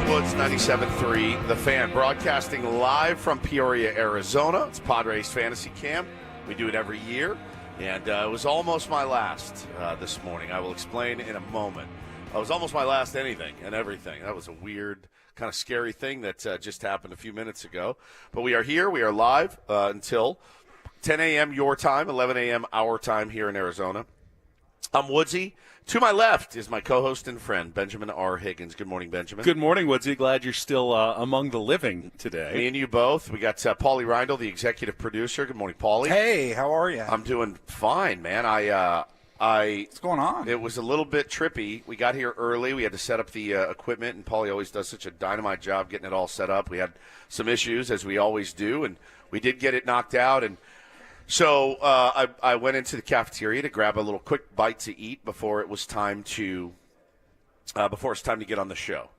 and Woods, 97.3, The Fan, broadcasting live from Peoria, Arizona. It's Padres Fantasy Camp. We do it every year, and it was almost my last this morning. I will explain in a moment. It was almost my last anything and everything. That was a weird, kind of scary thing that just happened a few minutes ago. But we are here. We are live until 10 a.m. your time, 11 a.m. our time here in Arizona. I'm Woodsy. To my left is my co-host and friend, Benjamin R. Higgins. Good morning, Benjamin. Good morning, Woodsy. Glad you're still among the living today. Me and you both. We got Paulie Reindl, the executive producer. Good morning, Paulie. Hey, how are you? I'm doing fine, man. What's going on? It was a little bit trippy. We got here early. We had to set up the equipment, and Paulie always does such a dynamite job getting it all set up. We had some issues, as we always do, and we did get it knocked out. And so I went into the cafeteria to grab a little quick bite to eat before it was time to get on the show.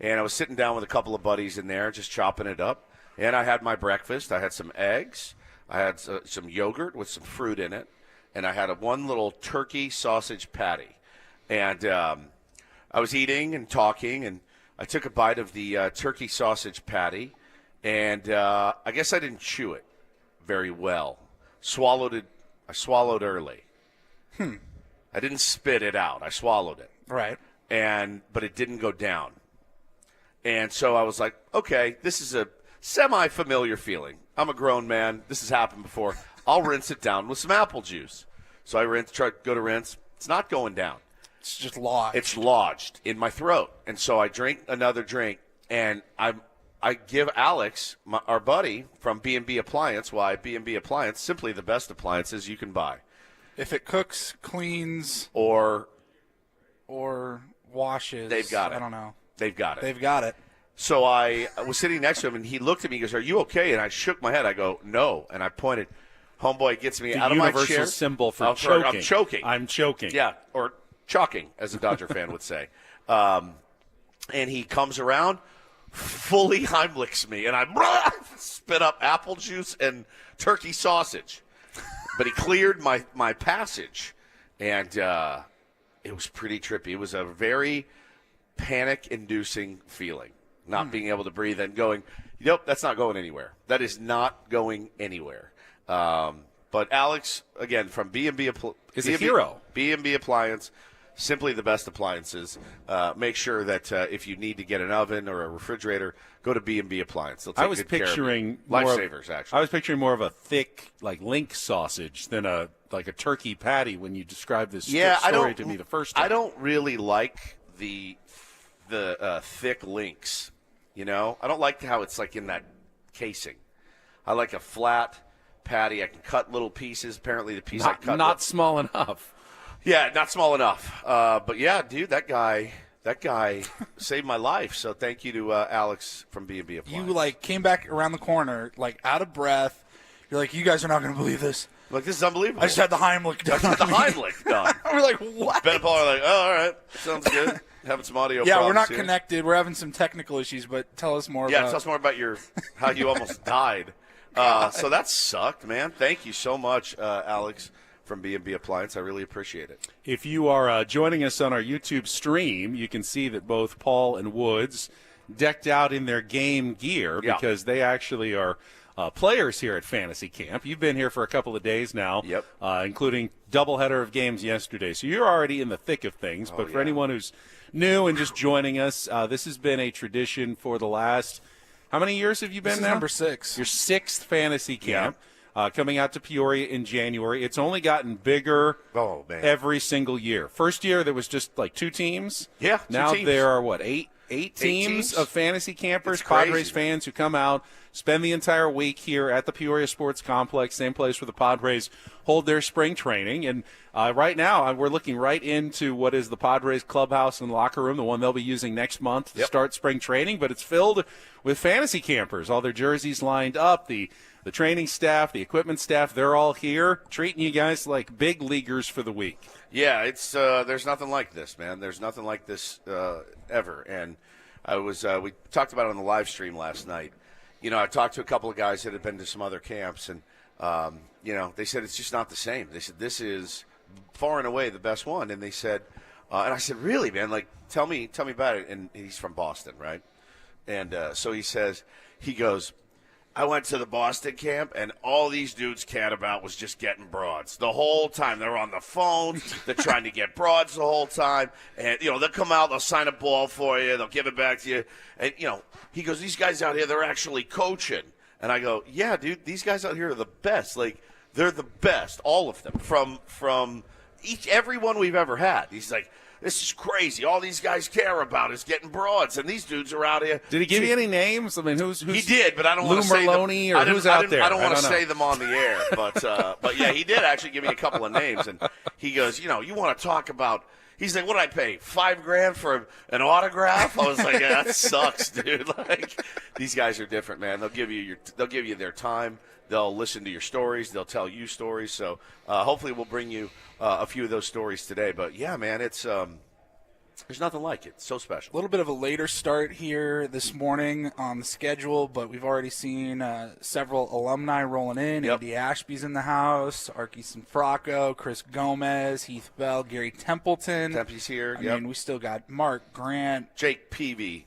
And I was sitting down with a couple of buddies in there, just chopping it up. And I had my breakfast. I had some eggs. I had some yogurt with some fruit in it. And I had one little turkey sausage patty. And I was eating and talking, and I took a bite of the turkey sausage patty. And I guess I didn't chew it very well. I swallowed early. I didn't spit it out. I swallowed it. Right. But it didn't go down. And so I was like, okay, this is a semi-familiar feeling. I'm a grown man. This has happened before. I'll rinse it down with some apple juice. So I try to go to rinse. It's not going down. It's just lodged. It's lodged in my throat. And so I drink another drink, and I give Alex, our buddy from B&B Appliance, why B&B Appliance, simply the best appliances you can buy. If it cooks, cleans, or washes, they've got it. I don't know. They've got it. They've got it. So I was sitting next to him, and he looked at me. He goes, "Are you okay?" And I shook my head. I go, "No." And I pointed. Homeboy gets me out of my chair. The universal symbol for choking. I'm choking. I'm choking. Yeah, or chalking, as a Dodger fan would say. And he comes around, fully Heimlichs me, and I spit up apple juice and turkey sausage. But he cleared my passage, and it was pretty trippy. It was a very panic-inducing feeling, not being able to breathe and going, nope, that's not going anywhere. That is not going anywhere. But Alex, again, from B&B is a hero. B&B Appliance, simply the best appliances. Make sure that if you need to get an oven or a refrigerator, go to B&B Appliance. They'll take good care of you. Lifesavers, actually. I was picturing more of a thick, like link sausage than a turkey patty when you described this story to me the first time. I don't really like the thick links. You know, I don't like how it's like in that casing. I like a flat patty. I can cut little pieces. Apparently, the piece I cut not small enough. Yeah, not small enough. But yeah, dude, that guy saved my life. So thank you to Alex from B&B Appliance. You came back around the corner out of breath. You're like, you guys are not going to believe this. Like, this is unbelievable. I just had the Heimlich done. We're like, what? Ben and Paul are like, oh, all right, sounds good. Having some audio yeah, problems we're not here. Connected. We're having some technical issues, but tell us more tell us more about how you almost died. So that sucked, man. Thank you so much, Alex from B&B Appliance. I really appreciate it. If you are joining us on our YouTube stream, you can see that both Paul and Woods decked out in their game gear because they actually are players here at Fantasy Camp. You've been here for a couple of days now, including doubleheader of games yesterday. So you're already in the thick of things. But for anyone who's new and just joining us, this has been a tradition for the last – how many years have you been now? This is number 6. Your 6th Fantasy Camp. Coming out to Peoria in January. It's only gotten bigger every single year. First year, there was just 2 teams. Yeah, 2 now teams. there are, 8 teams of fantasy campers, Padres fans who come out, spend the entire week here at the Peoria Sports Complex, same place where the Padres hold their spring training. And right now, we're looking right into what is the Padres clubhouse and locker room, the one they'll be using next month to start spring training. But it's filled with fantasy campers, all their jerseys lined up, the training staff, the equipment staff, they're all here treating you guys like big leaguers for the week. Yeah, it's there's nothing like this, man. There's nothing like this ever. And we talked about it on the live stream last night. You know, I talked to a couple of guys that had been to some other camps, and they said it's just not the same. They said this is far and away the best one, and they said, and I said, really, man? Like, tell me about it. And he's from Boston, right? And so he goes, I went to the Boston camp, and all these dudes cared about was just getting broads. The whole time. They're on the phone. They're trying to get broads the whole time. And, they'll come out, they'll sign a ball for you, they'll give it back to you. And, he goes, these guys out here, they're actually coaching. And I go, yeah, dude, these guys out here are the best. Like, they're the best, all of them, from everyone we've ever had. He's like, this is crazy. All these guys care about is getting broads, and these dudes are out here. Did he give you any names? I mean, who's he did, but I don't want to say them. Or who's out there? I don't want to say them on the air, but yeah, he did actually give me a couple of names, and he goes, you want to talk about. He's like, what did I pay? $5,000 for an autograph? I was like, yeah, that sucks, dude. Like, these guys are different, man. They'll give you their time. They'll listen to your stories. They'll tell you stories. So hopefully we'll bring you a few of those stories today. But, yeah, man, it's there's nothing like it. It's so special. A little bit of a later start here this morning on the schedule, but we've already seen several alumni rolling in. Yep. Andy Ashby's in the house, Arky Sanfracco, Chris Gomez, Heath Bell, Gary Templeton. Tempe's here. I mean, we still got Mark Grant, Jake Peavy,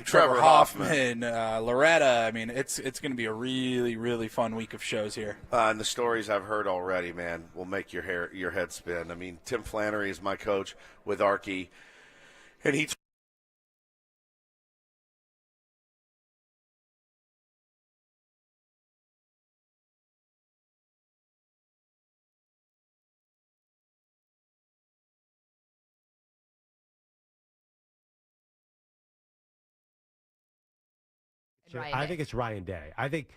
Trevor Hoffman, Loretta. I mean, it's going to be a really, really fun week of shows here. And the stories I've heard already, man, will make your head spin. I mean, Tim Flannery is my coach with Arky, and he I think it's Ryan Day. I think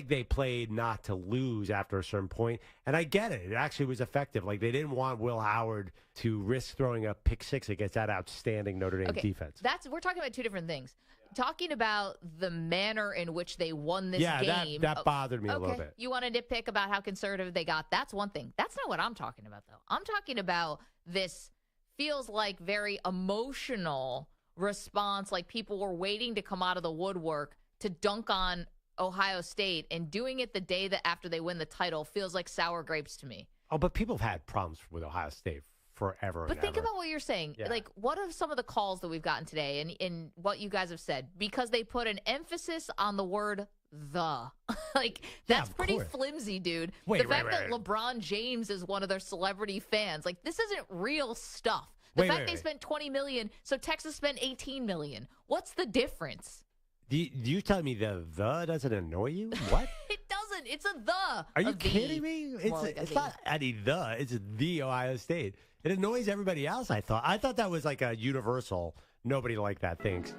they played not to lose after a certain point, and I get it. It actually was effective. Like, they didn't want Will Howard to risk throwing a pick six against that outstanding Notre Dame defense. We're talking about two different things. Talking about the manner in which they won this game. That bothered me a little bit. You want to nitpick about how conservative they got. That's one thing. That's not what I'm talking about, though. I'm talking about this feels like very emotional response, like people were waiting to come out of the woodwork to dunk on Ohio State, and doing it the day that after they win the title feels like sour grapes to me. Oh, but people have had problems with Ohio State forever. But think about what you're saying. Yeah. Like, what are some of the calls that we've gotten today and what you guys have said? Because they put an emphasis on the word the. Like, that's pretty flimsy, dude. The fact that LeBron James is one of their celebrity fans, like, this isn't real stuff. The fact they spent $20 million, so Texas spent $18 million. What's the difference? Do you tell me the doesn't annoy you? What? It doesn't. It's a the. Are you kidding me? It's not any the. It's the Ohio State. It annoys everybody else, I thought. I thought that was like a universal, nobody like that thinks.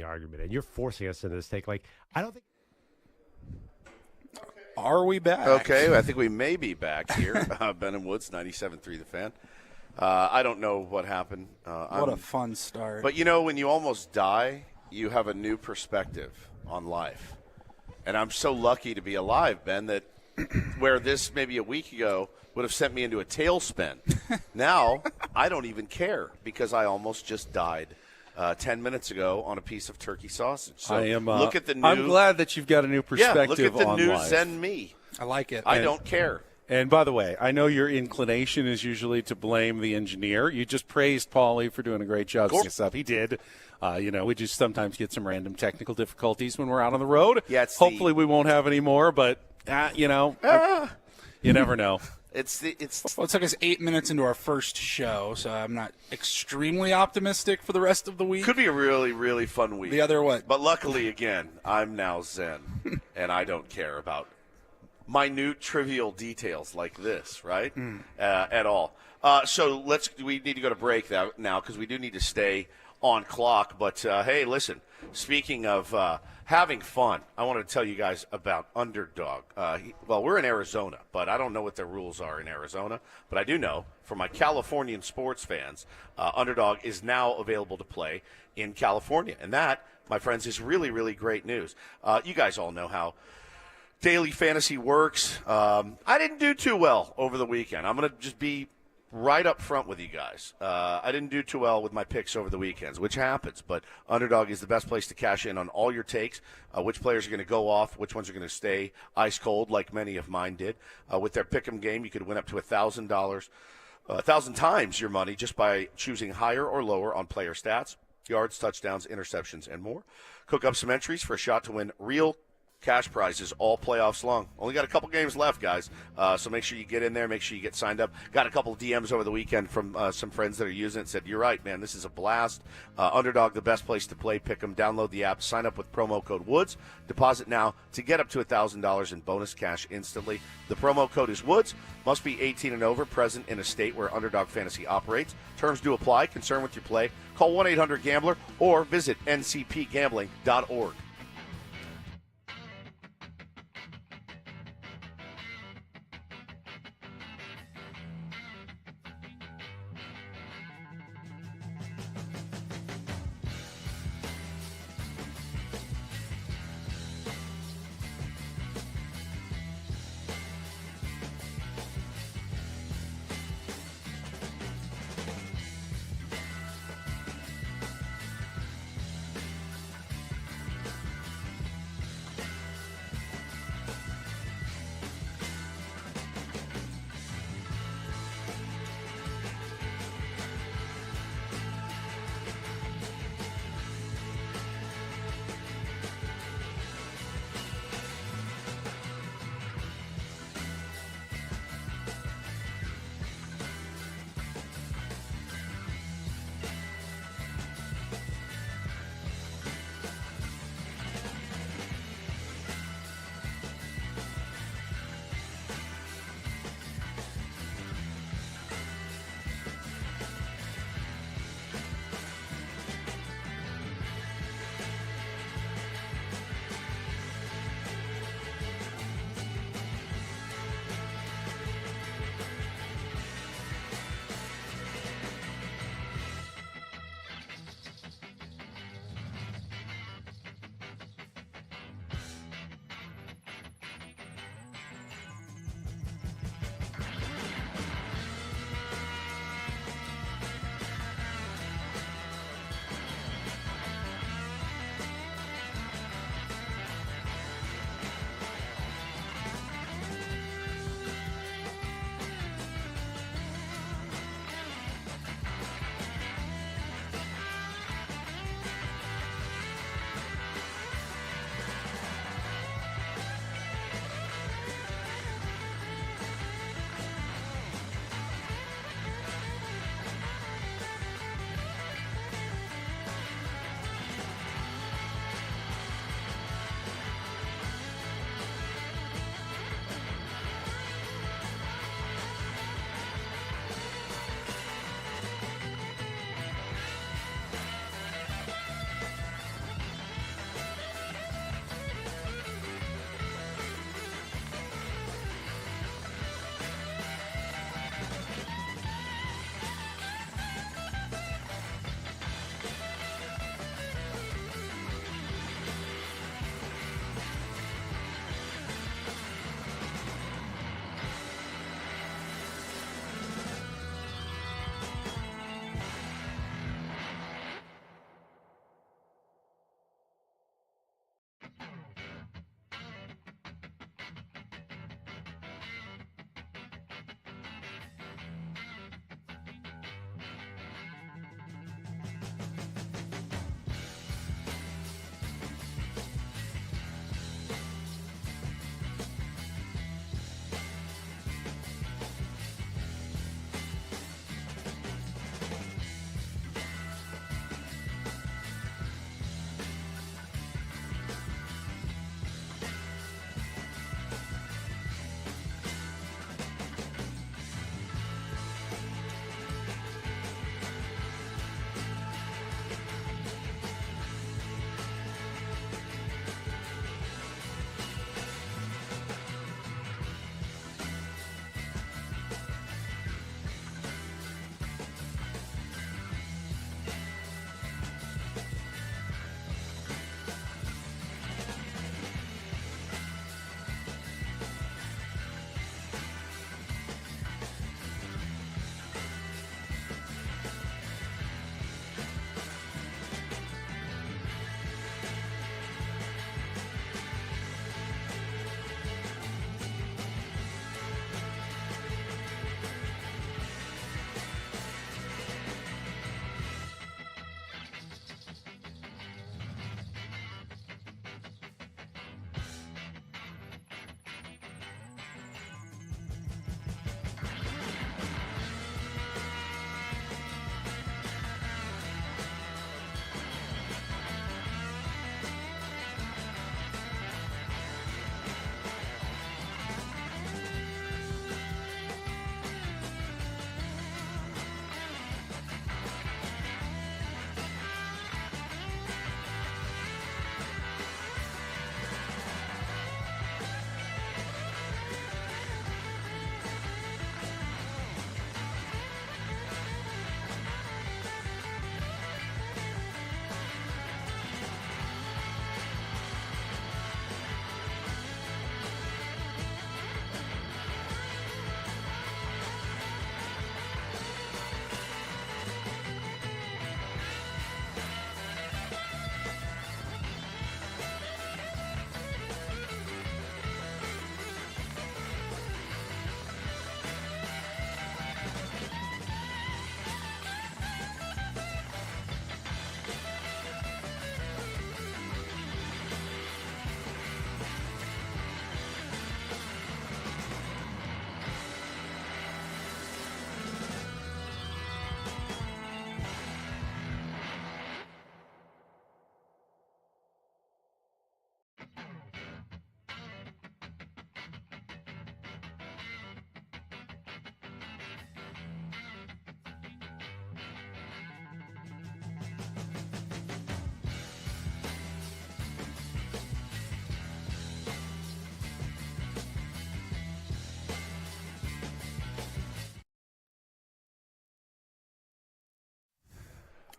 argument, and you're forcing us into this take. Like, I don't think. Are we back? Okay, I think we may be back here. Ben and Woods, 97.3 The Fan. I don't know what happened. What a fun start. But, you know, when you almost die, you have a new perspective on life. And I'm so lucky to be alive, Ben, that where this maybe a week ago would have sent me into a tailspin. Now, I don't even care because I almost just died 10 minutes ago on a piece of turkey sausage. So look at the new. I'm glad that you've got a new perspective look at the on new life. Zen me. I like it. I don't care. And by the way, I know your inclination is usually to blame the engineer. You just praised Paulie for doing a great job setting us up. He did. We just sometimes get some random technical difficulties when we're out on the road. Yeah, hopefully we won't have any more, but, you never know. Well, it took us 8 minutes into our first show, so I'm not extremely optimistic for the rest of the week. Could be a really, really fun week. The other what? But luckily, again, I'm now Zen, and I don't care about minute, trivial details like this, right? At all. So we need to go to break now because we do need to stay on clock. But, hey, listen, speaking of having fun, I want to tell you guys about Underdog. We're in Arizona, but I don't know what their rules are in Arizona. But I do know, for my Californian sports fans, Underdog is now available to play in California. And that, my friends, is really, really great news. You guys all know how daily fantasy works. I didn't do too well over the weekend. I'm going to just be right up front with you guys. I didn't do too well with my picks over the weekends, which happens, but Underdog is the best place to cash in on all your takes, which players are going to go off, which ones are going to stay ice cold, like many of mine did. With their pick'em game, you could win up to $1,000, 1,000 times your money just by choosing higher or lower on player stats, yards, touchdowns, interceptions, and more. Cook up some entries for a shot to win real cash prizes all playoffs long. Only got a couple games left, guys. So make sure you get in there. Make sure you get signed up. Got a couple of DMs over the weekend from some friends that are using it. Said, you're right, man. This is a blast. Underdog, the best place to play. Pick 'em. Download the app. Sign up with promo code WOODS. Deposit now to get up to $1,000 in bonus cash instantly. The promo code is WOODS. Must be 18 and over, present in a state where Underdog Fantasy operates. Terms do apply. Concerned with your play? Call 1-800-GAMBLER or visit ncpgambling.org.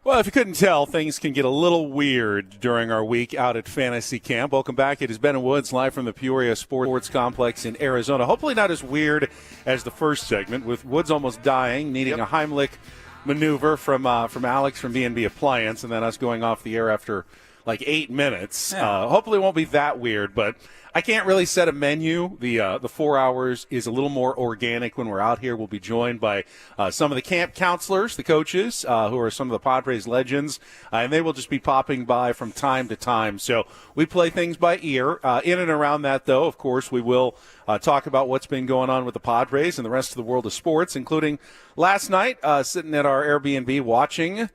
Well, if you couldn't tell, things can get a little weird during our week out at Fantasy Camp. Welcome back. It is Ben and Woods live from the Peoria Sports Complex in Arizona. Hopefully not as weird as the first segment, with Woods almost dying, needing a Heimlich maneuver from Alex from B&B Appliance, and then us going off the air after like 8 minutes. Hopefully it won't be that weird, but I can't really set a menu. The 4 hours is a little more organic when we're out here. We'll be joined by some of the camp counselors, the coaches, who are some of the Padres legends, and they will just be popping by from time to time. So we play things by ear. In and around that, though, of course, we will talk about what's been going on with the Padres and the rest of the world of sports, including last night, sitting at our Airbnb watching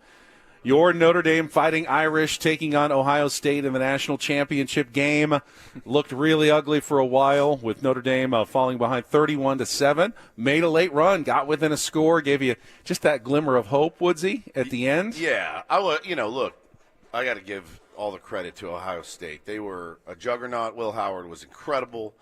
your Notre Dame Fighting Irish taking on Ohio State in the national championship game. Looked really ugly for a while, with Notre Dame falling behind 31-7. Made a late run, got within a score, gave you just that glimmer of hope, Woodsy, at the end. Yeah, look, I got to give all the credit to Ohio State. They were a juggernaut. Will Howard was incredible.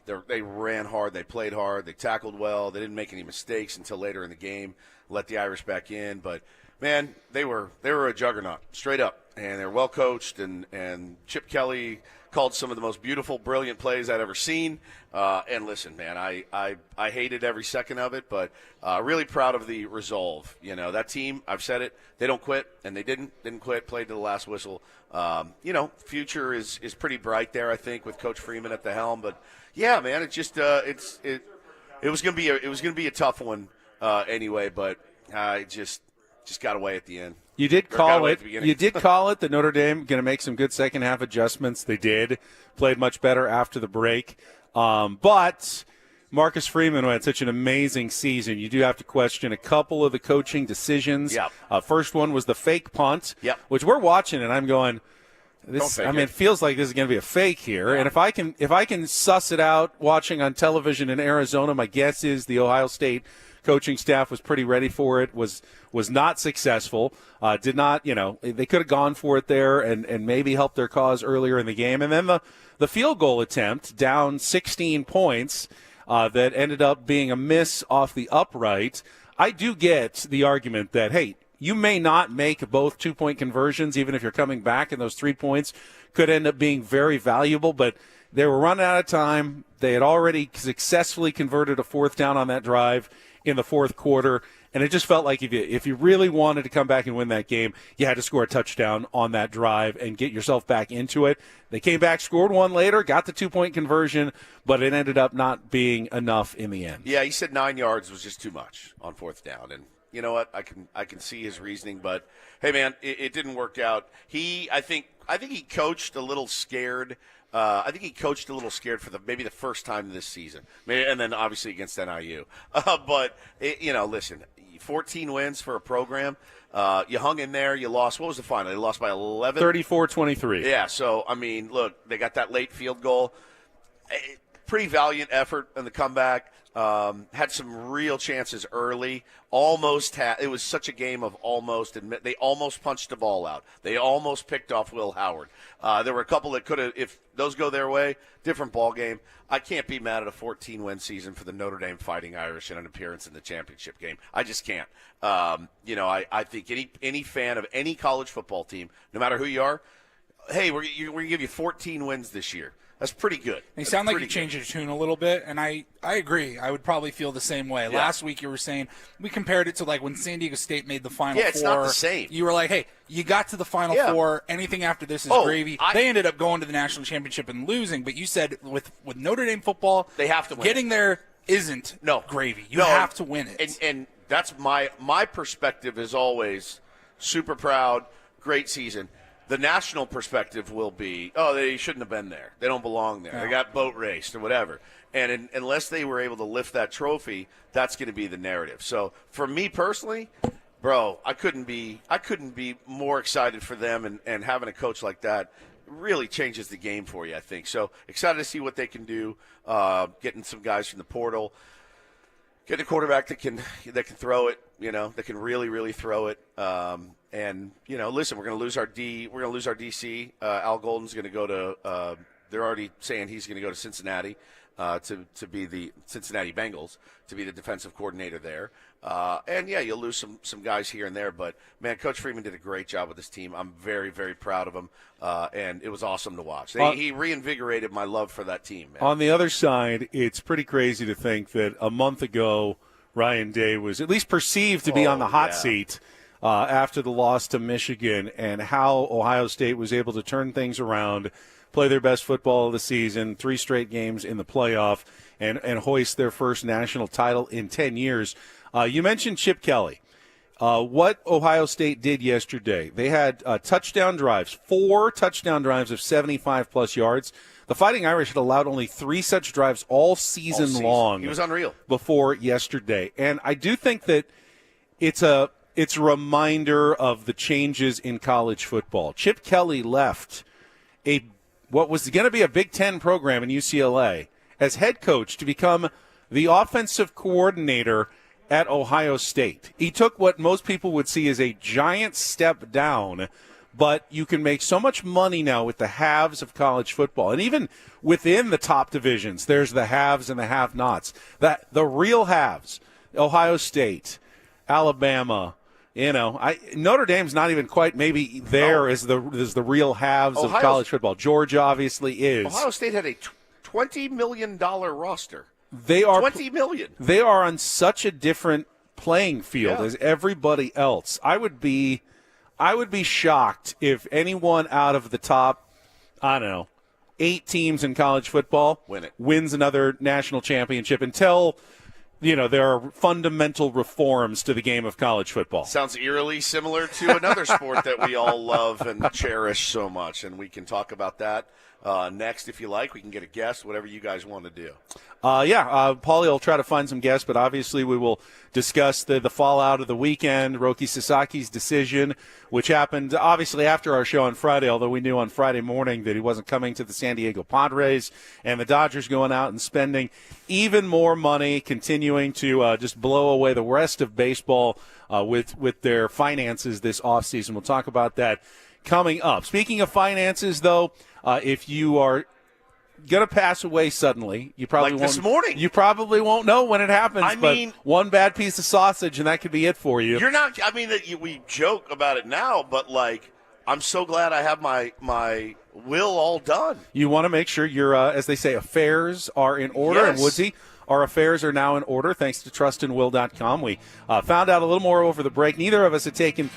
They ran hard, they played hard, they tackled well. They didn't make any mistakes until later in the game. Let the Irish back in, but man, they were a juggernaut, straight up, and they're well coached. And Chip Kelly called some of the most beautiful, brilliant plays I'd ever seen. And listen, man, I hated every second of it, but really proud of the resolve. You know, that team, I've said it, they don't quit, and they didn't quit. Played to the last whistle. Future is pretty bright there, I think, with Coach Freeman at the helm. But yeah, man, it just it was gonna be a tough one anyway, but it just got away at the end. You did call it. You did call it that Notre Dame going to make some good second half adjustments. They did. Played much better after the break. But Marcus Freeman had such an amazing season. You do have to question a couple of the coaching decisions. Yep. First one was the fake punt, which we're watching, and I'm going, it feels like this is going to be a fake here. Yeah. And if I can suss it out watching on television in Arizona, my guess is the Ohio State coaching staff was pretty ready for it, was not successful, did not, they could have gone for it there and maybe helped their cause earlier in the game. And then the field goal attempt down 16 points that ended up being a miss off the upright. I do get the argument that, hey, you may not make both 2-point conversions, even if you're coming back, and those 3 points could end up being very valuable, but they were running out of time. They had already successfully converted a fourth down on that drive in the fourth quarter, and it just felt like if you really wanted to come back and win that game, you had to score a touchdown on that drive and get yourself back into it. They came back, scored one later, got the 2-point conversion, but it ended up not being enough in the end. Yeah, he said 9 yards was just too much on fourth down, and you know what? I can see his reasoning, but hey, man, it didn't work out. I think he coached a little scared. I think he coached a little scared for maybe the first time this season, and then obviously against NIU. But listen, 14 wins for a program. You hung in there. You lost. What was the final? They lost by 11. 34-23. Yeah. So I mean, look, they got that late field goal. Pretty valiant effort in the comeback. Had some real chances early. It was such a game of almost. And they almost punched the ball out. They almost picked off Will Howard. There were a couple that could have, if those go their way, different ball game. I can't be mad at a 14-win season for the Notre Dame Fighting Irish and an appearance in the championship game. I just can't. I think any fan of any college football team, no matter who you are, hey, we're going to give you 14 wins this year. That's pretty good. You sound like you changed your tune a little bit, and I agree. I would probably feel the same way. Yeah. Last week you were saying, we compared it to like when San Diego State made the Final Four. Yeah, it's not the same. You were like, hey, you got to the Final Four. Anything after this is gravy. They ended up going to the national championship and losing, but you said with Notre Dame football, they have to win. Getting there isn't gravy. You have to win it. And that's my perspective is always super proud, great season. The national perspective will be, they shouldn't have been there. They don't belong there. No. They got boat raced or whatever. And unless they were able to lift that trophy, that's going to be the narrative. So for me personally, bro, I couldn't be more excited for them, and having a coach like that really changes the game for you, I think. So excited to see what they can do, getting some guys from the portal. Get a quarterback that can throw it, that can really, really throw it. And listen, we're going to lose our DC. Al Golden's going to go to they're already saying he's going to go to Cincinnati to be the Cincinnati Bengals to be the defensive coordinator there. And yeah, you'll lose some guys here and there, but man, Coach Freeman did a great job with this team. I'm very, very proud of him, and it was awesome to watch. He reinvigorated my love for that team. Man. On the other side, it's pretty crazy to think that a month ago, Ryan Day was at least perceived to be on the hot seat after the loss to Michigan, and how Ohio State was able to turn things around, play their best football of the season, 3 straight games in the playoff, and hoist their first national title in 10 years. You mentioned Chip Kelly. What Ohio State did yesterday, they had touchdown drives, 4 touchdown drives of 75-plus yards. The Fighting Irish had allowed only 3 such drives all season long. He was unreal. Before yesterday. And I do think that it's a reminder of the changes in college football. Chip Kelly left what was going to be a Big Ten program in UCLA as head coach to become the offensive coordinator at Ohio State. He took what most people would see as a giant step down, but you can make so much money now with the halves of college football. And even within the top divisions, there's the haves and the have-nots. The real haves, Ohio State, Alabama, Notre Dame's not even quite maybe there as the real haves of college football. Georgia obviously is. Ohio State had a $20 million roster. They are $20 million. They are on such a different playing field as everybody else. I would be shocked if anyone out of the top, 8 teams in college football wins another national championship until there are fundamental reforms to the game of college football. Sounds eerily similar to another sport that we all love and cherish so much, and we can talk about that next if you like. We can get a guest, whatever you guys want to do. Paulie will try to find some guests, but obviously we will discuss the fallout of the weekend, Roki Sasaki's decision, which happened obviously after our show on Friday, although we knew on Friday morning that he wasn't coming to the San Diego Padres, and the Dodgers going out and spending even more money, continuing to just blow away the rest of baseball with their finances this offseason. We'll talk about that coming up. Speaking of finances, though, if you are going to pass away suddenly, you probably won't. This morning, you probably won't know when it happens. But one bad piece of sausage, and that could be it for you. You're not. We joke about it now, but I'm so glad I have my will all done. You want to make sure your, as they say, affairs are in order. Yes. And Woodsy, our affairs are now in order thanks to trustandwill.com. We found out a little more over the break. Neither of us had taken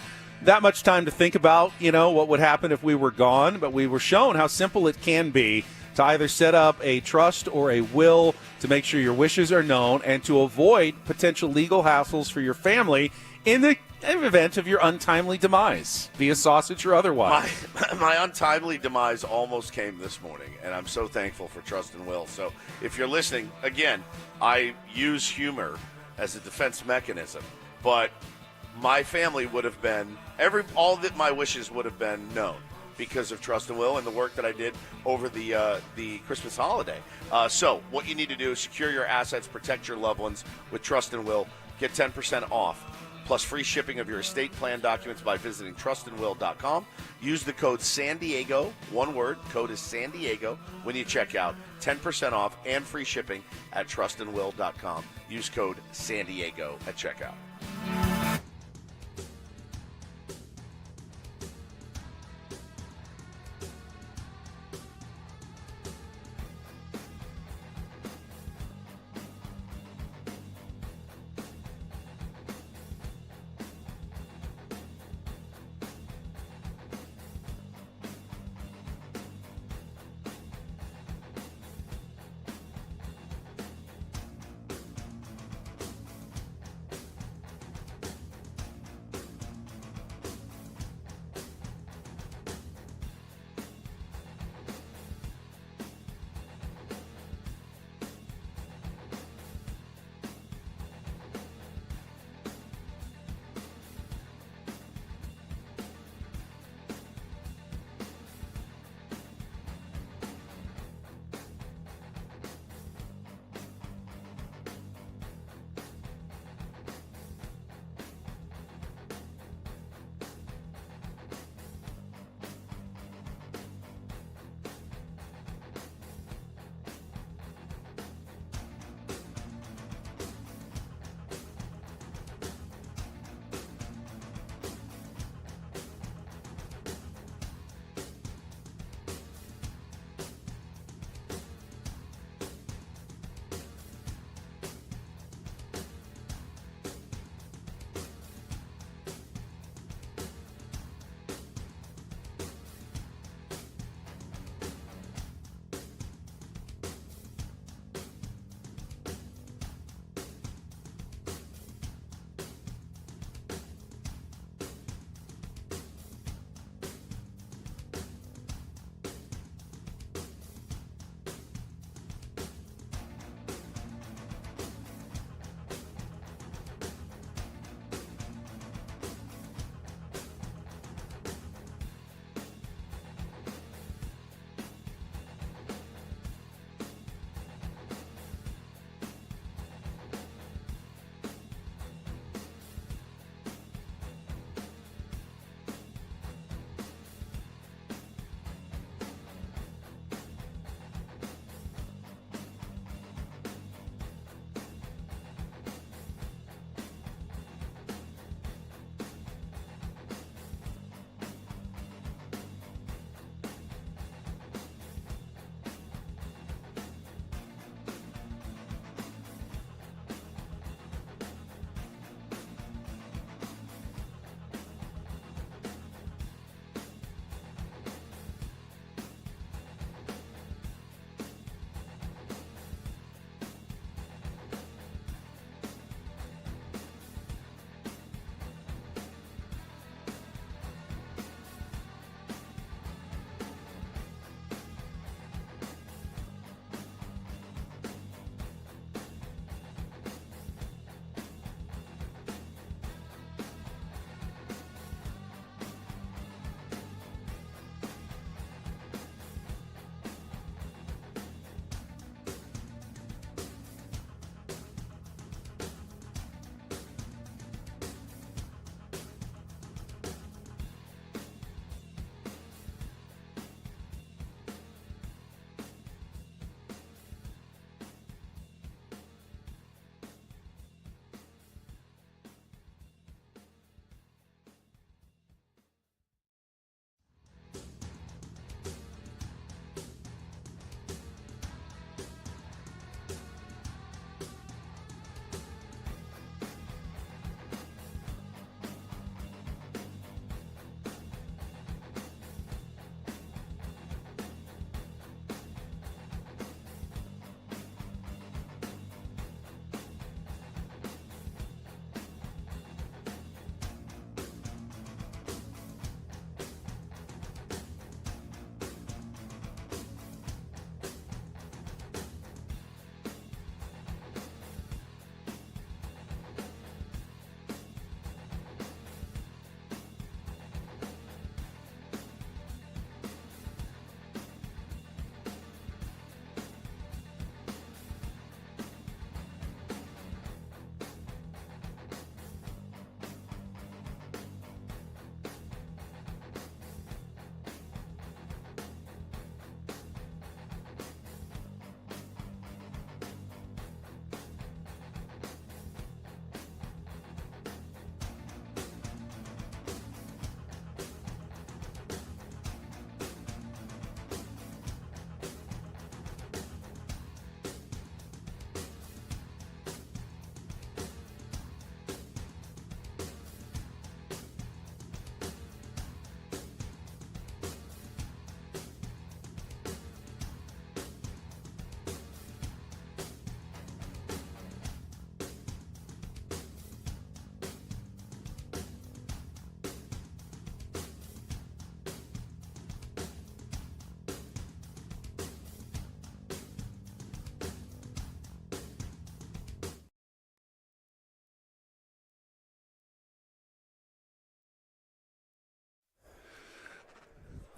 that much time to think about, what would happen if we were gone, but we were shown how simple it can be to either set up a trust or a will to make sure your wishes are known and to avoid potential legal hassles for your family in the event of your untimely demise, via sausage or otherwise. My untimely demise almost came this morning, and I'm so thankful for Trust and Will. So if you're listening, again, I use humor as a defense mechanism, but my family would have been, all that my wishes would have been known because of Trust and Will and the work that I did over the Christmas holiday. So what you need to do is secure your assets, protect your loved ones with Trust and Will. Get 10% off, plus free shipping of your estate plan documents by visiting trustandwill.com. Use the code San Diego, one word, code is San Diego, when you check out. 10% off and free shipping at trustandwill.com. Use code San Diego at checkout.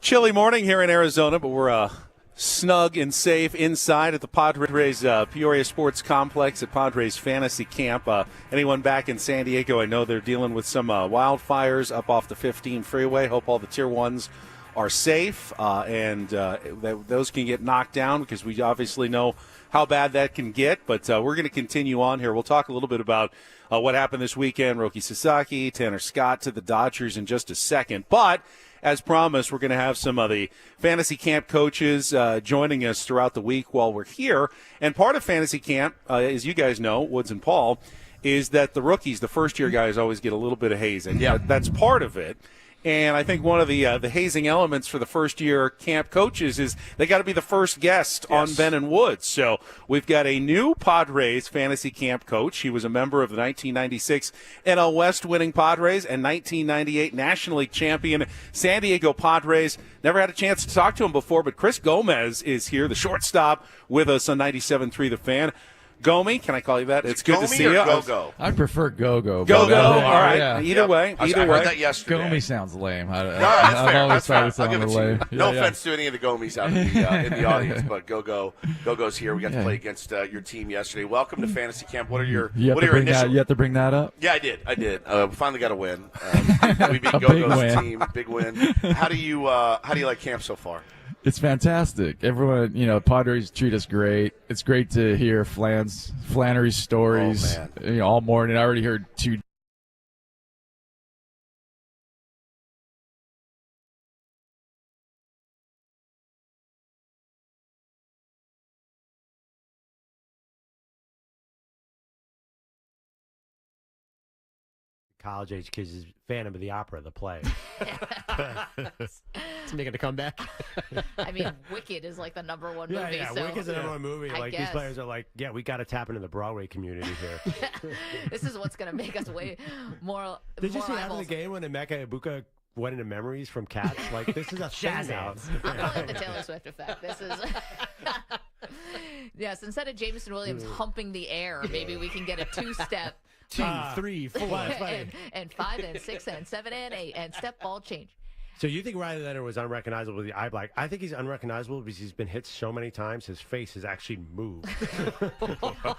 Chilly morning here in Arizona, but we're snug and safe inside at the Padres Peoria Sports Complex at Padres Fantasy Camp. Anyone back in San Diego, I know they're dealing with some wildfires up off the 15 freeway. Hope all the Tier 1s are safe and those can get knocked down because we obviously know how bad that can get. But we're going to continue on here. We'll talk a little bit about what happened this weekend. Roki Sasaki, Tanner Scott to the Dodgers in just a second. But as promised, we're going to have some of the fantasy camp coaches joining us throughout the week while we're here. And part of fantasy camp, as you guys know, Woods and Paul, is that the rookies, the first-year guys, always get a little bit of hazing. Yeah. That's part of it. And I think one of the hazing elements for the first-year camp coaches is they got to be the first guest on Ben and Woods. So we've got a new Padres fantasy camp coach. He was a member of the 1996 NL West winning Padres and 1998 National League champion San Diego Padres. Never had a chance to talk to him before, but Chris Gomez is here, the shortstop, with us on 97.3 The Fan. Gomi, can I call you that? It's good to see you. Go-Go? I prefer Go-Go. Go-Go, all right. Yeah. Either way. I heard that yesterday. Gomi sounds lame. That's fair. I've always thought it I'll give sounded it to you. lame. No offense to any of the Gomies out in the audience, but Go-Go's here. We got to play against your team yesterday. Welcome to Fantasy Camp. What are your initial? You have to bring that up? Yeah, I did. We finally got a win. We beat Go-Go's team. Big win. How do you like camp so far? It's fantastic. Everyone, Padres treat us great. It's great to hear Flannery's stories. Oh, man. All morning. I already heard 2. College age kids is Phantom of the Opera, the play. It's making a comeback. I mean, Wicked is like the number one movie. Yeah, so, Wicked's the number one movie. I Like guess. these players are like, yeah, we got to tap into the Broadway community here. This is what's going to make us way more. Did you more see after eyeballs. the game when Emeka Ibuka went into memories from Cats? Like this is a thing now. I'm calling it the Taylor Swift effect. This is. Yes, instead of Jameson Williams humping the air, maybe we can get a two-step. 2, 3, 4, and 5 and 6 and 7 and 8 and step ball change. So you think Riley Leonard was unrecognizable with the eye black? I think he's unrecognizable because he's been hit so many times. His face has actually moved.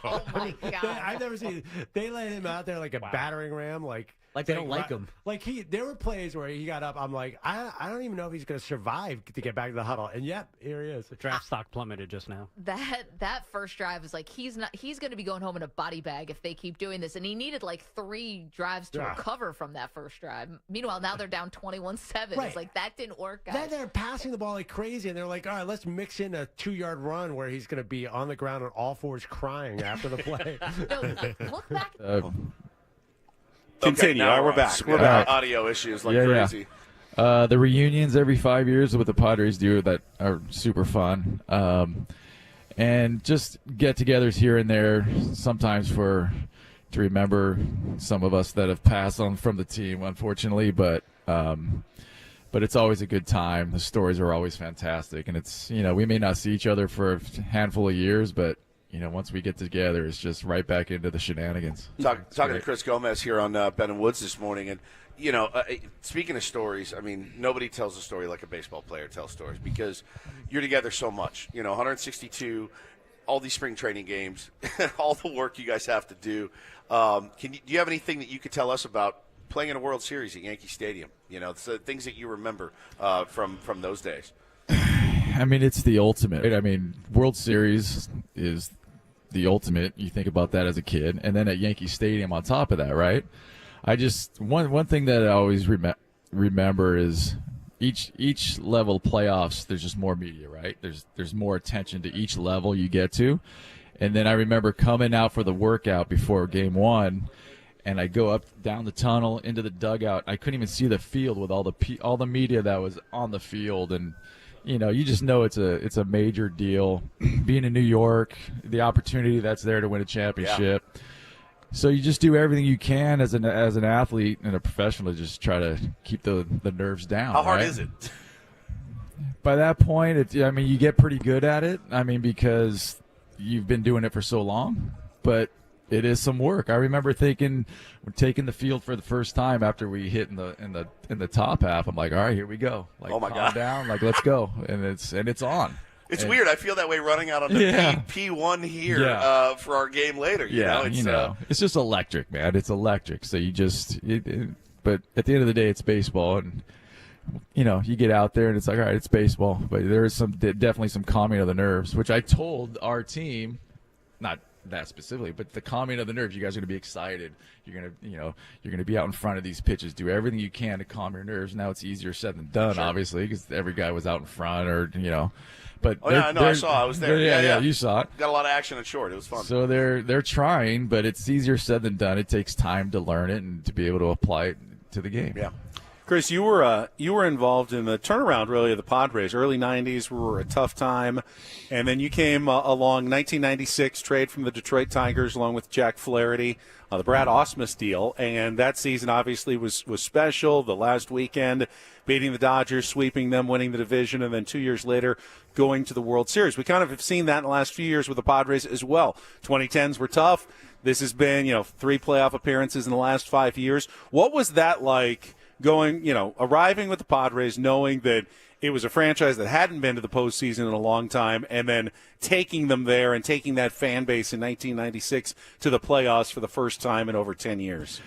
Oh my God! I've never seen. They let him out there like a battering ram, like they don't like him. Like there were plays where he got up. I'm like, I don't even know if he's going to survive to get back to the huddle. And yep, here he is. The draft stock plummeted just now. That first drive is like he's going to be going home in a body bag if they keep doing this. And he needed like 3 drives to recover from that first drive. Meanwhile, now they're down 21-7. Right. It's like that didn't work, guys. Then they're passing the ball like crazy, and they're like, all right, let's mix in a 2-yard run where he's going to be on the ground on all fours crying after the play. No, look back. Continue. Now All right, we're back. We're back. Audio issues crazy. The reunions every 5 years with the Padres do that are super fun. And just get-togethers here and there sometimes to remember some of us that have passed on from the team, unfortunately. But it's always a good time. The stories are always fantastic. And it's, we may not see each other for a handful of years, but once we get together, it's just right back into the shenanigans. Talking to Chris Gomez here on Ben and Woods this morning, and speaking of stories, I mean, nobody tells a story like a baseball player tells stories because you're together so much. 162, all these spring training games, all the work you guys have to do. Do you have anything that you could tell us about playing in a World Series at Yankee Stadium? The things that you remember from those days. I mean, it's the ultimate. Right? I mean, World Series is the ultimate. You think about that as a kid, and then at Yankee Stadium on top of that, right? One thing that I always remember is each level of playoffs. There's just more media, right? There's more attention to each level you get to, and then I remember coming out for the workout before Game 1. And I go up down the tunnel into the dugout. I couldn't even see the field with all the media that was on the field, and you just know it's a major deal. Being in New York, the opportunity that's there to win a championship. Yeah. So you just do everything you can as an athlete and a professional to just try to keep the nerves down. How hard right? is it? By that point, you get pretty good at it. I mean, because you've been doing it for so long, but it is some work. I remember thinking, we're taking the field for the first time after we hit in the top half. I'm like, all right, here we go. Like, oh my calm God. down, like let's go, and it's on. It's weird. I feel that way running out on the P1 here for our game later. You know, it's just electric, man. It's electric. So you just, but at the end of the day, it's baseball, and you get out there and it's like, all right, it's baseball. But there is definitely some calming of the nerves, which I told our team, not that specifically, but the calming of the nerves. You guys are going to be excited. You're going to be out in front of these pitches. Do everything you can to calm your nerves. Now it's easier said than done, obviously, because every guy was out in front, or But I saw. I was there. Yeah, you saw it. Got a lot of action at short. It was fun. So they're trying, but it's easier said than done. It takes time to learn it and to be able to apply it to the game. Yeah. Chris, you were involved in the turnaround, really, of the Padres. Early 90s were a tough time, and then you came along 1996, trade from the Detroit Tigers along with Jack Flaherty, the Brad Ausmus deal, and that season obviously was special. The last weekend, beating the Dodgers, sweeping them, winning the division, and then 2 years later going to the World Series. We kind of have seen that in the last few years with the Padres as well. 2010s were tough. This has been, 3 playoff appearances in the last 5 years. What was that like? Arriving with the Padres, knowing that it was a franchise that hadn't been to the postseason in a long time, and then taking them there and taking that fan base in 1996 to the playoffs for the first time in over 10 years.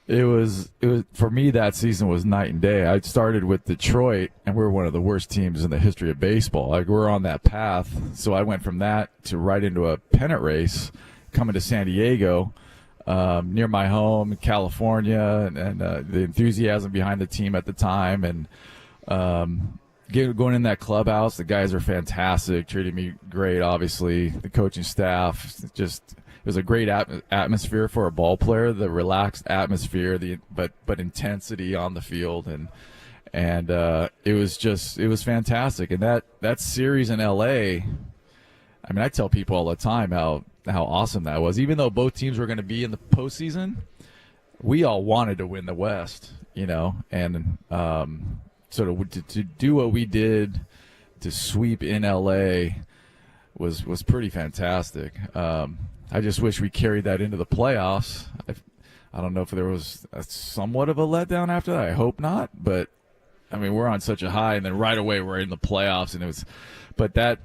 It was for me, that season was night and day. I started with Detroit, and we were one of the worst teams in the history of baseball. We're on that path, so I went from that to right into a pennant race, coming to San Diego. Near my home in California, and the enthusiasm behind the team at the time, and going in that clubhouse. The guys are fantastic, treated me great. Obviously, the coaching staff, it was a great atmosphere for a ball player. The relaxed atmosphere, but intensity on the field, and it was fantastic. And that series in LA, I mean, I tell people all the time how awesome that was. Even though both teams were going to be in the postseason, we all wanted to win the West, and sort of to do what we did to sweep in LA was pretty fantastic. I just wish we carried that into the playoffs. I don't know if there was somewhat of a letdown after that. I hope not, but I mean, we're on such a high, and then right away we're in the playoffs, and but that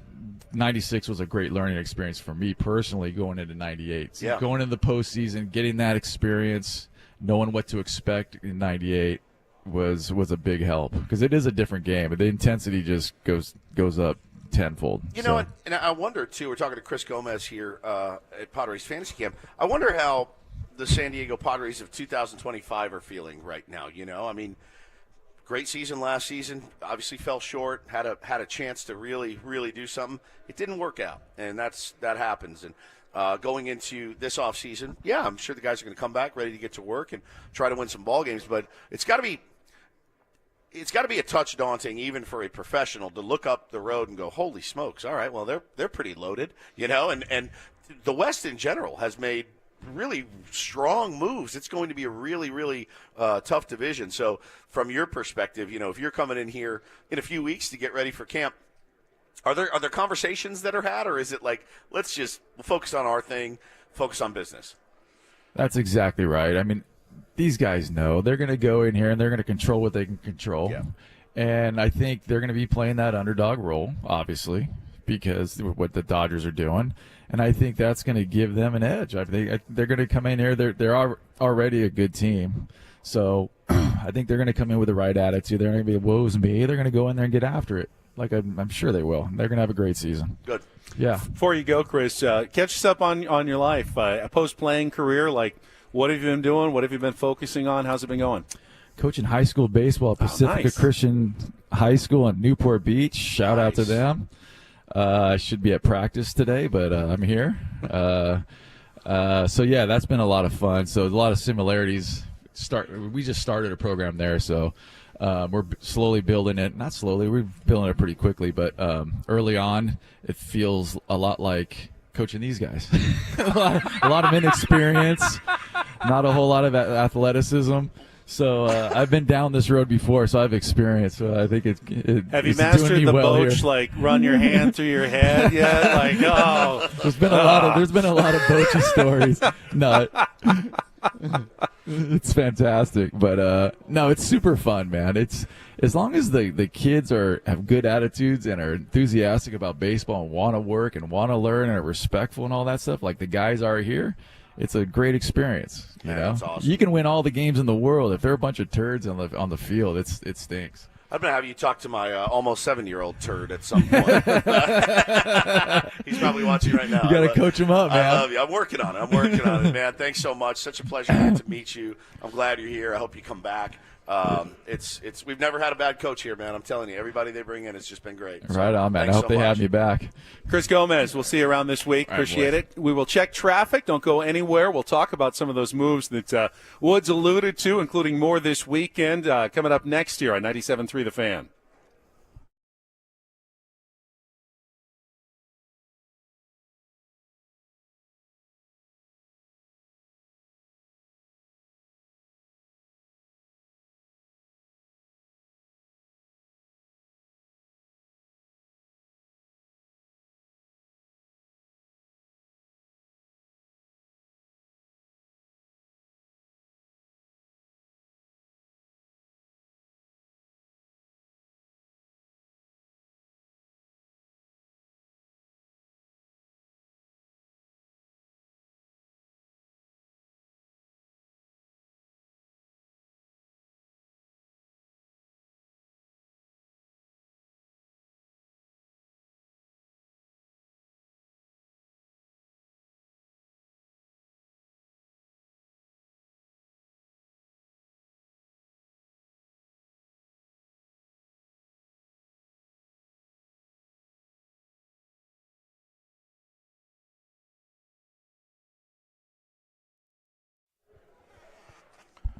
96 was a great learning experience for me personally going into 98. So going into the postseason, getting that experience, knowing what to expect in 98 was a big help, because it is a different game. The intensity just goes up tenfold. And I wonder, too, we're talking to Chris Gomez here at Padres Fantasy Camp. I wonder how the San Diego Padres of 2025 are feeling right now. I mean, great season last season. Obviously fell short. Had a chance to really, really do something. It didn't work out, and that happens. And going into this offseason, I'm sure the guys are going to come back ready to get to work and try to win some ball games. But it's got to be a touch daunting, even for a professional, to look up the road and go, "Holy smokes! All right, well they're pretty loaded," And the West in general has made really strong moves. It's going to be a really, really tough division. So from your perspective, if you're coming in here in a few weeks to get ready for camp, are there conversations that are had, or is it like, we'll focus on our thing, focus on business? That's exactly right. I mean, these guys know they're going to go in here and they're going to control what they can control. Yeah. And I think they're going to be playing that underdog role, obviously, because what the Dodgers are doing. And I think that's going to give them an edge. They're going to come in here. They're already a good team. So I think they're going to come in with the right attitude. They're going to be, woe's me. They're going to go in there and get after it. Like I'm sure they will. They're going to have a great season. Good. Yeah. Before you go, Chris, catch us up on your life. A post-playing career, like what have you been doing? What have you been focusing on? How's it been going? Coaching high school baseball at Pacifica Christian High School in Newport Beach. Shout out to them. I should be at practice today, but I'm here. So, that's been a lot of fun. So, a lot of similarities. We just started a program there, so we're slowly building it. Not slowly, we're building it pretty quickly, but early on, it feels a lot like coaching these guys. a lot of inexperience, not a whole lot of athleticism. So I've been down this road before, so I've experienced. So I think have you mastered the boach? Like run your hand through your head yet? Like there's been a lot of boachy stories. No, it's fantastic, but no, it's super fun, man. It's as long as the kids have good attitudes and are enthusiastic about baseball and want to work and want to learn and are respectful and all that stuff, like the guys are here. It's a great experience. You know, that's awesome. You can win all the games in the world if they're a bunch of turds on the field. It stinks. I'm going to have you talk to my almost 7-year-old turd at some point. He's probably watching right now. You got to coach him up, man. I love you. I'm working on it, man. Thanks so much. Such a pleasure to meet you. I'm glad you're here. I hope you come back. We've never had a bad coach here, man. I'm telling you, everybody they bring in has just been great. So, right on, man. I hope they have me back. Chris Gomez, we'll see you around this week. Appreciate it. We will check traffic. Don't go anywhere. We'll talk about some of those moves that Woods alluded to, including more this weekend coming up next year on 97.3 The Fan.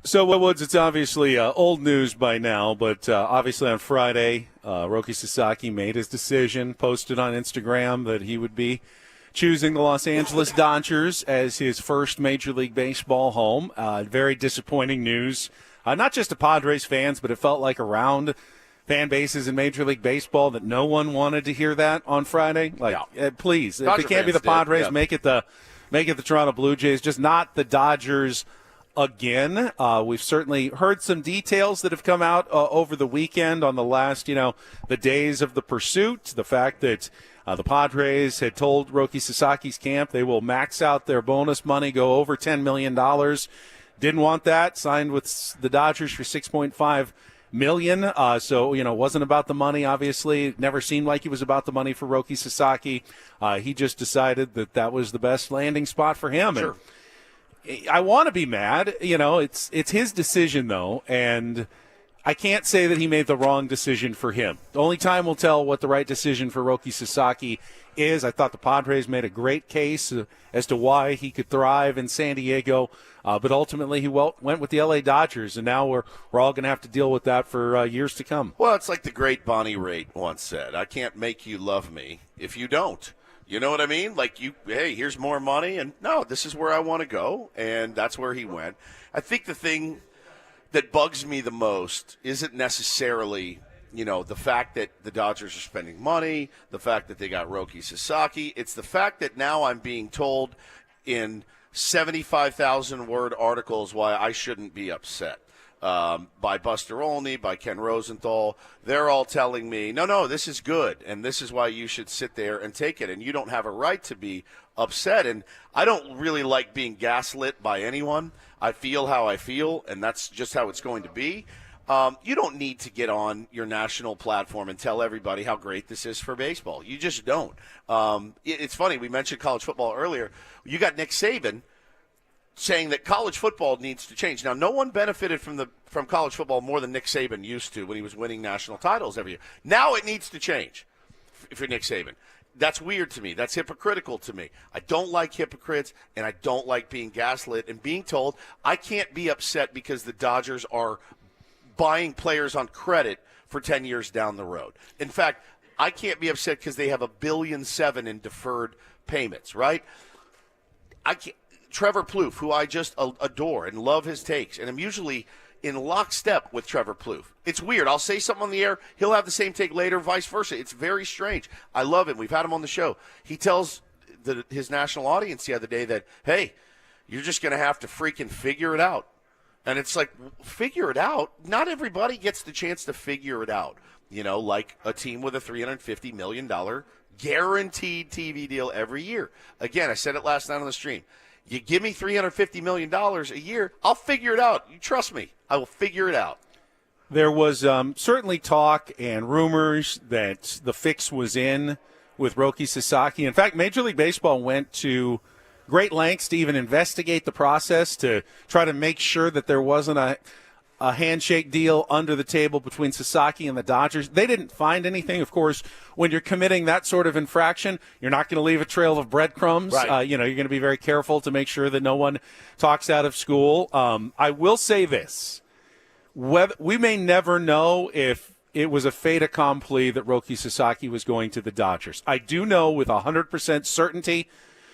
So, Woods, it's obviously old news by now, but obviously on Friday, Roki Sasaki made his decision, posted on Instagram that he would be choosing the Los Angeles Dodgers as his first Major League Baseball home. Very disappointing news, not just to Padres fans, but it felt like around fan bases in Major League Baseball that no one wanted to hear that on Friday. Please, Dodger if it can't be the Padres, make it the Toronto Blue Jays, just not the Dodgers again. We've certainly heard some details that have come out over the weekend on the last, the days of the pursuit. The fact that the Padres had told Roki Sasaki's camp they will max out their bonus money, go over $10 million. Didn't want that. Signed with the Dodgers for $6.5 million. So, it wasn't about the money, obviously. It never seemed like it was about the money for Roki Sasaki. He just decided that was the best landing spot for him. Sure. And I want to be mad. It's his decision, though, and I can't say that he made the wrong decision for him. The only time will tell what the right decision for Roki Sasaki is. I thought the Padres made a great case as to why he could thrive in San Diego, but ultimately he went with the L.A. Dodgers, and now we're all going to have to deal with that for years to come. Well, it's like the great Bonnie Raitt once said, I can't make you love me if you don't. You know what I mean? Like, hey, here's more money, and no, this is where I want to go, and that's where he went. I think the thing that bugs me the most isn't necessarily, the fact that the Dodgers are spending money, the fact that they got Roki Sasaki. It's the fact that now I'm being told in 75,000-word articles why I shouldn't be upset. By Buster Olney, by Ken Rosenthal. They're all telling me, no, this is good, and this is why you should sit there and take it, and you don't have a right to be upset. And I don't really like being gaslit by anyone. I feel how I feel, and that's just how it's going to be. You don't need to get on your national platform and tell everybody how great this is for baseball. You just don't. It's funny, we mentioned college football earlier. You got Nick Saban saying that college football needs to change. Now, no one benefited from college football more than Nick Saban used to when he was winning national titles every year. Now it needs to change for Nick Saban. That's weird to me. That's hypocritical to me. I don't like hypocrites, and I don't like being gaslit and being told I can't be upset because the Dodgers are buying players on credit for 10 years down the road. In fact, I can't be upset because they have $1.7 billion in deferred payments, right? I can't. Trevor Plouffe, who I just adore and love his takes, and I'm usually in lockstep with Trevor Plouffe. It's weird. I'll say something on the air. He'll have the same take later, vice versa. It's very strange. I love him. We've had him on the show. He tells his national audience the other day that, hey, you're just going to have to freaking figure it out. And it's like, figure it out? Not everybody gets the chance to figure it out. Like a team with a $350 million guaranteed TV deal every year. Again, I said it last night on the stream. You give me $350 million a year, I'll figure it out. You trust me. I will figure it out. There was certainly talk and rumors that the fix was in with Roki Sasaki. In fact, Major League Baseball went to great lengths to even investigate the process to try to make sure that there wasn't a handshake deal under the table between Sasaki and the Dodgers. They didn't find anything. Of course, when you're committing that sort of infraction, you're not going to leave a trail of breadcrumbs. Right. You're going to be very careful to make sure that no one talks out of school. I will say this. We may never know if it was a fait accompli that Roki Sasaki was going to the Dodgers. I do know with 100% certainty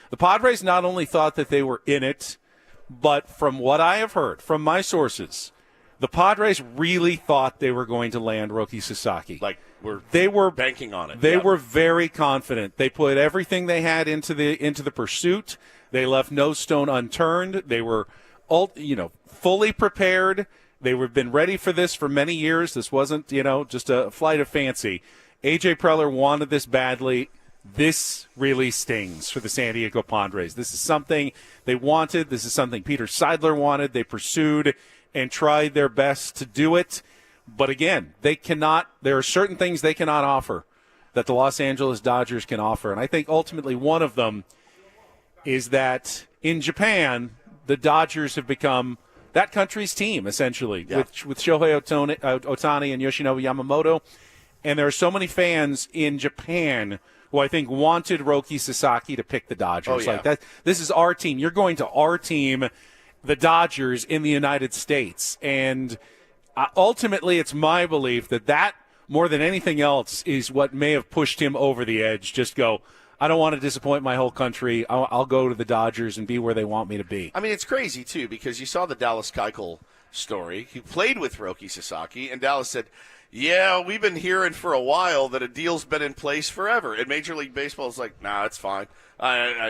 the Padres not only thought that they were in it, but from what I have heard from my sources, the Padres really thought they were going to land Roki Sasaki. They were banking on it. They were very confident. They put everything they had into the pursuit. They left no stone unturned. They were fully prepared. They have been ready for this for many years. This wasn't, just a flight of fancy. A.J. Preller wanted this badly. This really stings for the San Diego Padres. This is something they wanted. This is something Peter Seidler wanted. They pursued and tried their best to do it. But again, there are certain things they cannot offer that the Los Angeles Dodgers can offer. And I think ultimately one of them is that in Japan, the Dodgers have become that country's team, essentially, with Shohei Ohtani and Yoshinobu Yamamoto. And there are so many fans in Japan who I think wanted Roki Sasaki to pick the Dodgers. Oh, yeah. This is our team. You're going to our team, the Dodgers, in the United States. And ultimately, it's my belief that more than anything else is what may have pushed him over the edge. Just go, I don't want to disappoint my whole country. I'll go to the Dodgers and be where they want me to be. I mean, it's crazy, too, because you saw the Dallas Keuchel story. He played with Roki Sasaki, and Dallas said, yeah, we've been hearing for a while that a deal's been in place forever. And Major League Baseball is like, nah, it's fine.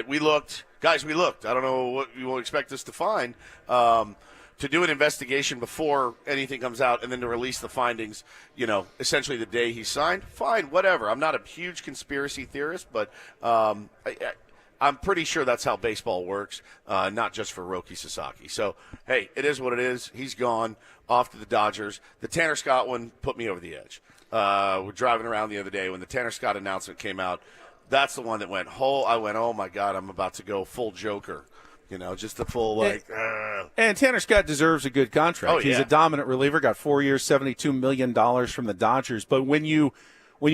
We looked. Guys, we looked. I don't know what you will expect us to find. To do an investigation before anything comes out and then to release the findings, essentially the day he signed, fine, whatever. I'm not a huge conspiracy theorist, but I'm pretty sure that's how baseball works, not just for Roki Sasaki. So, hey, it is what it is. He's gone off to the Dodgers. The Tanner Scott one put me over the edge. We're driving around the other day when the Tanner Scott announcement came out. That's the one that went, oh, my God, I'm about to go full Joker. Just the full, And Tanner Scott deserves a good contract. Oh, yeah. He's a dominant reliever, got 4 years, $72 million from the Dodgers. But when you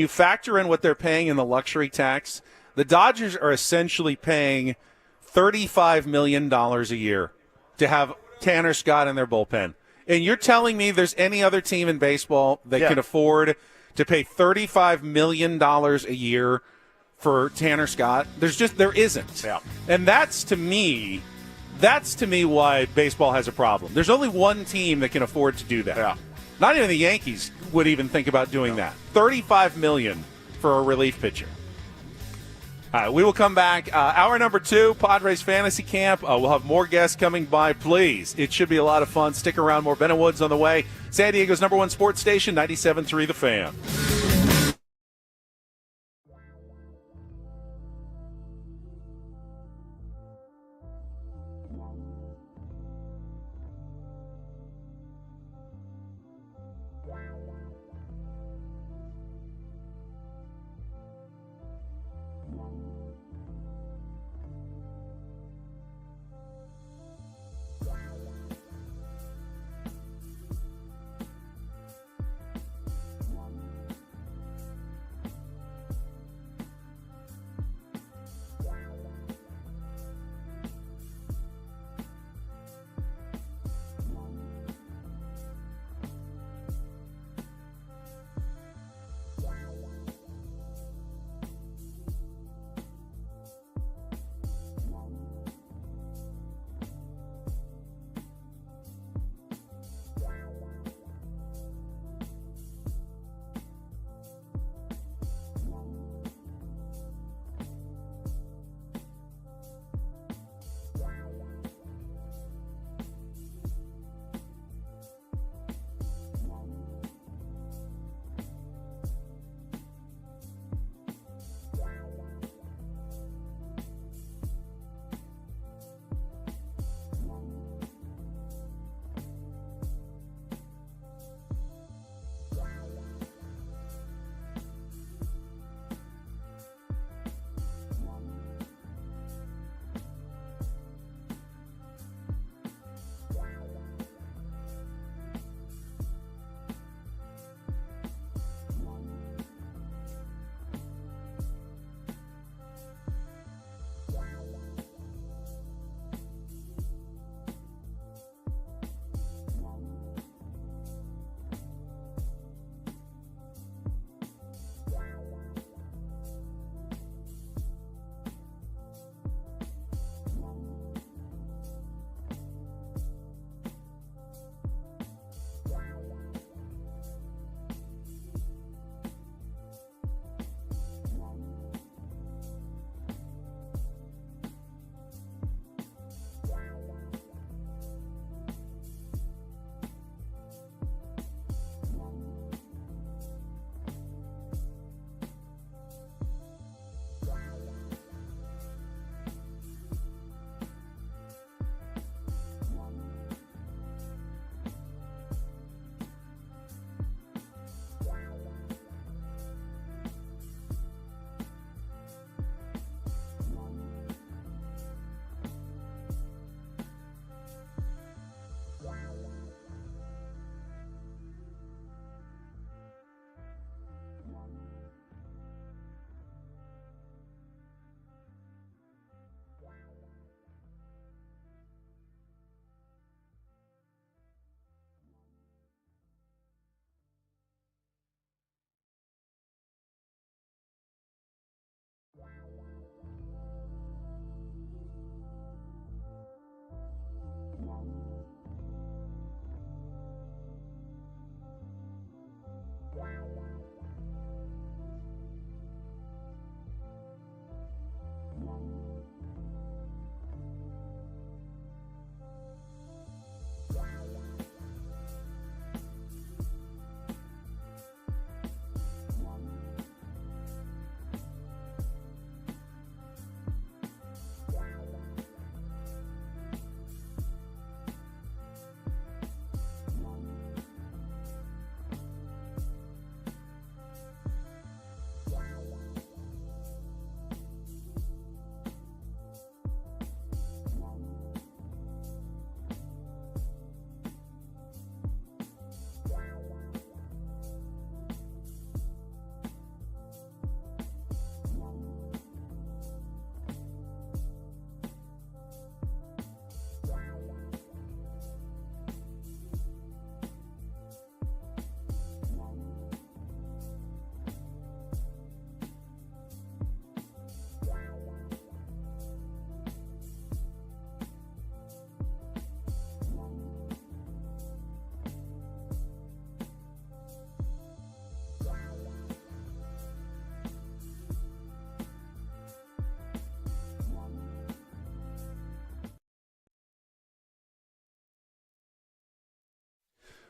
factor in what they're paying in the luxury tax, the Dodgers are essentially paying $35 million a year to have Tanner Scott in their bullpen. And you're telling me there's any other team in baseball that can afford to pay $35 million a year for Tanner Scott? There isn't. Yeah. And that's to me why baseball has a problem. There's only one team that can afford to do that. Yeah. Not even the Yankees would even think about doing that. $35 million for a relief pitcher. All right, we will come back. Hour number 2, Padres Fantasy Camp. We'll have more guests coming by. Please, it should be a lot of fun. Stick around. More Ben and Woods on the way. San Diego's number 1 sports station, 97.3 The Fan.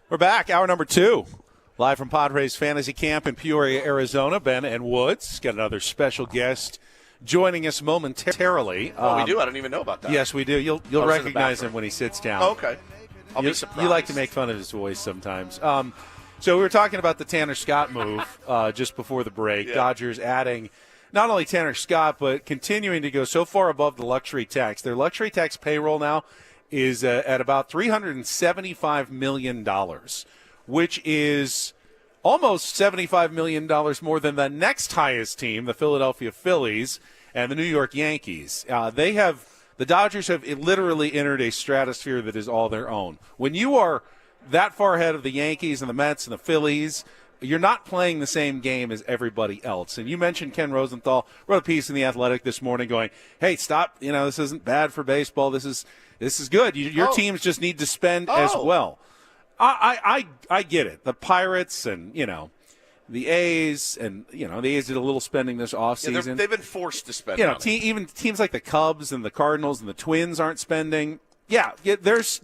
We're back, hour number 2. Live from Padres Fantasy Camp in Peoria, Arizona. Ben and Woods. Got another special guest joining us momentarily. Oh, we do? I don't even know about that. Yes, we do. You'll recognize him when he sits down. Oh, okay. I'll be surprised. You like to make fun of his voice sometimes. So we were talking about the Tanner Scott move just before the break. Yeah. Dodgers adding not only Tanner Scott, but continuing to go so far above the luxury tax. Their luxury tax payroll now is at about $375 million, which is almost $75 million more than the next highest team, the Philadelphia Phillies and the New York Yankees. The Dodgers have literally entered a stratosphere that is all their own. When you are that far ahead of the Yankees and the Mets and the Phillies, you're not playing the same game as everybody else. And you mentioned Ken Rosenthal wrote a piece in The Athletic this morning going, hey, stop, this isn't bad for baseball. This is good. Your teams just need to spend as well. I get it. The Pirates and, the A's and, the A's did a little spending this offseason. Yeah, they've been forced to spend money. Even teams like the Cubs and the Cardinals and the Twins aren't spending. Yeah, there's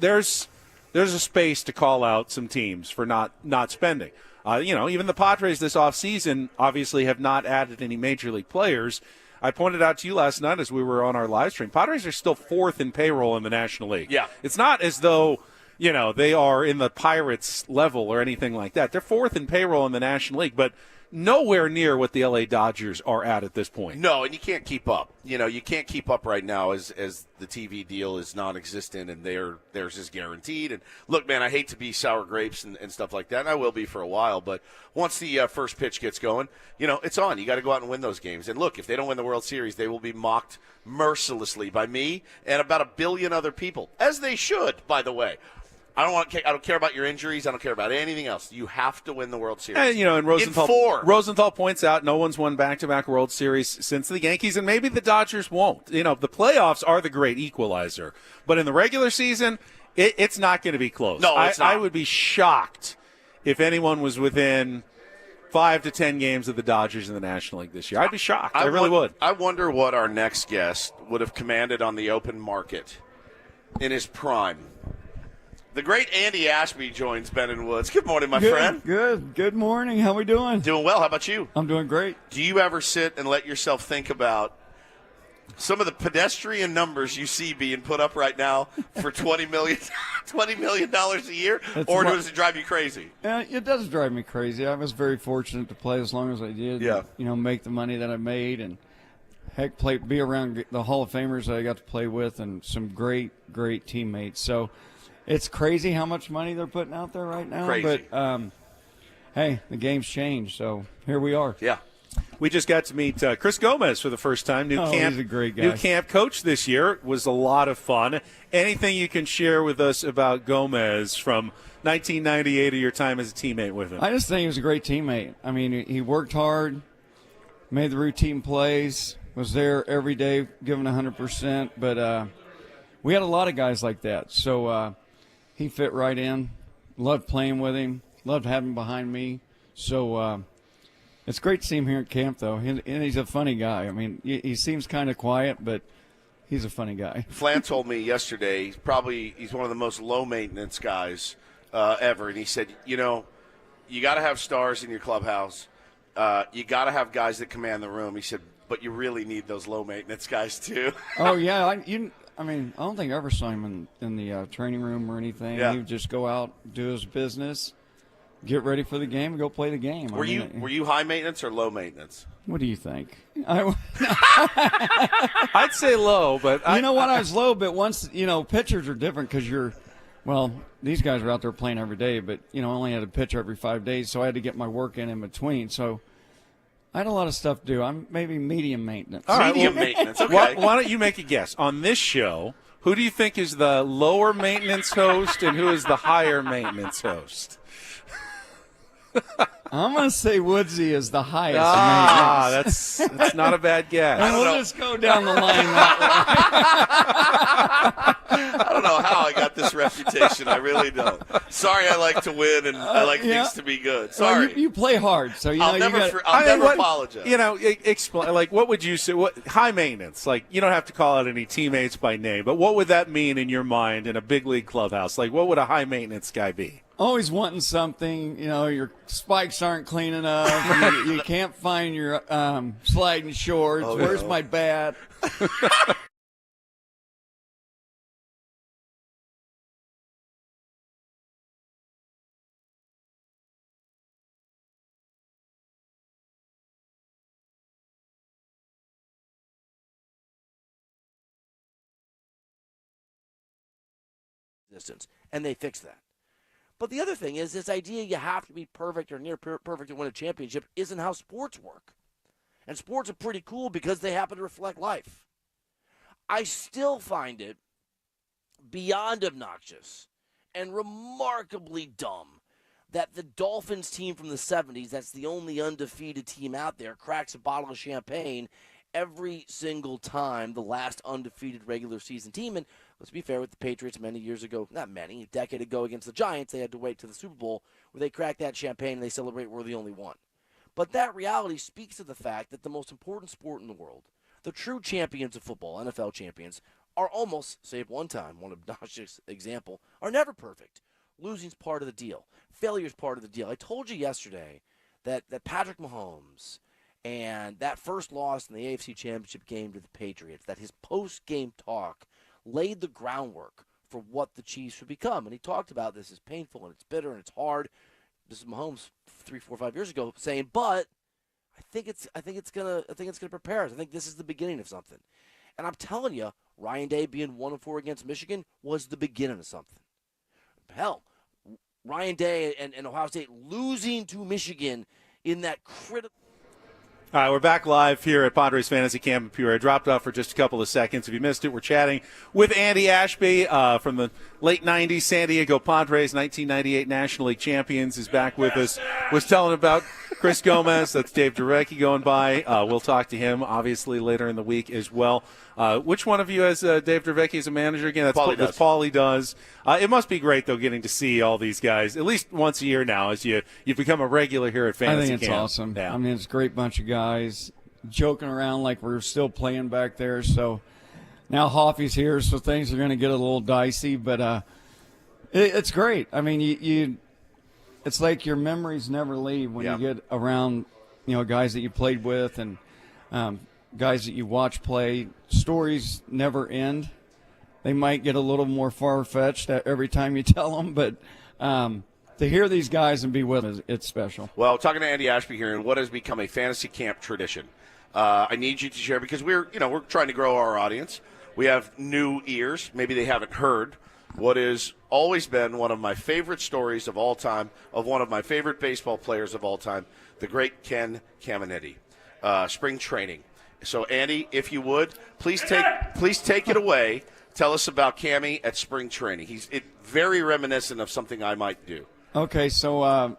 a space to call out some teams for not spending. Even the Padres this offseason obviously have not added any major league players. I pointed out to you last night as we were on our live stream, Padres are still 4th in payroll in the National League. Yeah. It's not as though, they are in the Pirates level or anything like that. They're 4th in payroll in the National League, but nowhere near what the L.A. Dodgers are at this point. No, and you can't keep up. You can't keep up right now as the TV deal is non-existent and theirs is guaranteed. And look, man, I hate to be sour grapes and stuff like that, and I will be for a while. But once the first pitch gets going, it's on. You got to go out and win those games. And look, if they don't win the World Series, they will be mocked mercilessly by me and about 1 billion other people, as they should, by the way. I don't care about your injuries. I don't care about anything else. You have to win the World Series. And, and Rosenthal points out no one's won back-to-back World Series since the Yankees, and maybe the Dodgers won't. The playoffs are the great equalizer. But in the regular season, it's not going to be close. No, it's not. I would be shocked if anyone was within 5 to 10 games of the Dodgers in the National League this year. I'd be shocked. I really would. I wonder what our next guest would have commanded on the open market in his prime. The great Andy Ashby joins Ben and Woods. Good morning, my friend. Good morning. How we doing? Doing well. How about you? I'm doing great. Do you ever sit and let yourself think about some of the pedestrian numbers you see being put up right now for $20 million a year, or does it drive you crazy? It does drive me crazy. I was very fortunate to play as long as I did. Yeah. Make the money that I made, and heck, be around the Hall of Famers that I got to play with, and some great teammates. So. It's crazy how much money they're putting out there right now. Crazy. But, hey, the game's changed, so here we are. Yeah. We just got to meet Chris Gomez for the first time. He's a great guy. New camp coach this year. It was a lot of fun. Anything you can share with us about Gomez from 1998 or your time as a teammate with him? I just think he was a great teammate. I mean, he worked hard, made the routine plays, was there every day giving 100%. But we had a lot of guys like that. So, he fit right in. Loved playing with him. Loved having him behind me. So it's great to see him here at camp, though. And he's a funny guy. I mean, he seems kind of quiet, but he's a funny guy. Flan told me yesterday he's one of the most low-maintenance guys ever. And he said, you got to have stars in your clubhouse. You got to have guys that command the room. He said, but you really need those low-maintenance guys, too. Oh, yeah. I don't think I ever saw him in the training room or anything. Yeah. He would just go out, do his business, get ready for the game, and go play the game. Were you high maintenance or low maintenance? What do you think? I'd say low, but I was low, but once pitchers are different because these guys are out there playing every day, but only had a pitcher every 5 days, so I had to get my work in between. So I had a lot of stuff to do. I'm maybe medium maintenance. All right, medium maintenance. Okay. Why don't you make a guess on this show? Who do you think is the lower maintenance host, and who is the higher maintenance host? I'm going to say Woodsy is the highest maintenance. That's not a bad guess. And we'll just go down the line that way. I don't don't know how I got this reputation. I really don't. Sorry, I like to win and I like things to be good. Sorry. Well, you play hard, so I'll never apologize. Explain. Like, what would you say? What high maintenance? Like, you don't have to call out any teammates by name, but what would that mean in your mind in a big league clubhouse? Like, what would a high maintenance guy be? Always wanting something. Your spikes aren't clean enough. you can't find your sliding shorts. Where's my bat? And they fix that. But the other thing is this idea you have to be perfect or near perfect to win a championship isn't how sports work. And sports are pretty cool because they happen to reflect life. I still find it beyond obnoxious and remarkably dumb that the Dolphins team from the 70s, that's the only undefeated team out there, cracks a bottle of champagne every single time the last undefeated regular season team. And let's be fair with the Patriots many years ago, not many, a decade ago against the Giants, they had to wait to the Super Bowl where they cracked that champagne and they celebrate we're the only one. But that reality speaks to the fact that the most important sport in the world, the true champions of football, NFL champions, are almost, save one time, one obnoxious example, are never perfect. Losing's part of the deal. Failure's part of the deal. I told you yesterday that Patrick Mahomes and that first loss in the AFC Championship game to the Patriots, that his post-game talk laid the groundwork for what the Chiefs would become. And he talked about this is painful and it's bitter and it's hard. This is Mahomes 3, 4, 5 years ago saying, but I think it's gonna prepare us. I think this is the beginning of something. And I'm telling you, Ryan Day being 1-4 against Michigan was the beginning of something. Hell, Ryan Day and Ohio State losing to Michigan in that critical. All right, we're back live here at Padres Fantasy Camp in Peoria. I dropped off for just a couple of seconds. If you missed it, we're chatting with Andy Ashby from the late 90s San Diego Padres, 1998 National League champions, is back with us. Was telling about Chris Gomez. That's Dave Durecki going by. We'll talk to him, obviously, later in the week as well. Which one of you has Dave Durecki as a manager again? That's Paulie does. It must be great, though, getting to see all these guys at least once a year now as you've become a regular here at Fantasy Camp. I think it's awesome. Yeah. I mean, it's a great bunch of guys joking around like we're still playing back there. So now Hoffy's here, so things are going to get a little dicey. But it's great. I mean, it's like your memories never leave when you get around, guys that you played with and guys that you watch play. Stories never end. They might get a little more far-fetched every time you tell them, but to hear these guys and be with them, it's special. Well, talking to Andy Ashby here, and what has become a fantasy camp tradition, I need you to share because we're trying to grow our audience. We have new ears. Maybe they haven't heard what has always been one of my favorite stories of all time, of one of my favorite baseball players of all time, the great Ken Caminiti. Spring training. So, Andy, if you would, please take it away. Tell us about Cammy at spring training. He's very reminiscent of something I might do. Okay, so I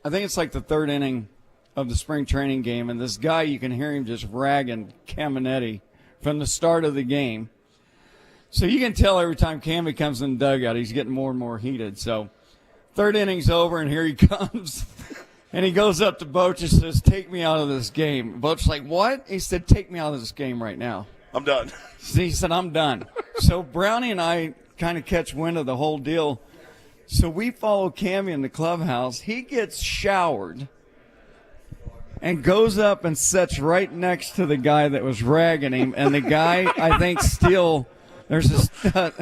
think it's like the third inning of the spring training game, and this guy, you can hear him just ragging Caminiti from the start of the game. So you can tell every time Cammy comes in the dugout, he's getting more and more heated. So third inning's over, and here he comes. And he goes up to Boch and says, "Take me out of this game." Boch's like, "What?" He said, "Take me out of this game right now." I'm done. He said, "I'm done." So Brownie and I kind of catch wind of the whole deal. So we follow Cammy in the clubhouse. He gets showered and goes up and sits right next to the guy that was ragging him. And the guy, I think, there's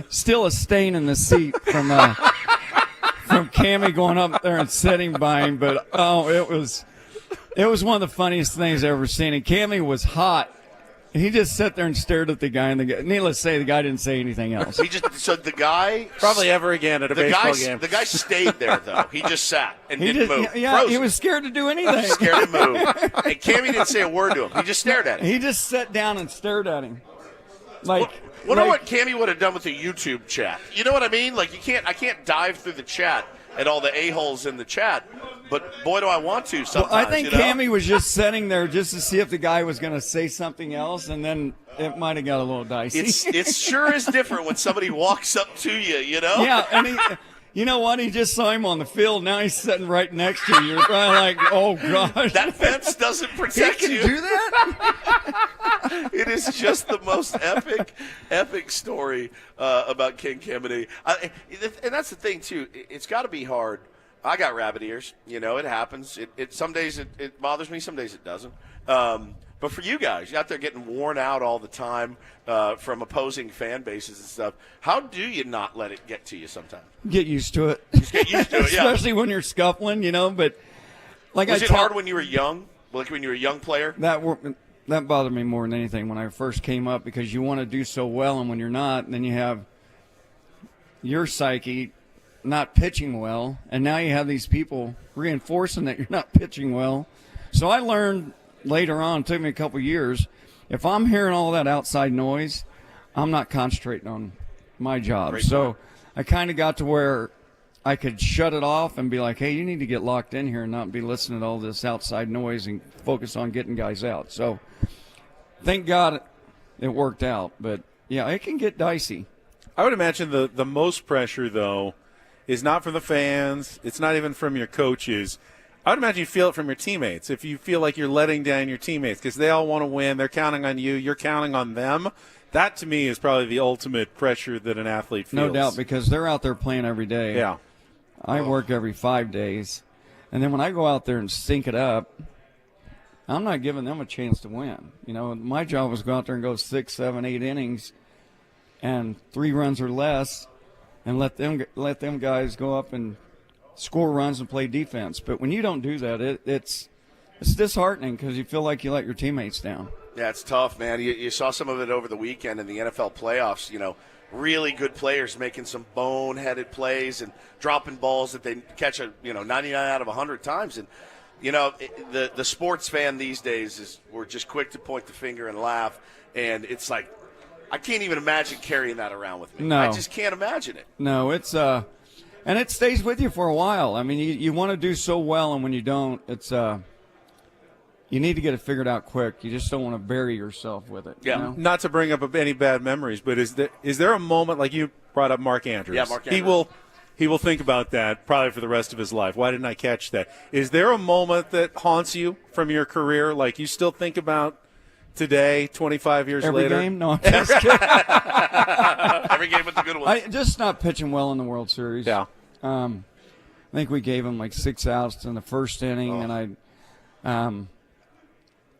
still a stain in the seat from Cammy going up there and sitting by him. But, it was one of the funniest things I've ever seen. And Cammy was hot. He just sat there and stared at the guy, and needless to say, the guy didn't say anything else. The guy probably ever again at a baseball game. The guy stayed there though. He just sat and didn't move. Yeah, Frozen. He was scared to do anything. Scared to move. And Cammy didn't say a word to him. He just stared at him. He just sat down and stared at him. Wonder what Cammy would have done with the YouTube chat. You know what I mean? Like I can't dive through the chat at all the a-holes in the chat. But boy, do I want to sometimes. Well, I think Cammy was just sitting there just to see if the guy was going to say something else, and then it might have got a little dicey. It sure is different when somebody walks up to you, you know? Yeah, and you know what? He just saw him on the field. Now he's sitting right next to you. You're probably like, oh, gosh. That fence doesn't protect you. He can do that? It is just the most epic story about King Kamene. And that's the thing, too. It's got to be hard. I got rabbit ears. You know, it happens. Some days it bothers me. Some days it doesn't. But for you guys, you're out there getting worn out all the time from opposing fan bases and stuff. How do you not let it get to you sometimes? Get used to it. Just get used to it, yeah. Especially when you're scuffling, you know. But like, was it hard when you were young? Like when you were a young player? That bothered me more than anything when I first came up, because you want to do so well, and when you're not, then you have your psyche not pitching well, and now you have these people reinforcing that you're not pitching well. So I learned later on, it took me a couple years, if I'm hearing all that outside noise, I'm not concentrating on my job. So I kind of got to where I could shut it off and be like, hey, you need to get locked in here and not be listening to all this outside noise and focus on getting guys out. So thank God it worked out. But, yeah, it can get dicey. I would imagine the most pressure, though, is not from the fans. It's not even from your coaches. I would imagine you feel it from your teammates. If you feel like you're letting down your teammates because they all want to win, they're counting on you, you're counting on them. That, to me, is probably the ultimate pressure that an athlete feels. No doubt, because they're out there playing every day. Yeah. I work every 5 days. And then when I go out there and stink it up, I'm not giving them a chance to win. You know, my job was to go out there and go 6, 7, 8 innings and 3 runs or less, and let them guys go up and score runs and play defense. But when you don't do that, it's disheartening because you feel like you let your teammates down. Yeah, it's tough, man. You saw some of it over the weekend in the NFL playoffs. You know, really good players making some boneheaded plays and dropping balls that they catch 99 out of 100 times. And you know, the sports fan these days we're just quick to point the finger and laugh, and it's like, I can't even imagine carrying that around with me. No. I just can't imagine it. No, it's and it stays with you for a while. I mean, you want to do so well, and when you don't, it's you need to get it figured out quick. You just don't want to bury yourself with it. Yeah. You know? Not to bring up any bad memories, but is there a moment, like you brought up Mark Andrews? Yeah, Mark Andrews. He will think about that probably for the rest of his life. Why didn't I catch that? Is there a moment that haunts you from your career, like you still think about today, 25 years Every later? game? No, I'm just kidding. Every game with the good ones. Just not pitching well in the World Series. Yeah. I think we gave him like 6 outs in the first inning, and I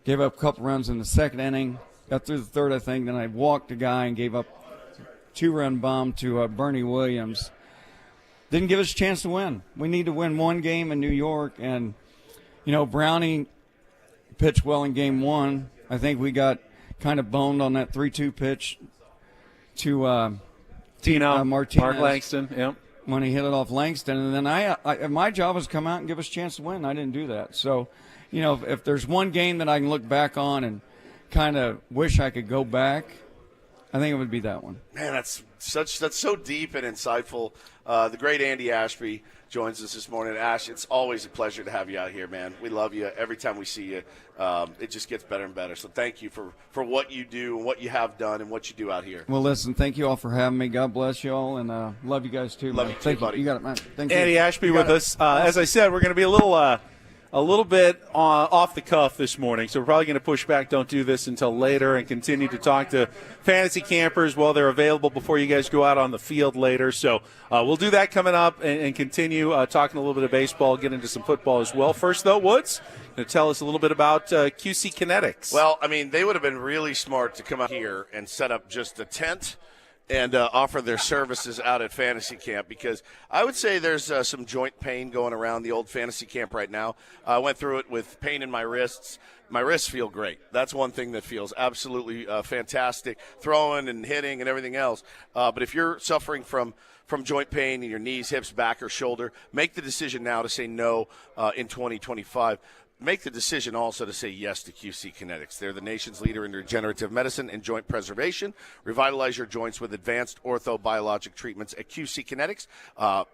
gave up a couple runs in the second inning. Got through the third, I think. Then I walked a guy and gave up a 2-run bomb to Bernie Williams. Didn't give us a chance to win. We need to win one game in New York, and Brownie pitched well in game 1. I think we got kind of boned on that 3-2 pitch to Tino Martinez. Mark Langston, yep. When he hit it off Langston. And then I my job was to come out and give us a chance to win. I didn't do that. So, if there's one game that I can look back on and kind of wish I could go back, I think it would be that one. Man, that's so deep and insightful. The great Andy Ashby joins us this morning. Ash, it's always a pleasure to have you out here, man. We love you. Every time we see you, it just gets better and better. So thank you for what you do and what you have done and what you do out here. Well, listen, thank you all for having me. God bless you all, and love you guys too. Love man. you too, Thank buddy. You got it, man. Thank you. Andy Ashby with us. As I said, we're going to be a little bit off the cuff this morning, so we're probably going to push back, don't do this until later, and continue to talk to fantasy campers while they're available before you guys go out on the field later. So we'll do that coming up and continue talking a little bit of baseball, get into some football as well. First, though, Woods, going to tell us a little bit about QC Kinetics. Well, I mean, they would have been really smart to come out here and set up just a tent and offer their services out at Fantasy Camp, because I would say there's some joint pain going around the old Fantasy Camp right now. I went through it with pain in my wrists. My wrists feel great. That's one thing that feels absolutely fantastic, throwing and hitting and everything else. But if you're suffering from joint pain in your knees, hips, back, or shoulder, make the decision now to say no in 2025. make the decision also to say yes to QC Kinetics. They're the nation's leader in regenerative medicine and joint preservation. Revitalize your joints with advanced orthobiologic treatments at QC Kinetics.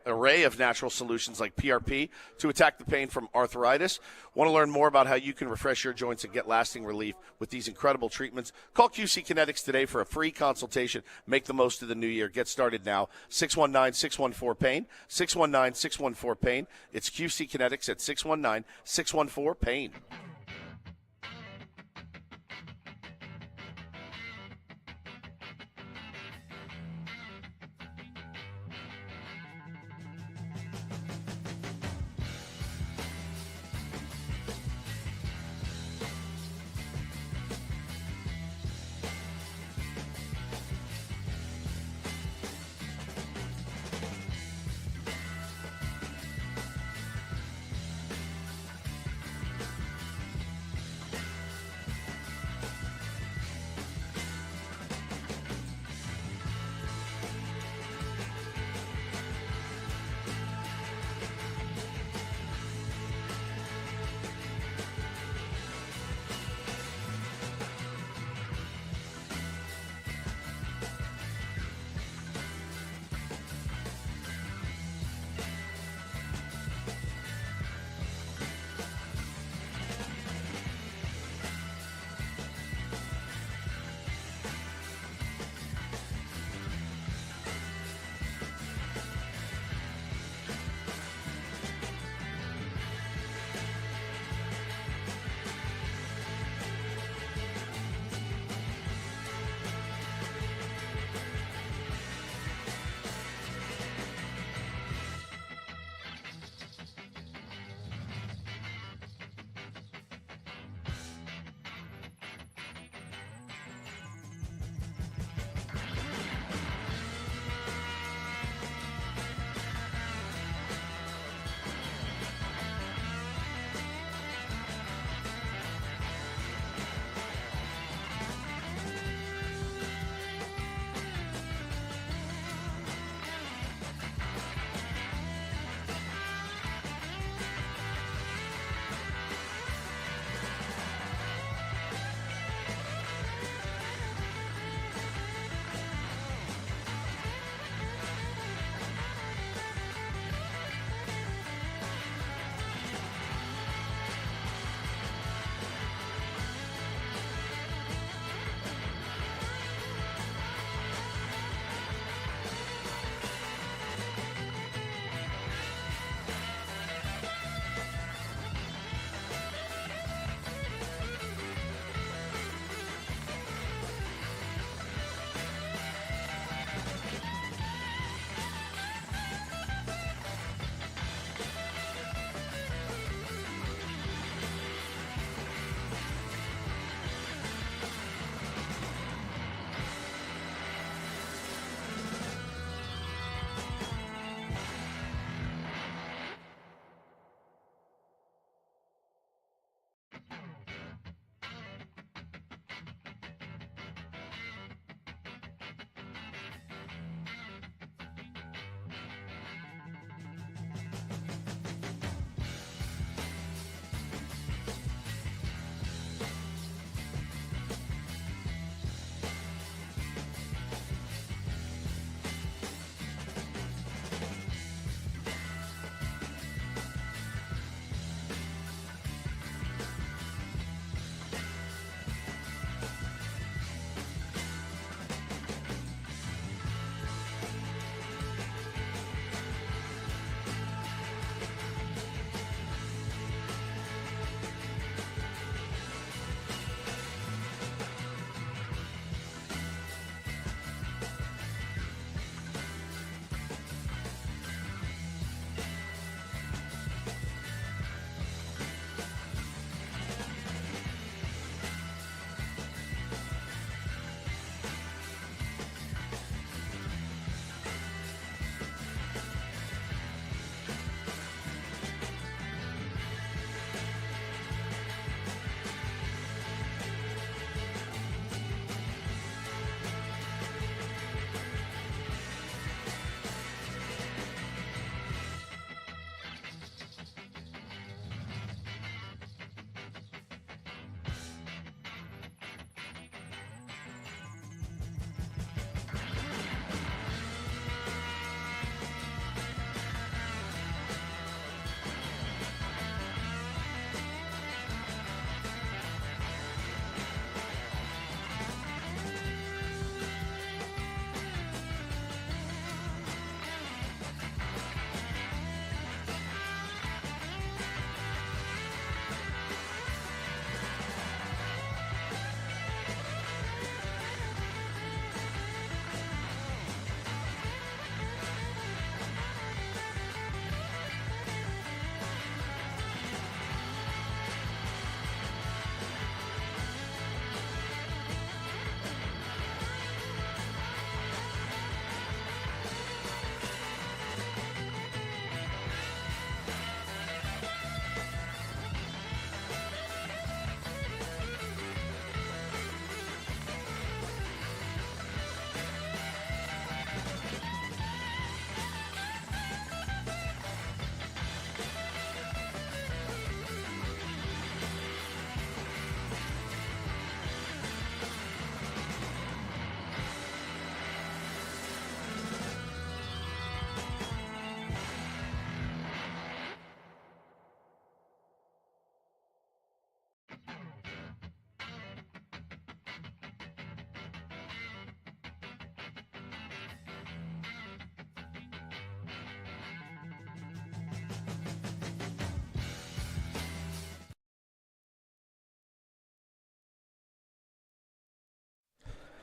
Array of natural solutions like PRP to attack the pain from arthritis. Want to learn more about how you can refresh your joints and get lasting relief with these incredible treatments? Call QC Kinetics today for a free consultation. Make the most of the new year. Get started now. 619-614-PAIN. 619-614-PAIN. It's QC Kinetics at 619-614-PAIN.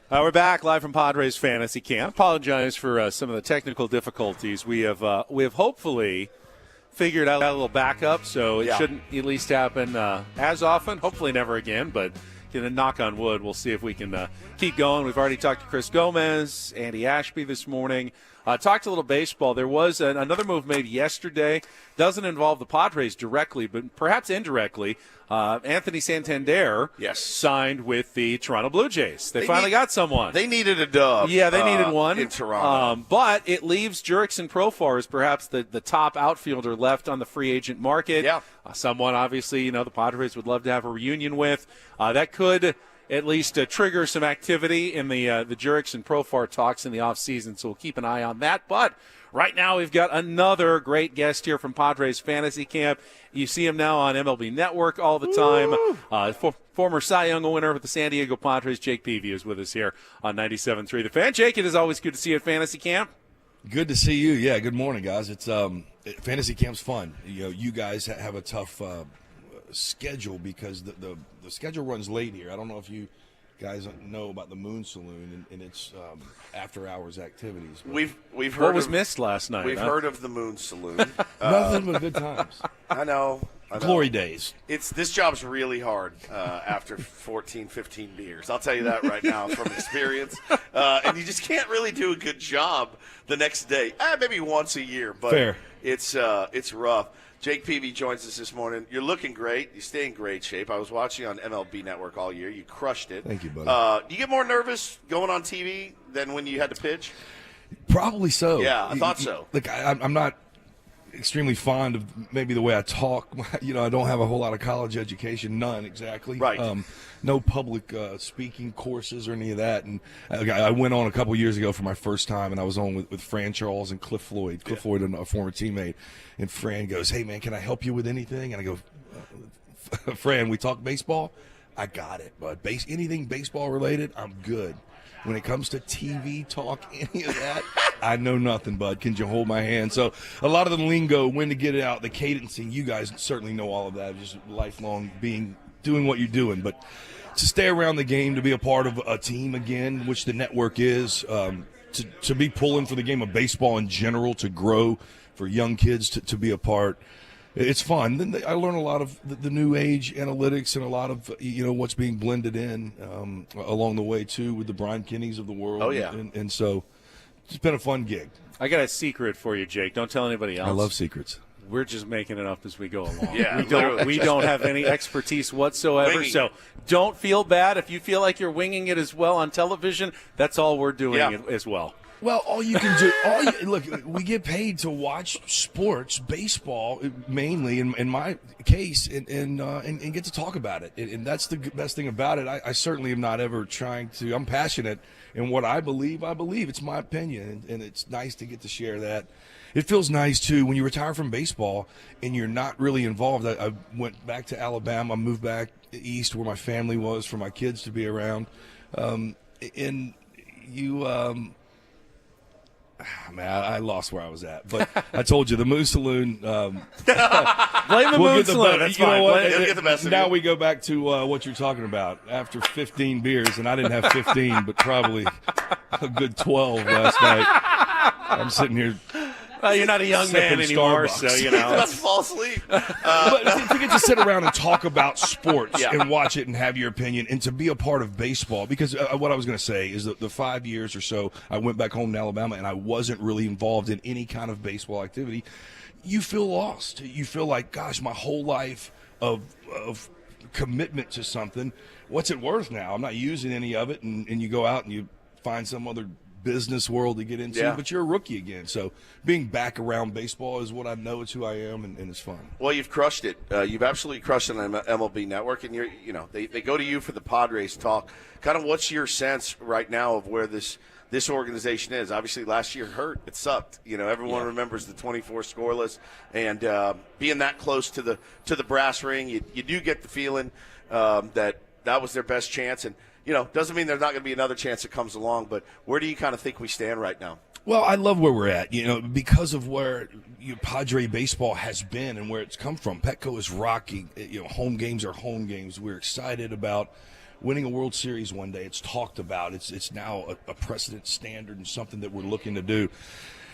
We're back live from Padres Fantasy Camp. Apologize for some of the technical difficulties. We have hopefully figured out a little backup, so it shouldn't at least happen as often. Hopefully never again, but gonna knock on wood. We'll see if we can keep going. We've already talked to Chris Gomez, Andy Ashby this morning. Talked a little baseball. There was another move made yesterday. Doesn't involve the Padres directly, but perhaps indirectly. Anthony Santander signed with the Toronto Blue Jays. They finally got someone. They needed a dub. Yeah, they needed one. In Toronto. But it leaves Jurickson Profar as perhaps the top outfielder left on the free agent market. Yeah. Someone, obviously, the Padres would love to have a reunion with. That could at least trigger some activity in the Jurickson Profar talks in the offseason, so we'll keep an eye on that. But right now we've got another great guest here from Padres Fantasy Camp. You see him now on MLB Network all the time. Former Cy Young winner with the San Diego Padres, Jake Peavy, is with us here on 97.3 The Fan. Jake, it is always good to see you at Fantasy Camp. Good to see you. Yeah, good morning, guys. It's Fantasy Camp's fun. You guys have a tough schedule because the schedule runs late here. I don't know if you guys know about the Moon Saloon and its after-hours activities. We've heard what was missed last night. We've heard of the Moon Saloon. Nothing but good times. I know. Glory days. This job's really hard after 14, 15 beers. I'll tell you that right now from experience. And you just can't really do a good job the next day. Maybe once a year, but fair. It's rough. Jake Peavy joins us this morning. You're looking great. You stay in great shape. I was watching on MLB Network all year. You crushed it. Thank you, buddy. Do you get more nervous going on TV than when you had to pitch? Probably so. Yeah, I thought so. Look, I'm not extremely fond of maybe the way I talk. I don't have a whole lot of college education, none exactly. Right. No public speaking courses or any of that. And I went on a couple years ago for my first time, and I was on with Fran Charles and Cliff Floyd. Cliff Floyd, a former teammate. And Fran goes, "Hey, man, can I help you with anything?" And I go, "Fran, we talk baseball? I got it, bud. Anything baseball related, I'm good. When it comes to TV talk, any of that, I know nothing, bud. Can you hold my hand?" So a lot of the lingo, when to get it out, the cadencing, you guys certainly know all of that, just lifelong doing what you're doing. But to stay around the game, to be a part of a team again, which the network is, to be pulling for the game of baseball in general, to grow for young kids to be a part, it's fun. Then I learn a lot of the new age analytics and a lot of what's being blended in along the way too with the Brian Kenneys of the world. Oh yeah, and so it's been a fun gig. I got a secret for you, Jake. Don't tell anybody else. I love secrets. We're just making it up as we go along. Yeah, we don't have any expertise whatsoever. Winging. So don't feel bad if you feel like you're winging it as well on television. That's all we're doing as well. Well, all you can do, look, we get paid to watch sports, baseball mainly, in my case, and get to talk about it. And that's the best thing about it. I certainly am not ever trying to. I'm passionate in what I believe. It's my opinion, and it's nice to get to share that. It feels nice, too, when you retire from baseball and you're not really involved. I went back to Alabama, moved back east where my family was for my kids to be around. And you man, I lost where I was at. But I told you, the Moon Saloon. Blame the Moon Saloon. That's fine. He'll get the best of now you. we go back to what you're talking about. After 15 beers, and I didn't have 15, but probably a good 12 last night. I'm sitting here. You're not a young man anymore, Starbucks. so Let's fall asleep. But to get to sit around and talk about sports Yeah. and watch it and have your opinion and to be a part of baseball, because what I was going to say is that the 5 years or so I went back home to Alabama and I wasn't really involved in any kind of baseball activity, you feel lost. You feel like, gosh, my whole life of commitment to something, what's it worth now? I'm not using any of it, and you go out and you find some other business world to get into, but you're a rookie again. So being back around baseball is what I know. It's who I am, and it's fun. Well, you've crushed it. You've absolutely crushed it on MLB Network, and they go to you for the Padres talk. Kind of what's your sense right now of where this organization is? Obviously, last year hurt. It sucked. Everyone remembers the 24 scoreless, and being that close to the brass ring, you do get the feeling that was their best chance. And doesn't mean there's not going to be another chance that comes along, but where do you kind of think we stand right now? Well, I love where we're at, because of where Padre baseball has been and where it's come from. Petco is rocking. Home games are home games. We're excited about winning a World Series one day, it's talked about. It's now a precedent standard and something that we're looking to do.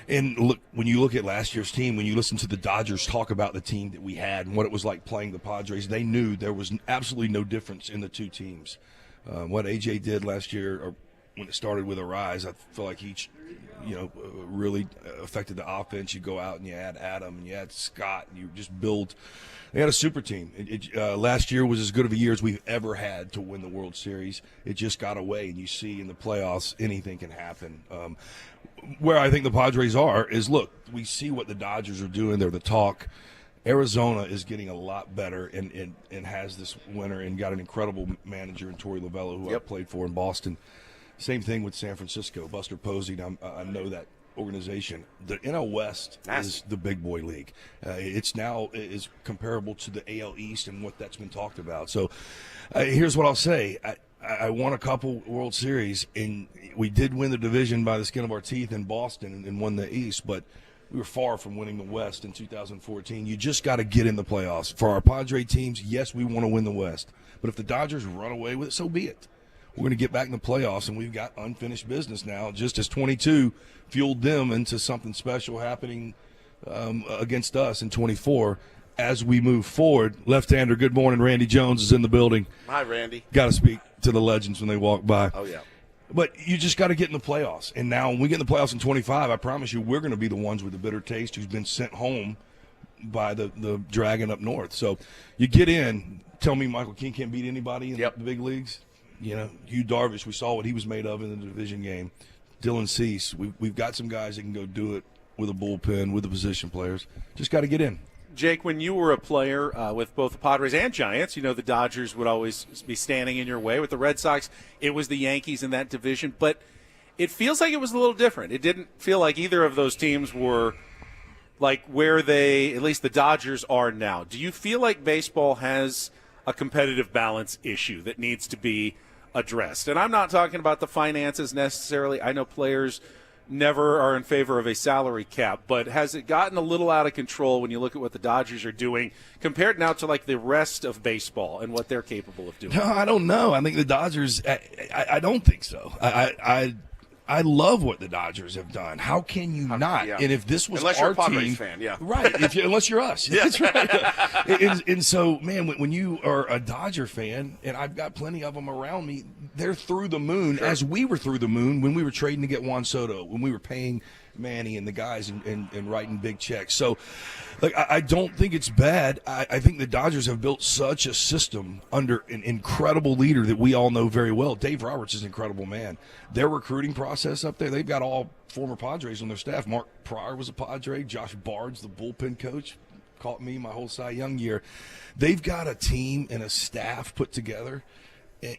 And look, when you look at last year's team, when you listen to the Dodgers talk about the team that we had and what it was like playing the Padres, they knew there was absolutely no difference in the two teams. What AJ did last year, or when it started with a rise, I feel like each, really affected the offense. You go out and you add Adam and you add Scott and you just build. They had a super team. Last year was as good of a year as we've ever had to win the World Series. It just got away, and you see in the playoffs anything can happen. Where I think the Padres are is, look, we see what the Dodgers are doing. They're the talk. Arizona is getting a lot better and has this winner and got an incredible manager in Torre Lovello, who I played for in Boston. Same thing with San Francisco. Buster Posey, I know that organization. The NL West is the big boy league. It's now is comparable to the AL East and what that's been talked about. So here's what I'll say. I won a couple World Series, and we did win the division by the skin of our teeth in Boston and won the East, but we were far from winning the West in 2014. You just got to get in the playoffs. For our Padre teams, yes, we want to win the West. But if the Dodgers run away with it, so be it. We're going to get back in the playoffs, and we've got unfinished business now, just as 22 fueled them into something special happening against us in 24. As we move forward, left-hander, good morning, Randy Jones is in the building. Hi, Randy. Got to speak to the legends when they walk by. Oh, yeah. But you just got to get in the playoffs. And now when we get in the playoffs in 25, I promise you we're going to be the ones with the bitter taste who's been sent home by the Dragon up north. So you get in. Tell me Michael King can't beat anybody in the big leagues? Hugh Darvish, we saw what he was made of in the division game. Dylan Cease. We've got some guys that can go do it with a bullpen, with the position players. Just got to get in. Jake, when you were a player with both the Padres and Giants, the Dodgers would always be standing in your way. With the Red Sox, it was the Yankees in that division. But it feels like it was a little different. It didn't feel like either of those teams were like where at least the Dodgers are now. Do you feel like baseball has a competitive balance issue that needs to be addressed? And I'm not talking about the finances necessarily. I know players never are in favor of a salary cap, but has it gotten a little out of control when you look at what the Dodgers are doing compared now to like the rest of baseball and what they're capable of doing? No, I don't know. I think the Dodgers, I don't think so. I love what the Dodgers have done. How can you not? Yeah. And if this was unless our you're a Padres team, fan, yeah, right? Unless you're us, yeah. That's right. and so, man, when you are a Dodger fan, and I've got plenty of them around me, they're through the moon, as we were through the moon when we were trading to get Juan Soto, when we were paying Manny and the guys and writing big checks. So, like, I don't think it's bad. I think the Dodgers have built such a system under an incredible leader that we all know very well. Dave Roberts is an incredible man. Their recruiting process up there, they've got all former Padres on their staff. Mark Pryor was a Padre. Josh Bard's the bullpen coach. Caught me my whole Cy Young year. They've got a team and a staff put together,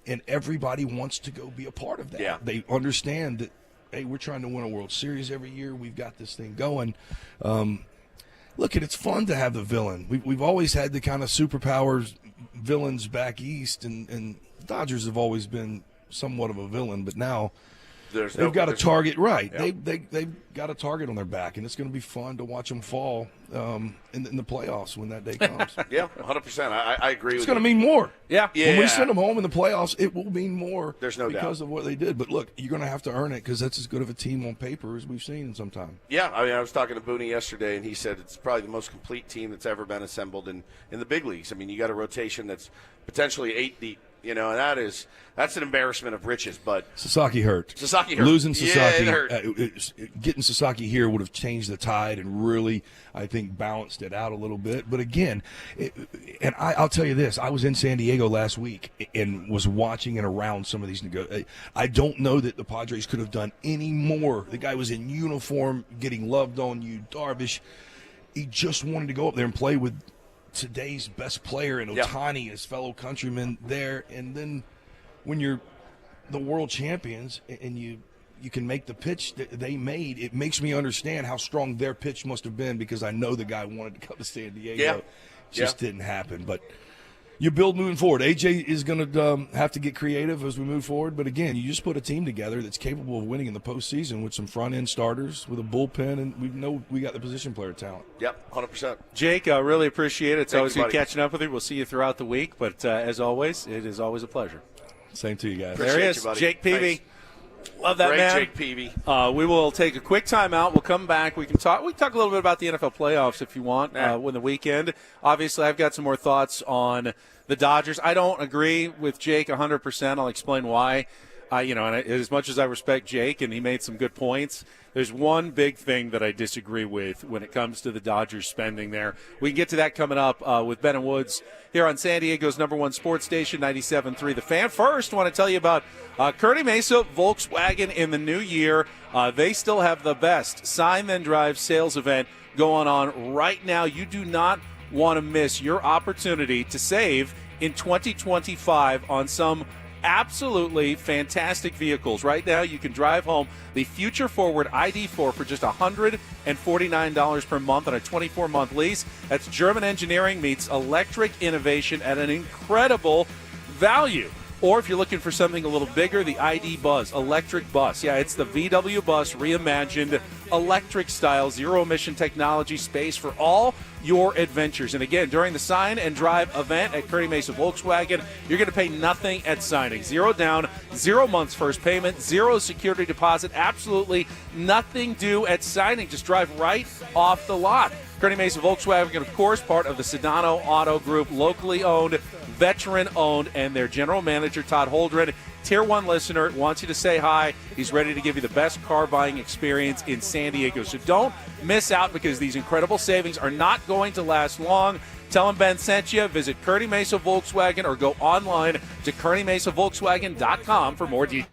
and everybody wants to go be a part of that. Yeah. They understand that, hey, we're trying to win a World Series every year. We've got this thing going. Look, it's fun to have the villain. We've always had the kind of superpowers villains back east, and Dodgers have always been somewhat of a villain, but now they've got a target. Right. Yeah. They've got a target on their back, and it's going to be fun to watch them fall in the playoffs when that day comes. Yeah, 100%. I agree with you. It's going to mean more. Yeah. When we send them home in the playoffs, it will mean more. There's no doubt. Because of what they did. But, look, you're going to have to earn it because that's as good of a team on paper as we've seen in some time. Yeah, I was talking to Booney yesterday, and he said it's probably the most complete team that's ever been assembled in the big leagues. I mean, you got a rotation that's potentially 8 deep. And that's an embarrassment of riches. But Sasaki hurt. Losing Sasaki, getting Sasaki here would have changed the tide and really, I think, balanced it out a little bit. But again, I'll tell you this: I was in San Diego last week and was watching and around some of these negotiations. I don't know that the Padres could have done any more. The guy was in uniform, getting loved on. Darvish, he just wanted to go up there and play with today's best player in Ohtani, his fellow countrymen there. And then when you're the world champions and you can make the pitch that they made, it makes me understand how strong their pitch must have been, because I know the guy wanted to come to San Diego. Yeah. Just didn't happen. But you build moving forward. AJ is going to have to get creative as we move forward. But, again, you just put a team together that's capable of winning in the postseason with some front-end starters, with a bullpen, and we know we got the position player talent. Yep, 100%. Jake, I really appreciate it. It's Thank always you, good buddy. catching up with you. We'll see you throughout the week. But, as always, it is always a pleasure. Same to you guys. There he is, Jake Peavy. Love that Great, man. Jake Peavy. We will take a quick timeout. We'll come back. We can talk a little bit about the NFL playoffs if you want. When the weekend. Obviously, I've got some more thoughts on the Dodgers. I don't agree with Jake 100%. I'll explain why. As much as I respect Jake and he made some good points, there's one big thing that I disagree with when it comes to the Dodgers spending there. We can get to that coming up with Ben and Woods here on San Diego's #1 sports station, 97.3 The Fan. First, I want to tell you about Kirby Mesa Volkswagen in the new year. They still have the best Sign Then Drive sales event going on right now. You do not want to miss your opportunity to save in 2025 on some absolutely fantastic vehicles. Right now, you can drive home the Future Forward ID4 for just $149 per month on a 24-month lease. That's German engineering meets electric innovation at an incredible value. Or if you're looking for something a little bigger, the ID Buzz, electric bus. Yeah, it's the VW bus reimagined, electric style, zero-emission technology space for all your adventures. And again, during the Sign and Drive event at Kirby Mesa Volkswagen, you're going to pay nothing at signing. 0 down, 0 months first payment, 0 security deposit, absolutely nothing due at signing. Just drive right off the lot. Kirby Mesa Volkswagen, of course, part of the Sedano Auto Group, locally owned, veteran-owned, and their general manager, Todd Holdren, Tier 1 listener, wants you to say hi. He's ready to give you the best car buying experience in San Diego. So don't miss out because these incredible savings are not going to last long. Tell him Ben sent you. Visit Kirby Mesa Volkswagen or go online to KirbyMesaVolkswagen.com for more details.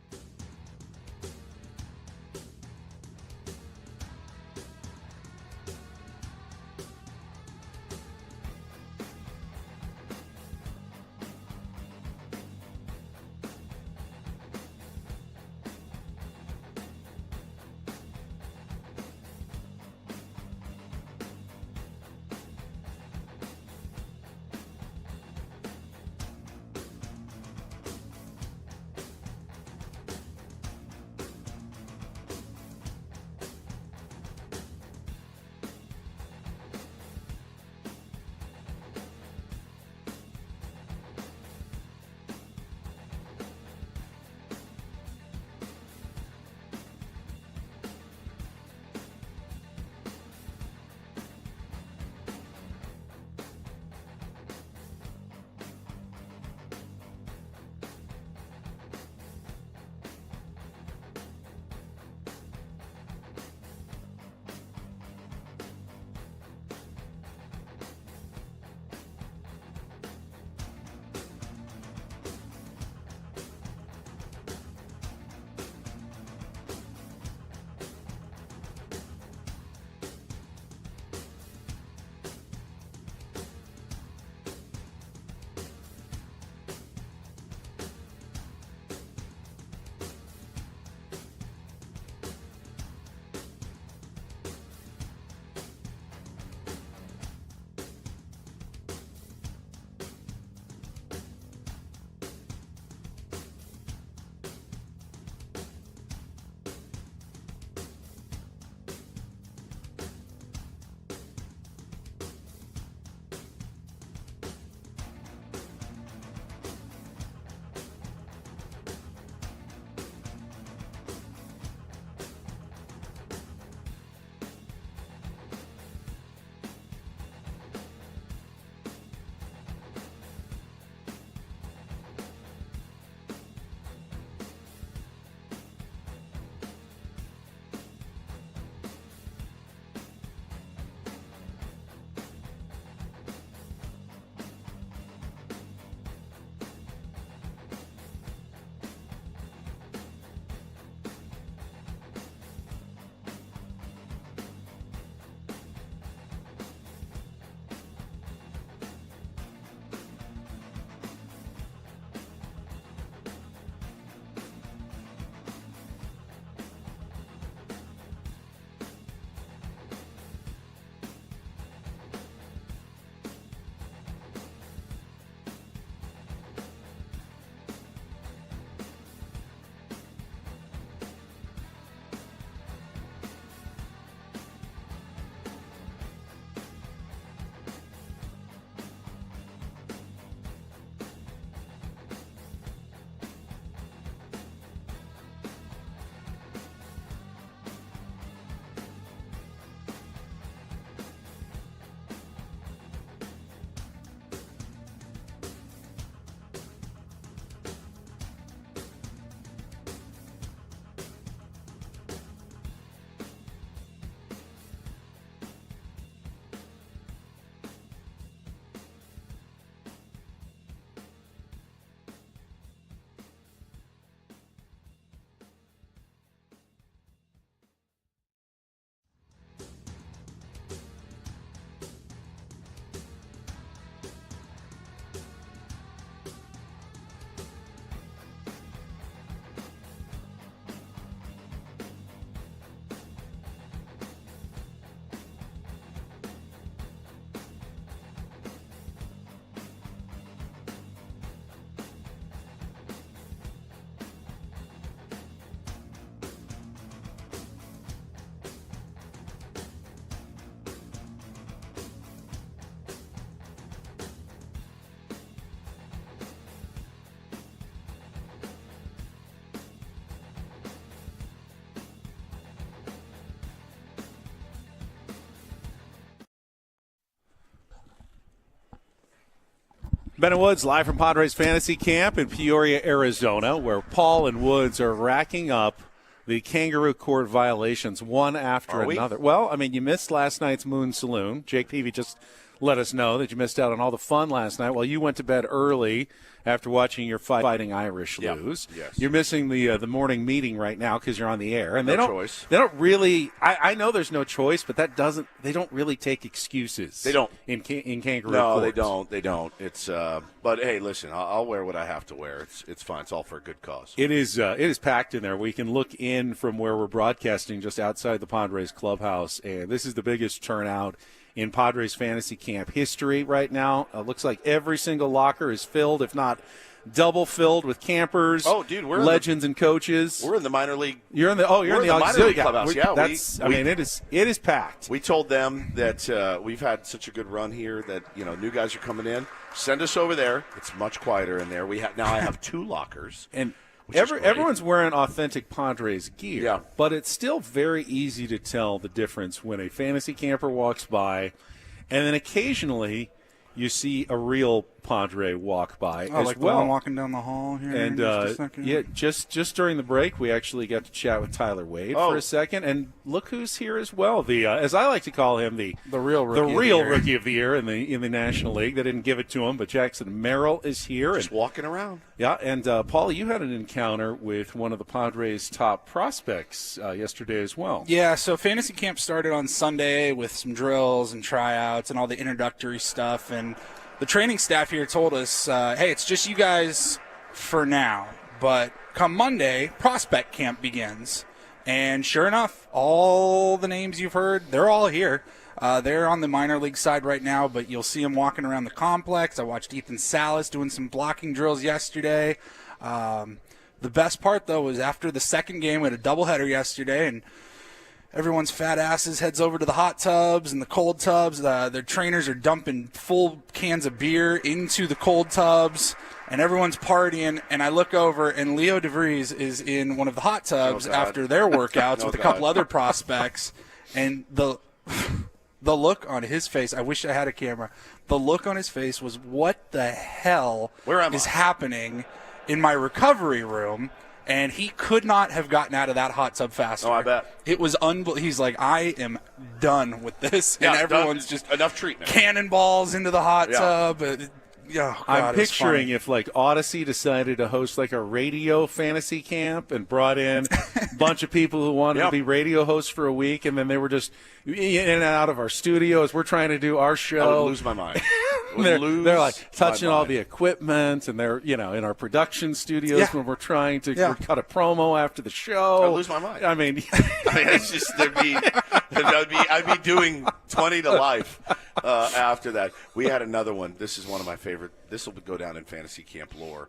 Ben and Woods live from Padres Fantasy Camp in Peoria, Arizona, where Paul and Woods are racking up the kangaroo court violations one after another. Well, I mean, you missed last night's Moon Saloon. Jake Peavy just let us know that you missed out on all the fun last night while you went to bed early after watching your Fighting Irish lose. Yes. You're missing the morning meeting right now because you're on the air, and No they don't. choice. They don't really. I know there's no choice, but that doesn't. They don't really take excuses. They don't in kangaroo. No, court. they don't. They don't. It's. But hey, listen, I'll wear what I have to wear. It's fine. It's all for a good cause. It is. It is packed in there. We can look in from where we're broadcasting, just outside the Padres clubhouse, and this is the biggest turnout in Padres fantasy camp history right now. Looks like every single locker is filled, if not double filled, with campers. Oh, dude, we're legends and coaches. We're in the minor league. You're in the minor league clubhouse. Yeah, it is packed. We told them that we've had such a good run here that new guys are coming in. Send us over there. It's much quieter in there. I have 2 lockers and. Everyone's wearing authentic Padres gear, but it's still very easy to tell the difference when a fantasy camper walks by, and then occasionally you see a real Padre walk by as like well. The one walking down the hall here. And just a second. just during the break, we actually got to chat with Tyler Wade for a second, and look who's here as well. The as I like to call him, the real rookie of the year in the National League. They didn't give it to him, but Jackson Merrill is here, just walking around. Yeah, and Paul, you had an encounter with one of the Padres' top prospects yesterday as well. Yeah, so fantasy camp started on Sunday with some drills and tryouts and all the introductory stuff, and the training staff here told us, hey, it's just you guys for now, but come Monday, prospect camp begins. And sure enough, all the names you've heard, they're all here. They're on the minor league side right now, but you'll see them walking around the complex. I watched Ethan Salas doing some blocking drills yesterday. The best part, though, was after the second game, we had a doubleheader yesterday, and everyone's fat asses heads over to the hot tubs and the cold tubs. Their trainers are dumping full cans of beer into the cold tubs, and everyone's partying. And I look over, and Leo DeVries is in one of the hot tubs after their workouts with a couple other prospects. And the look on his face, I wish I had a camera. The look on his face was, what the hell is happening in my recovery room? And he could not have gotten out of that hot tub faster. Oh, I bet. It was unbelievable. He's like, I am done with this. Yeah, and everyone's just enough treatment. Cannonballs into the hot tub. God, I'm picturing if Odyssey decided to host a radio fantasy camp and brought in a bunch of people who wanted to be radio hosts for a week, and then they were just in and out of our studios. We're trying to do our show. I would lose my mind. They're touching all the equipment, and they're in our production studios when we're trying to cut a promo after the show. I lose my mind. I mean, it's just I'd be doing 20 to life after that. We had another one. This is one of my favorite. This will go down in fantasy camp lore.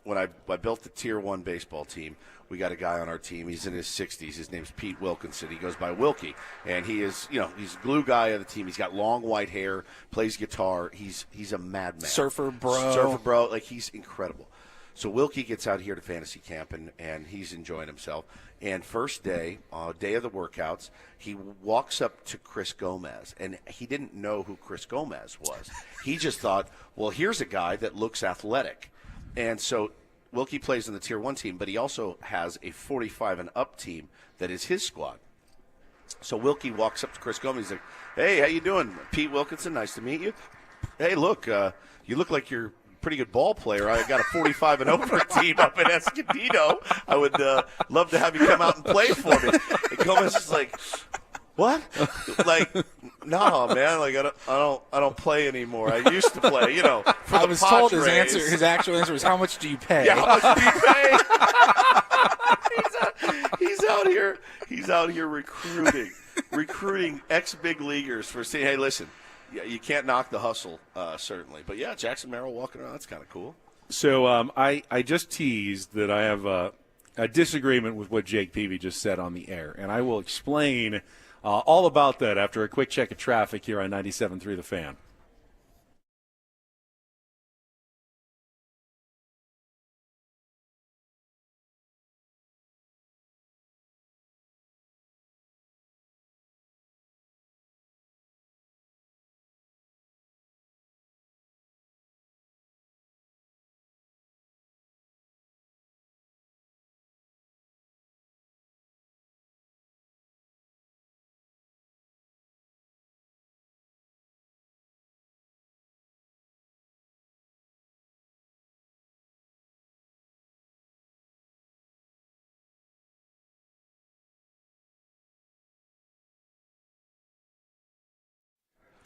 When I built the Tier 1 baseball team, we got a guy on our team. He's in his 60s. His name's Pete Wilkinson. He goes by Wilkie, and he is, he's the glue guy of the team. He's got long white hair, plays guitar. He's a madman. Surfer bro. He's incredible. So Wilkie gets out here to fantasy camp, and he's enjoying himself. And first day, day of the workouts, he walks up to Chris Gomez, and he didn't know who Chris Gomez was. He just thought, well, here's a guy that looks athletic. And so Wilkie plays in the Tier 1 team, but he also has a 45 and up team that is his squad. So Wilkie walks up to Chris Gomez. He's like, hey, how you doing? Pete Wilkinson, nice to meet you. Hey, look, you look like you're a pretty good ball player. I got a 45 and over team up in Escondido. I would love to have you come out and play for me. And Gomez is like, what? Like, no, man. Like, I don't play anymore. I used to play. For I the was Padres. told his actual answer was, "How much do you pay?" Yeah, how much do you pay? He's out here recruiting ex-big leaguers for saying, hey, listen, you can't knock the hustle, certainly. But yeah, Jackson Merrill walking around, that's kind of cool. So I just teased that I have a disagreement with what Jake Peavy just said on the air, and I will explain all about that after a quick check of traffic here on 97.3 The Fan.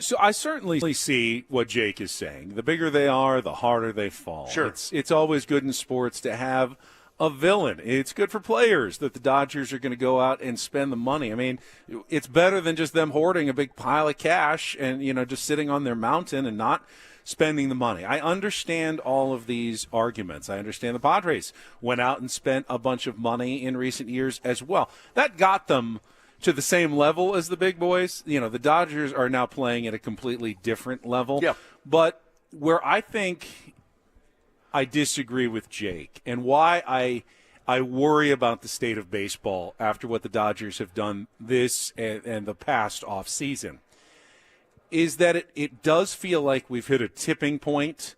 So I certainly see what Jake is saying. The bigger they are, the harder they fall. Sure. It's always good in sports to have a villain. It's good for players that the Dodgers are going to go out and spend the money. I mean, it's better than just them hoarding a big pile of cash and, just sitting on their mountain and not spending the money. I understand all of these arguments. I understand the Padres went out and spent a bunch of money in recent years as well. That got them to the same level as the big boys. The Dodgers are now playing at a completely different level. Yeah. But where I think I disagree with Jake and why I worry about the state of baseball after what the Dodgers have done this and the past off season is that it does feel like we've hit a tipping point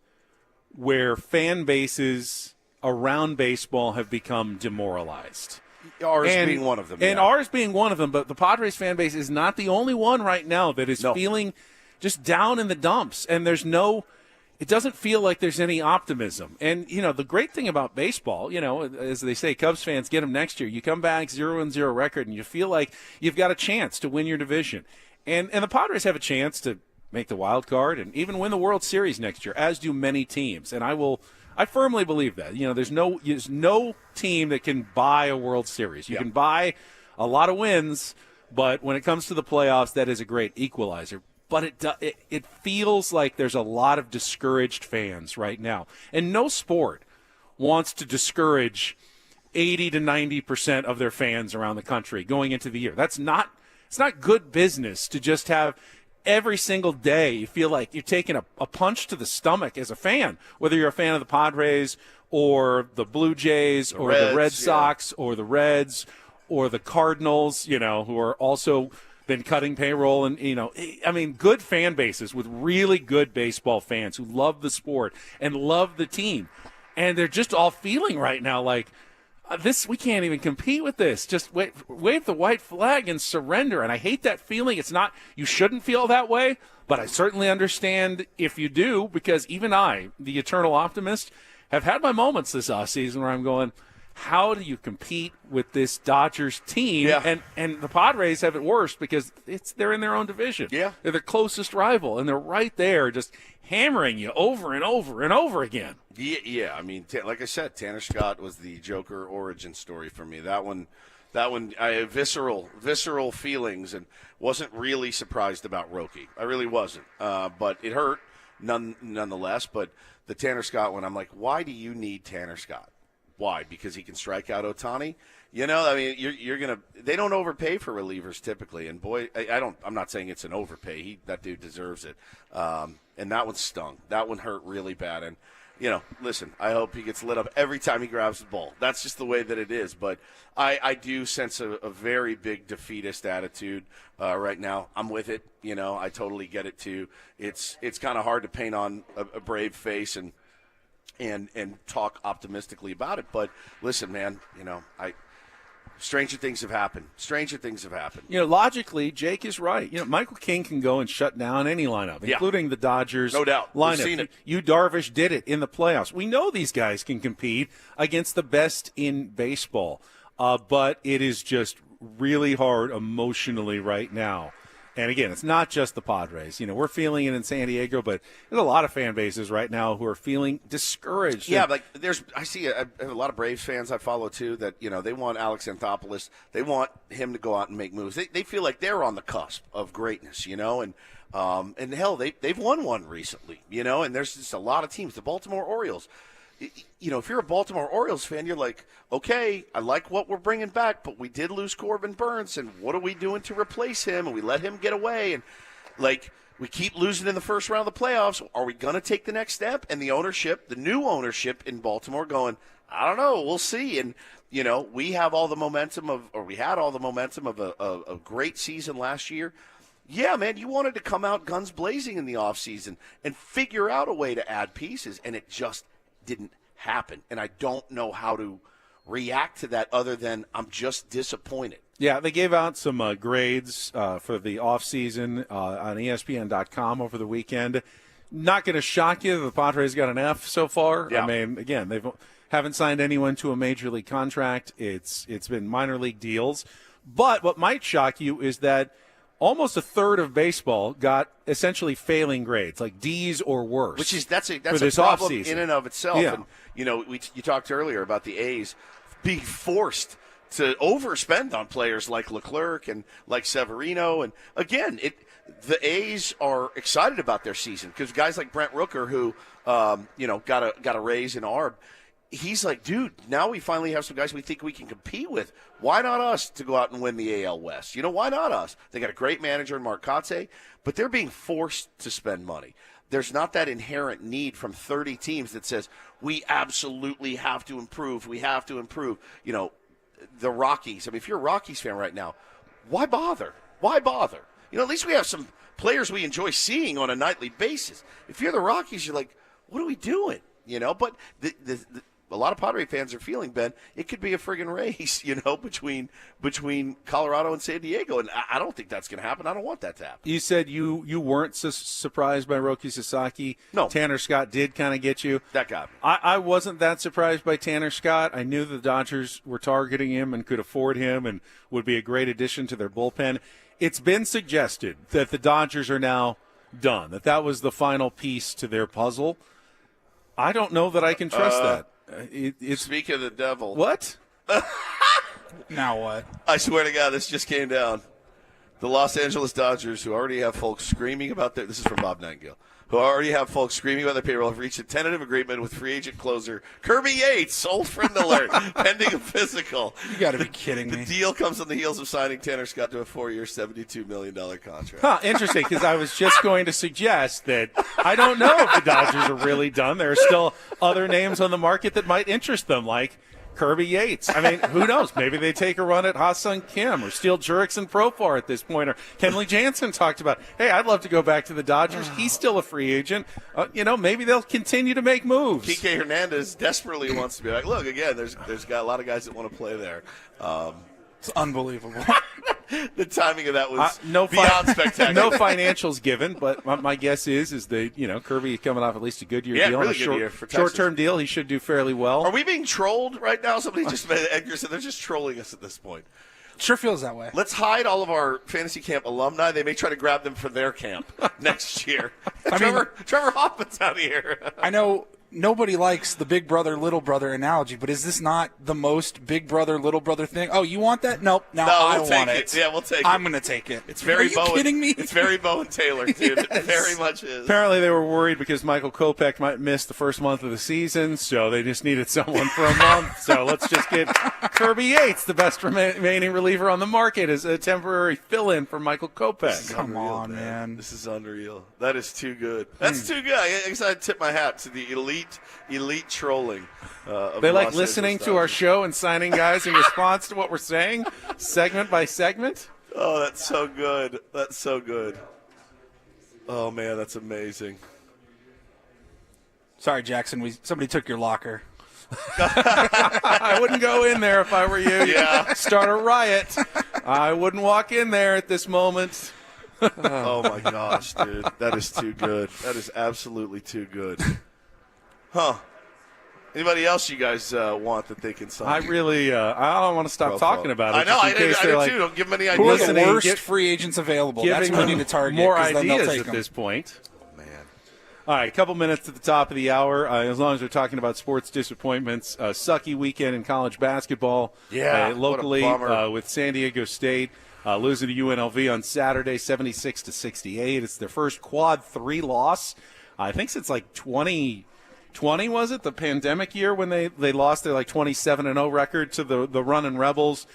where fan bases around baseball have become demoralized. Ours being one of them. And ours being one of them, but the Padres fan base is not the only one right now that is feeling just down in the dumps. And it doesn't feel like there's any optimism. And, the great thing about baseball, as they say, Cubs fans, get them next year. You come back 0-0 record, and you feel like you've got a chance to win your division. And the Padres have a chance to make the wild card and even win the World Series next year, as do many teams. And I firmly believe that. There's no team that can buy a World Series. You can buy a lot of wins, but when it comes to the playoffs, that is a great equalizer. But it feels like there's a lot of discouraged fans right now. And no sport wants to discourage 80 to 90% of their fans around the country going into the year. It's not good business to just have every single day you feel like you're taking a punch to the stomach as a fan, whether you're a fan of the Padres or the Blue Jays or the Red Sox or the Reds or the Cardinals, who are also been cutting payroll. And, good fan bases with really good baseball fans who love the sport and love the team. And they're just all feeling right now like, we can't even compete with this. Just wave the white flag and surrender. And I hate that feeling. You shouldn't feel that way, but I certainly understand if you do, because even I, the eternal optimist, have had my moments this offseason where I'm going, how do you compete with this Dodgers team? Yeah. And the Padres have it worse because they're in their own division. Yeah. They're the closest rival, and they're right there just hammering you over and over and over again. Yeah. I mean, like I said, Tanner Scott was the Joker origin story for me. That one, I had visceral feelings and wasn't really surprised about Roki. I really wasn't. But it hurt nonetheless. But the Tanner Scott one, I'm like, why do you need Tanner Scott? Why? Because he can strike out Ohtani? You're gonna. They don't overpay for relievers typically, and boy, I'm not saying it's an overpay. That dude deserves it. And that one stung. That one hurt really bad. And listen, I hope he gets lit up every time he grabs the ball. That's just the way that it is. But I do sense a very big defeatist attitude right now. I'm with it. I totally get it too. It's kind of hard to paint on a brave face and talk optimistically about it. But listen, man, stranger things have happened. Logically, Jake is right. Michael King can go and shut down any lineup, including the Dodgers no doubt. lineup. We've seen it. Yu Darvish did it in the playoffs. We know these guys can compete against the best in baseball, but it is just really hard emotionally right now. And again, it's not just the Padres. We're feeling it in San Diego, but there's a lot of fan bases right now who are feeling discouraged. Yeah, I see I have a lot of Braves fans I follow too that they want Alex Anthopoulos. They want him to go out and make moves. They feel like they're on the cusp of greatness, and hell, they've won one recently, and there's just a lot of teams. The Baltimore Orioles. If you're a Baltimore Orioles fan, you're like, okay, I like what we're bringing back, but we did lose Corbin Burns, and what are we doing to replace him? And we let him get away, and we keep losing in the first round of the playoffs. Are we going to take the next step? And the new ownership in Baltimore going, I don't know, we'll see. And, we have all the momentum we had all the momentum of a great season last year. Yeah, man, you wanted to come out guns blazing in the offseason and figure out a way to add pieces, and it just didn't happen. And I don't know how to react to that other than I'm just disappointed. Yeah, they gave out some grades for the offseason on ESPN.com over the weekend. Not going to shock you, the Padres got an F so far. Yeah. I mean, again, they haven't signed anyone to a major league contract. It's been minor league deals. But what might shock you is that almost a third of baseball got essentially failing grades, like D's or worse. Which is that's a this problem offseason. in and of itself. Yeah. And you talked earlier about the A's being forced to overspend on players like Leclerc and like Severino. And again, the A's are excited about their season because guys like Brent Rooker, who got a raise in ARB. He's like, dude, now we finally have some guys we think we can compete with. Why not us to go out and win the AL West? Why not us? They got a great manager in Mark Kotsay, but they're being forced to spend money. There's not that inherent need from 30 teams that says, we absolutely have to improve. We have to improve. The Rockies. I mean, if you're a Rockies fan right now, why bother? Why bother? At least we have some players we enjoy seeing on a nightly basis. If you're the Rockies, you're like, what are we doing? But a lot of Padre fans are feeling, Ben, it could be a friggin' race, between Colorado and San Diego. And I don't think that's going to happen. I don't want that to happen. You said you weren't surprised by Roki Sasaki. No. Tanner Scott did kind of get you. That got me. I wasn't that surprised by Tanner Scott. I knew the Dodgers were targeting him and could afford him and would be a great addition to their bullpen. It's been suggested that the Dodgers are now done, that was the final piece to their puzzle. I don't know that I can trust that. Speak of the devil. What? Now what? I swear to God, this just came down. The Los Angeles Dodgers, who already have folks screaming about this is from Bob Nightingale, who already have folks screaming about their payroll, have reached a tentative agreement with free agent closer Kirby Yates, old friend alert, pending a physical. You got to be kidding me. The deal comes on the heels of signing Tanner Scott to a 4-year, $72 million contract. Huh, interesting, because I was just going to suggest that I don't know if the Dodgers are really done. There are still other names on the market that might interest them, like Kirby Yates. I mean, who knows? Maybe they take a run at Ha-Sung Kim or Steele Jurickson Profar at this point. Or Kenley Jansen talked about, hey, I'd love to go back to the Dodgers. He's still a free agent. Maybe they'll continue to to make moves. Kike Hernandez desperately wants to be like, look, again, there's got a lot of guys that want to play there. It's unbelievable. The timing of that was beyond spectacular. No financials given, but my guess is that Kirby coming off at least a good year deal, really on a good year for Texas. Short-term deal. He should do fairly well. Are we being trolled right now? Somebody just Edgar said they're just trolling us at this point. Sure feels that way. Let's hide all of our fantasy camp alumni. They may try to grab them for their camp next year. Trevor Hoffman's out here. I know nobody likes the big brother, little brother analogy, but is this not the most big brother, little brother thing? Oh, you want that? Nope. Now I want it. Yeah, we'll take it. I'm going to take it. It's very Are you kidding me? It's very Bowen Taylor, dude. It very much is. Apparently they were worried because Michael Kopech might miss the first month of the season, so they just needed someone for a month. So let's just get Kirby Yates, the best remaining reliever on the market, as a temporary fill-in for Michael Kopech. Come on, man. This is unreal. That is too good. That's too good. I guess I'd tip my hat to the elite trolling. They like listening to our show and signing guys in response to what we're saying, segment by segment. Oh, that's so good. That's so good. Oh, man, that's amazing. Sorry, Jackson. Somebody took your locker. I wouldn't go in there if I were you. Yeah. Start a riot. I wouldn't walk in there at this moment. Oh, my gosh, dude. That is too good. That is absolutely too good. Huh. Anybody else you guys want that they can sign? I really, I don't want to stop talking about it. I know, I do like, too. Don't give them any Who are ideas. the worst free agents available? That's what we need to target. More ideas ideas at this point. Man. All right, a couple minutes at the top of the hour. As long as we're talking about sports disappointments, sucky weekend in college basketball. Yeah, locally what a bummer. with San Diego State losing to UNLV on Saturday, 76-68. It's their first quad 3 loss. I think since like 2020, was it? The pandemic year when they lost their 27-0 record to the Runnin' Rebels.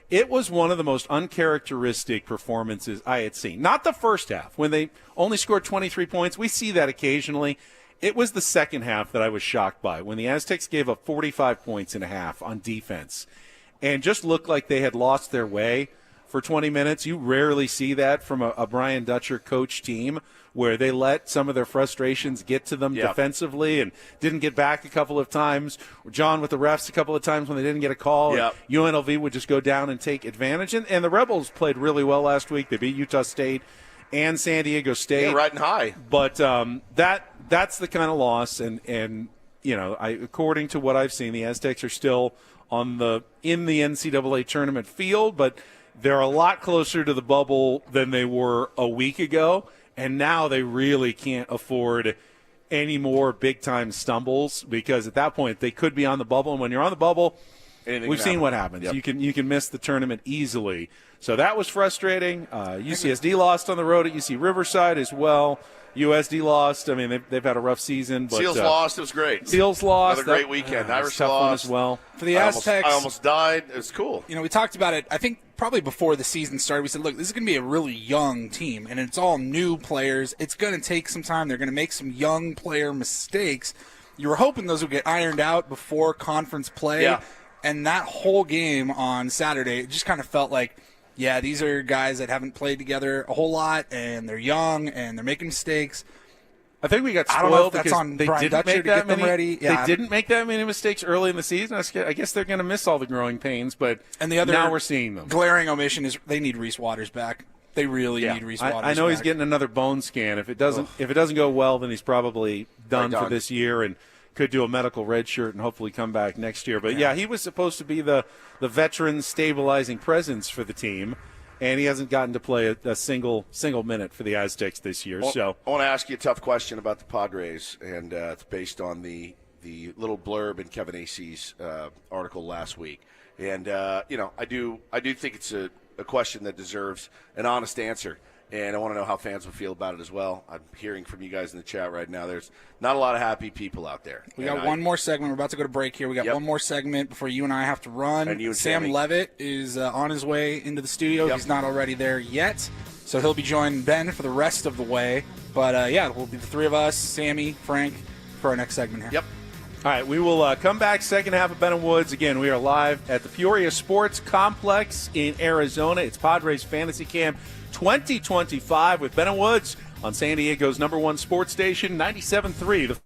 It was one of the most uncharacteristic performances I had seen. Not the first half, when they only scored 23 points. We see that occasionally. It was the second half that I was shocked by, when the Aztecs gave up 45 points in a half on defense and just looked like they had lost their way for 20 minutes. You rarely see that from a Brian Dutcher coach team, where they let some of their frustrations get to them defensively and didn't get back a couple of times. John with the refs a couple of times when they didn't get a call. Yep. UNLV would just go down and take advantage. And the Rebels played really well last week. They beat Utah State and San Diego State. Yeah, riding high. But that's the kind of loss. And according to what I've seen, the Aztecs are still in the NCAA tournament field, but they're a lot closer to the bubble than they were a week ago, and now they really can't afford any more big-time stumbles because at that point they could be on the bubble, and when you're on the bubble, we've seen what happens. Yep. You can miss the tournament easily. So that was frustrating. UCSD lost on the road at UC Riverside as well. USD lost. I mean, they've had a rough season. But, Seals lost. It was great. Seals lost. Another great weekend. Irish tough one lost as well. For the Aztecs, I almost died. It was cool. We talked about it, I think, probably before the season started. We said, look, this is going to be a really young team, and it's all new players. It's going to take some time. They're going to make some young player mistakes. You were hoping those would get ironed out before conference play. Yeah. And that whole game on Saturday, it just kind of felt like, yeah, these are guys that haven't played together a whole lot, and they're young, and they're making mistakes. I think we got spoiled I don't know if that's because on they Brian didn't Dutcher make to that get them many. ready. Yeah. They didn't make that many mistakes early in the season. I guess they're going to miss all the growing pains, but And the other now we're seeing them. glaring omission is they need Reese Waters back. They really need Reese Waters I know he's back. getting another bone scan. If it doesn't go well, then he's probably done for this year and could do a medical red shirt and hopefully come back next year. But yeah, he was supposed to be the veteran stabilizing presence for the team, and he hasn't gotten to play a single minute for the Aztecs this year. So I want to ask you a tough question about the Padres, and it's based on the little blurb in Kevin Acey's article last week. And I do think it's a question that deserves an honest answer. And I want to know how fans will feel about it as well. I'm hearing from you guys in the chat right now. There's not a lot of happy people out there. We got one more segment. We're about to go to break here. We got one more segment before you and I have to run. And you and Sam Sammy. Levitt is on his way into the studio. Yep. He's not already there yet. So he'll be joining Ben for the rest of the way. But, we'll be the three of us, Sammy, Frank, for our next segment here. Yep. all right, we will come back second half of Ben and Woods. Again, we are live at the Peoria Sports Complex in Arizona. It's Padres Fantasy Camp 2025 with Ben and Woods on San Diego's #1 sports station, 97.3. The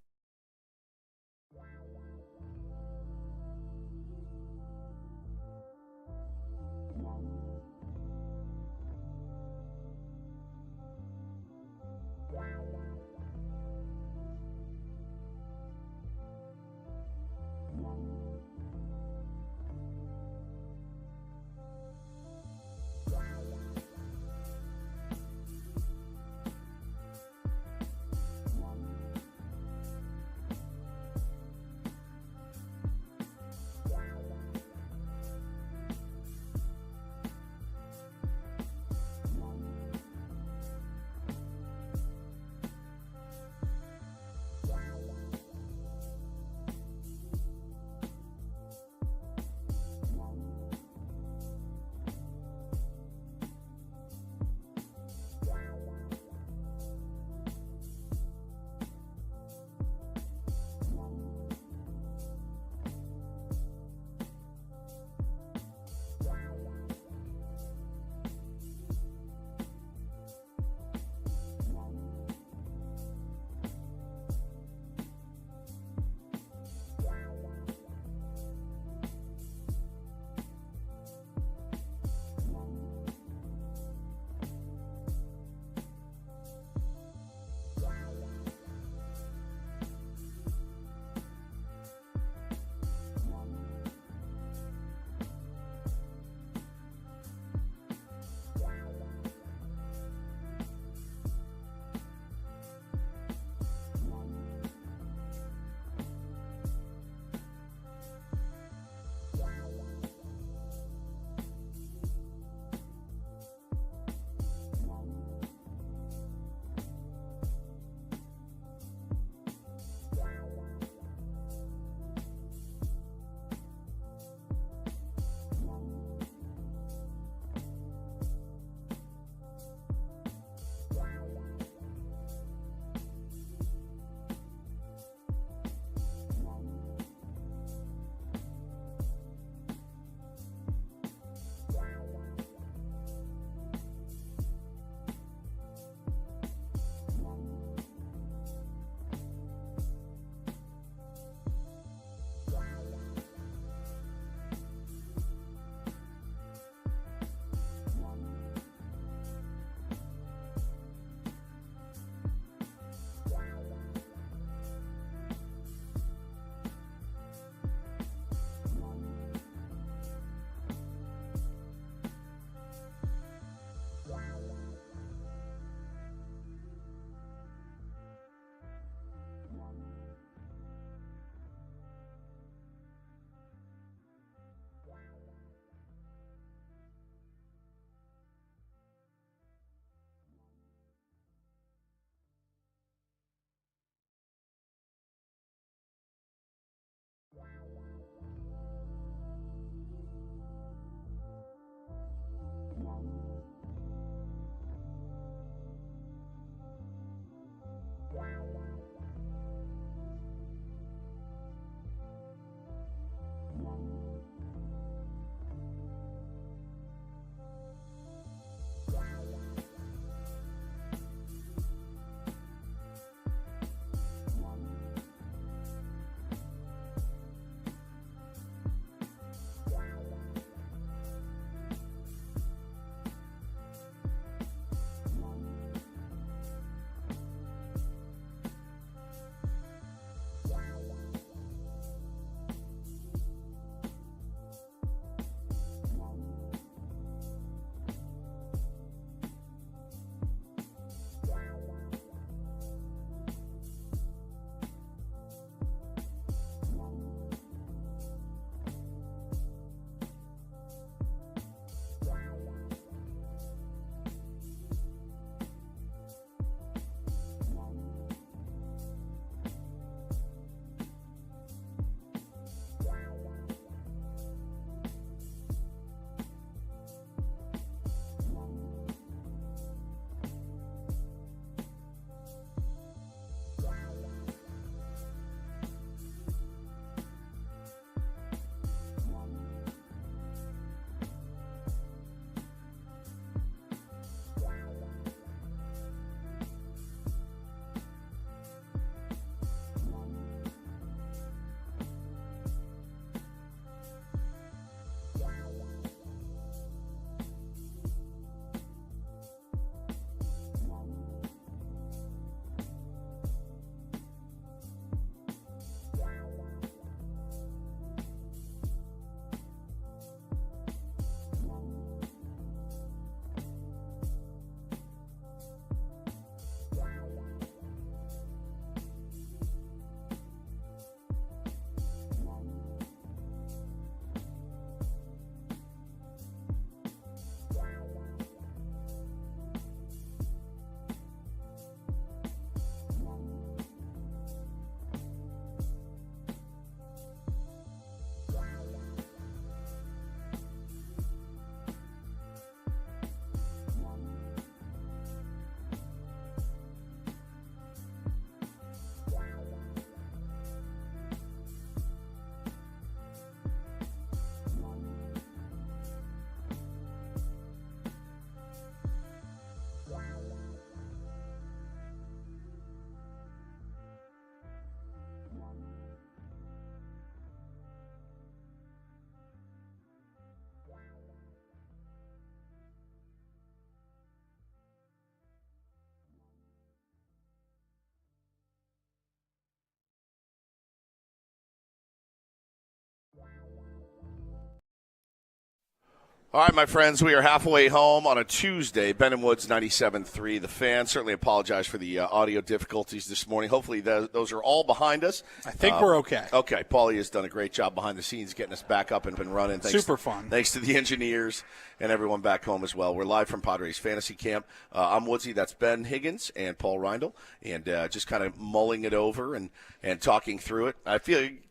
All right, my friends, we are halfway home on a Tuesday. Ben and Woods, 97.3. The Fan. Certainly apologize for the audio difficulties this morning. Hopefully those are all behind us. I think we're okay. Okay. Paulie has done a great job behind the scenes getting us back up and running. Super fun. Thanks to the engineers and everyone back home as well. We're live from Padres Fantasy Camp. I'm Woodsy. That's Ben Higgins and Paul Reindl. And just kind of mulling it over and talking through it.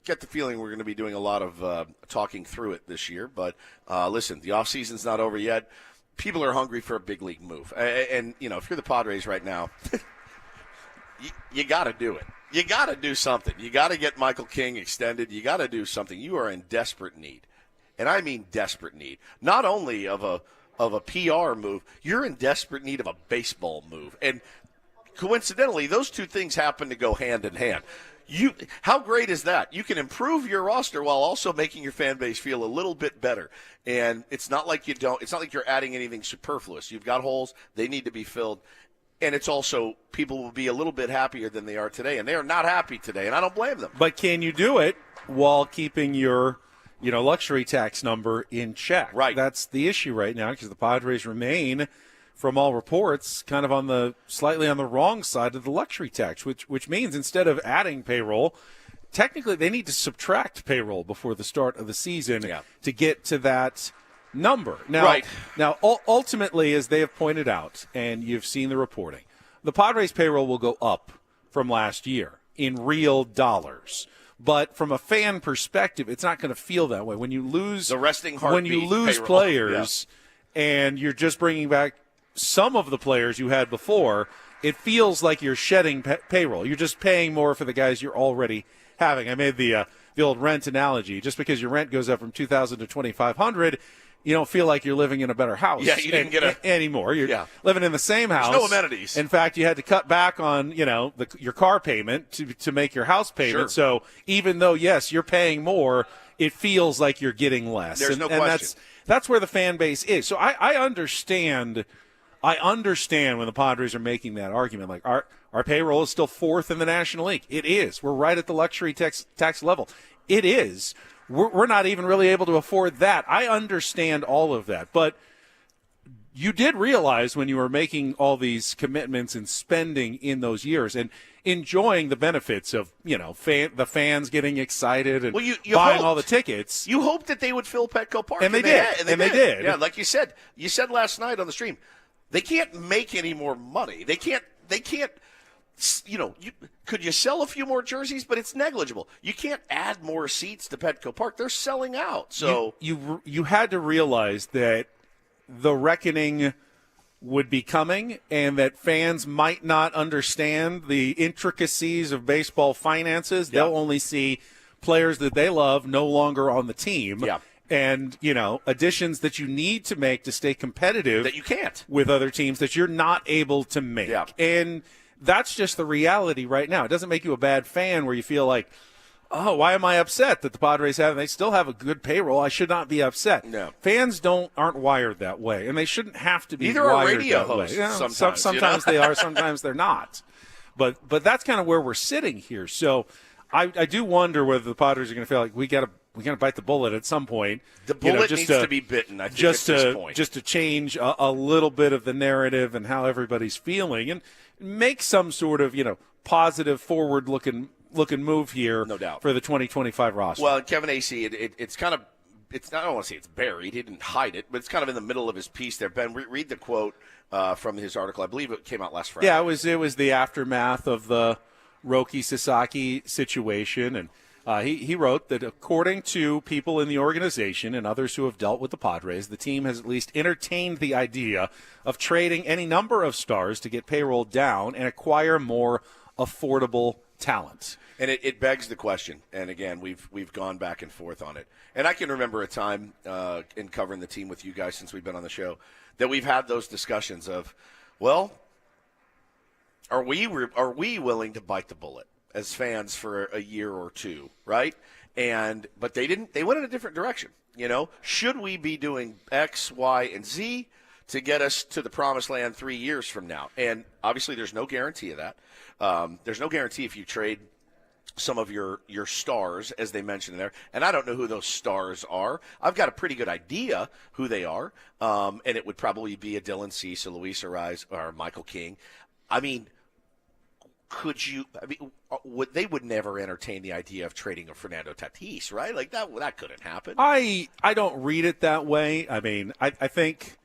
Get the feeling we're going to be doing a lot of talking through it this year. But listen, the offseason's not over yet. People are hungry for a big league move. And if you're the Padres right now, you got to do it. You got to do something. You got to get Michael King extended. You got to do something. You are in desperate need. And I mean desperate need. Not only of a PR move, you're in desperate need of a baseball move. And coincidentally, those two things happen to go hand in hand. How great is that? You can improve your roster while also making your fan base feel a little bit better. And it's not like it's not like you're adding anything superfluous. You've got holes, they need to be filled. And it's also, people will be a little bit happier than they are today. And they are not happy today, and I don't blame them. But can you do it while keeping your luxury tax number in check? Right. That's the issue right now, because the Padres remain, from all reports, kind of slightly on the wrong side of the luxury tax, which means instead of adding payroll, technically they need to subtract payroll before the start of the season to get to that number. Now, ultimately, as they have pointed out, and you've seen the reporting, the Padres payroll will go up from last year in real dollars. But from a fan perspective, it's not going to feel that way. When you lose the resting heartbeat, when you lose payroll, players and you're just bringing back some of the players you had before, it feels like you're shedding payroll. You're just paying more for the guys you're already having. I made the old rent analogy. Just because your rent goes up from $2,000 to $2,500, you don't feel like you're living in a better house. Yeah, you didn't get anymore. You're living in the same house. There's no amenities. In fact, you had to cut back on your car payment to make your house payment. Sure. So even though yes, you're paying more, it feels like you're getting less. There's no question. That's where the fan base is. So I understand. I understand when the Padres are making that argument. Like our payroll is still fourth in the National League. It is. We're right at the luxury tax level. It is. We're not even really able to afford that. I understand all of that. But you did realize when you were making all these commitments and spending in those years and enjoying the benefits of, the fans getting excited and buying all the tickets. You hoped that they would fill Petco Park. And they did. And they did. Yeah, like you said. You said last night on the stream, they can't make any more money. They can't could you sell a few more jerseys? But it's negligible. You can't add more seats to Petco Park. They're selling out. So you had to realize that the reckoning would be coming and that fans might not understand the intricacies of baseball finances. Yeah. They'll only see players that they love no longer on the team. Yeah. And, additions that you need to make to stay competitive that you can't with other teams that you're not able to make. Yeah. And that's just the reality right now. It doesn't make you a bad fan where you feel like, oh, why am I upset that the Padres they still have a good payroll? I should not be upset. No. Fans aren't wired that way, and they shouldn't have to be Neither wired are radio that hosts way. sometimes. They are, sometimes they're not. But that's kind of where we're sitting here. So I do wonder whether the Padres are going to feel like we got to bite the bullet at some point. The bullet needs to be bitten, I think, at this point. Just to change a little bit of the narrative and how everybody's feeling and make some sort of, positive, forward-looking move here, no doubt, for the 2025 roster. Well, Kevin Acee, it's kind of – I don't want to say it's buried. He didn't hide it, but it's kind of in the middle of his piece there. Ben, read the quote from his article. I believe it came out last Friday. Yeah, it was the aftermath of the Roki Sasaki situation, and he wrote that according to people in the organization and others who have dealt with the Padres, the team has at least entertained the idea of trading any number of stars to get payroll down and acquire more affordable talent. And it begs the question, and again, we've gone back and forth on it. And I can remember a time in covering the team with you guys since we've been on the show that we've had those discussions of, well, are we willing to bite the bullet as fans for a year or two, right? But they didn't. They went in a different direction. Should we be doing X, Y, and Z to get us to the promised land 3 years from now? And obviously, there's no guarantee of that. There's no guarantee if you trade some of your stars, as they mentioned there, and I don't know who those stars are. I've got a pretty good idea who they are, and it would probably be a Dylan Cease, a Luis Ariz, or Michael King. I mean, they would never entertain the idea of trading a Fernando Tatis, right? Like that couldn't happen. I don't read it that way. I mean, I think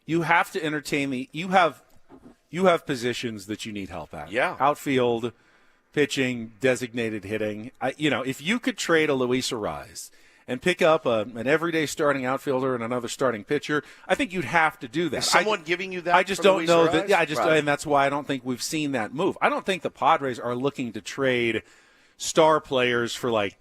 you have to entertain you have positions that you need help at. Yeah. Outfield, pitching, designated hitting. If you could trade a Luis Ariz and pick up an everyday starting outfielder and another starting pitcher, I think you'd have to do that. Is someone giving you that? I just don't Luis know Ariz? that. Yeah, Right. and that's why I don't think we've seen that move. I don't think the Padres are looking to trade star players for like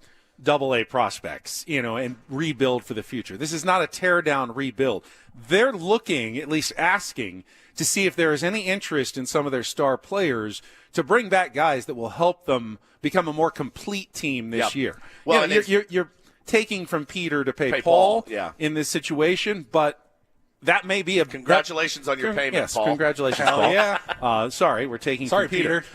AA prospects, and rebuild for the future. This is not a tear down rebuild. They're looking, at least asking, to see if there is any interest in some of their star players to bring back guys that will help them become a more complete team this year. Well, you're taking from Peter to pay Paul in this situation, but that may be Congratulations on your payment, yes, Paul. Congratulations, Paul. Yeah. Sorry, we're taking from Peter.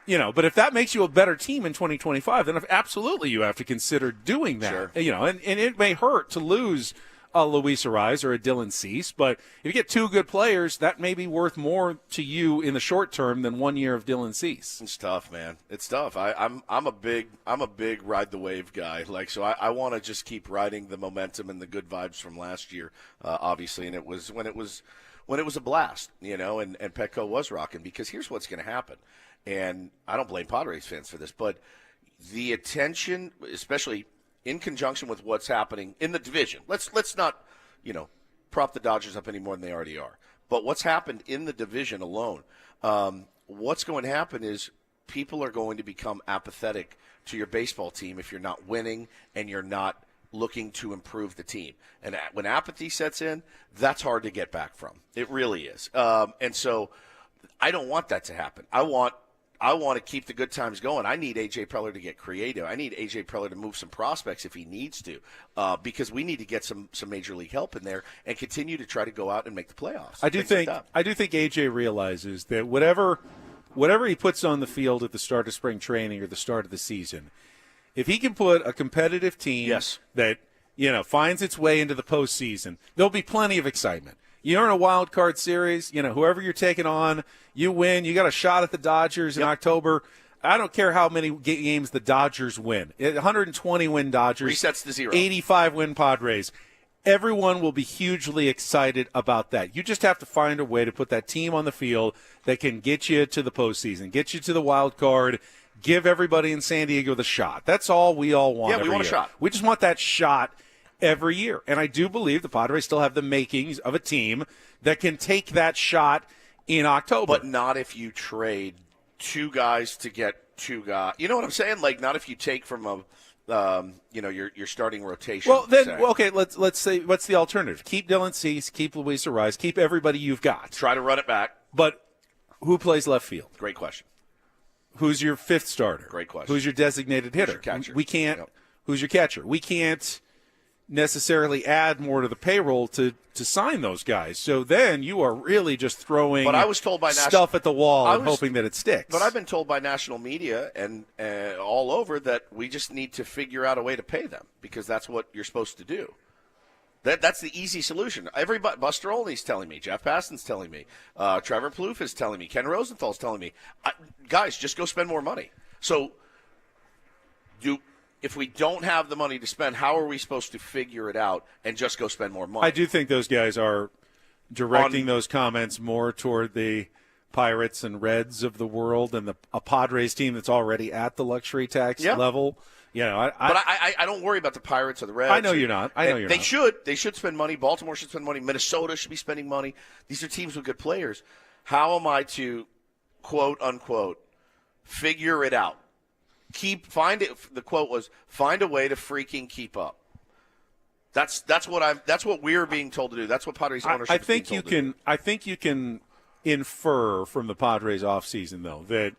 But if that makes you a better team in 2025, then absolutely you have to consider doing that. Sure. And it may hurt to lose a Luis Ariz or a Dylan Cease, but if you get two good players, that may be worth more to you in the short term than 1 year of Dylan Cease. It's tough, man. It's tough. I'm a big ride the wave guy. So I want to just keep riding the momentum and the good vibes from last year, obviously. And it was when it was a blast, and Petco was rocking, because here's what's going to happen. And I don't blame Padres fans for this, but the attention, especially in conjunction with what's happening in the division. Let's not, prop the Dodgers up any more than they already are. But what's happened in the division alone, what's going to happen is people are going to become apathetic to your baseball team if you're not winning and you're not looking to improve the team. And when apathy sets in, that's hard to get back from. It really is. And so I don't want that to happen. I want to keep the good times going. I need A.J. Preller to get creative. I need A.J. Preller to move some prospects if he needs to, because we need to get some major league help in there and continue to try to go out and make the playoffs. I do think A.J. realizes that whatever he puts on the field at the start of spring training or the start of the season, if he can put a competitive team that finds its way into the postseason, there'll be plenty of excitement. You're in a wild card series, whoever you're taking on, you win. You got a shot at the Dodgers in October. I don't care how many games the Dodgers win. 120-win Dodgers. Resets to 0. 85-win Padres. Everyone will be hugely excited about that. You just have to find a way to put that team on the field that can get you to the postseason, get you to the wild card, give everybody in San Diego the shot. That's all we all want. Yeah, we want a shot. We just want that shot every year. And I do believe the Padres still have the makings of a team that can take that shot in October. But not if you trade two guys to get two guys. You know what I'm saying? Like, not if you take from your starting rotation. Well, then, okay, let's say, what's the alternative? Keep Dylan Cease, keep Luis Ariz, keep everybody you've got. Try to run it back. But who plays left field? Great question. Who's your fifth starter? Great question. Who's your designated hitter? Who's your catcher? We can't. Yep. Who's your catcher? We can't necessarily add more to the payroll to sign those guys. So then you are really just throwing but I was told by stuff at the wall and hoping that it sticks. But I've been told by national media and all over that we just need to figure out a way to pay them, because that's what you're supposed to do. That's the easy solution. Everybody, Buster Olney's telling me, Jeff Paston's telling me, Trevor Plouffe is telling me, Ken Rosenthal's telling me, guys, just go spend more money. So if we don't have the money to spend, how are we supposed to figure it out and just go spend more money? I do think those guys are directing those comments more toward the Pirates and Reds of the world and a Padres team that's already at the luxury tax level. But I don't worry about the Pirates or the Reds. I know you're not. They should spend money. Baltimore should spend money. Minnesota should be spending money. These are teams with good players. How am I to, quote unquote, figure it out? The quote was, find a way to freaking keep up. That's what we're being told to do. That's what Padres ownership is being told to do. I think you can infer from the Padres offseason, though, that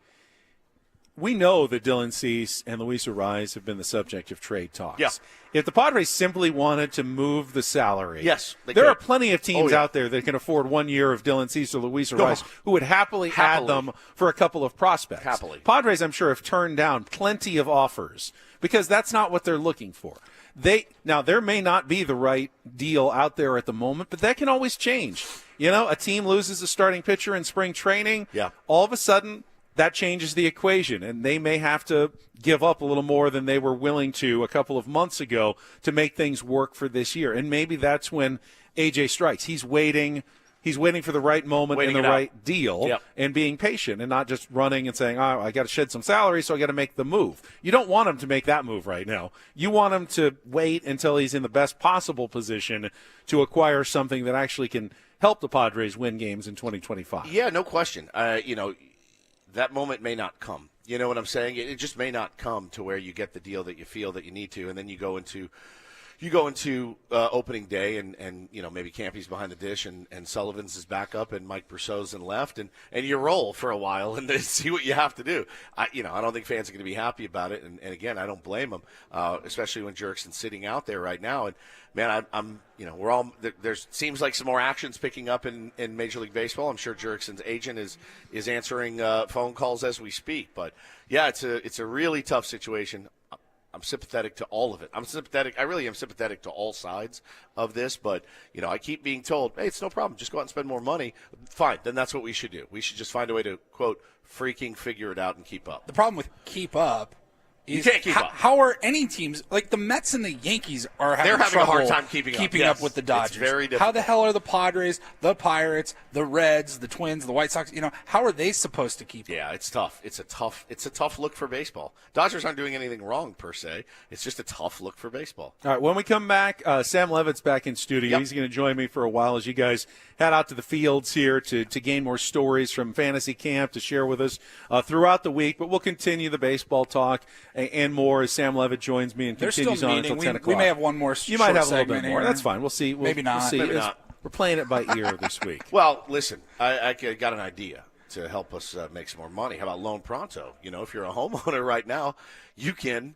we know that Dylan Cease and Luis Urias have been the subject of trade talks. Yeah. If the Padres simply wanted to move the salary, yes, there are plenty of teams out there that can afford 1 year of Dylan Cease or Luis Urias who would happily add them for a couple of prospects. Happily. Padres, I'm sure, have turned down plenty of offers because that's not what they're looking for. Now, there may not be the right deal out there at the moment, but that can always change. You know, a team loses a starting pitcher in spring training. Yeah. All of a sudden, that changes the equation, and they may have to give up a little more than they were willing to a couple of months ago to make things work for this year. And maybe that's when AJ strikes. He's waiting for the right moment and the right deal and being patient and not just running and saying, oh, I got to shed some salary, so I got to make the move. You don't want him to make that move right now. You want him to wait until he's in the best possible position to acquire something that actually can help the Padres win games in 2025. Yeah, no question. That moment may not come. You know what I'm saying? It just may not come to where you get the deal that you feel that you need to, and then you go into opening day, and maybe Campy's behind the dish, and Sullivan's his backup, and Mike Brousseau's in left, and you roll for a while and then see what you have to do. I don't think fans are going to be happy about it, and again, I don't blame them, especially when Jurickson's sitting out there right now. And man, we're all there. Seems like some more action's picking up in Major League Baseball. I'm sure Jurickson's agent is answering phone calls as we speak. But yeah, it's a really tough situation. I'm sympathetic to all of it. I really am sympathetic to all sides of this, but, I keep being told, hey, it's no problem. Just go out and spend more money. Fine. Then that's what we should do. We should just find a way to, quote, freaking figure it out and keep up. The problem with keep up is you can't keep up. How are any teams, like the Mets and the Yankees, are having a hard time keeping up with the Dodgers? It's very difficult. How the hell are the Padres, the Pirates, the Reds, the Twins, the White Sox? How are they supposed to keep up? Yeah, it's tough. It's a tough look for baseball. Dodgers aren't doing anything wrong per se. It's just a tough look for baseball. All right, when we come back, Sam Levitt's back in studio. Yep. He's going to join me for a while as you guys head out to the fields here to gain more stories from fantasy camp to share with us throughout the week. But we'll continue the baseball talk and more as Sam Levitt joins me and continues on until 10 o'clock. We may have one more. You might have a little bit more. That's fine. We'll see. Maybe not. We'll see. Maybe not. We're playing it by ear this week. Well, listen, I got an idea to help us make some more money. How about Loan Pronto? If you're a homeowner right now, you can.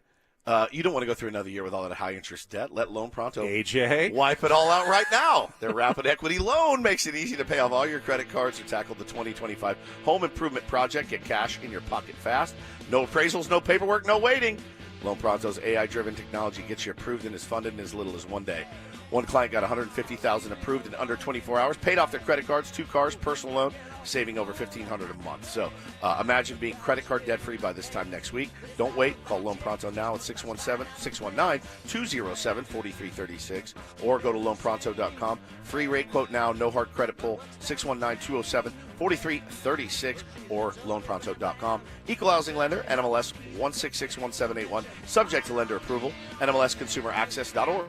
You don't want to go through another year with all that high interest debt. Let Loan Pronto wipe it all out right now. Their rapid equity loan makes it easy to pay off all your credit cards or tackle the 2025 home improvement project. Get cash in your pocket fast. No appraisals, no paperwork, no waiting. Loan Pronto's AI-driven technology gets you approved and is funded in as little as 1 day. One client got $150,000 approved in under 24 hours, paid off their credit cards, 2 cars, personal loan, saving over $1,500 a month. So imagine being credit card debt-free by this time next week. Don't wait. Call Loan Pronto now at 619-207-4336 or go to loanpronto.com. Free rate quote now, no hard credit pull, 619-207-4336 or loanpronto.com. Equal housing lender, NMLS 1661781, subject to lender approval, NMLSconsumeraccess.org.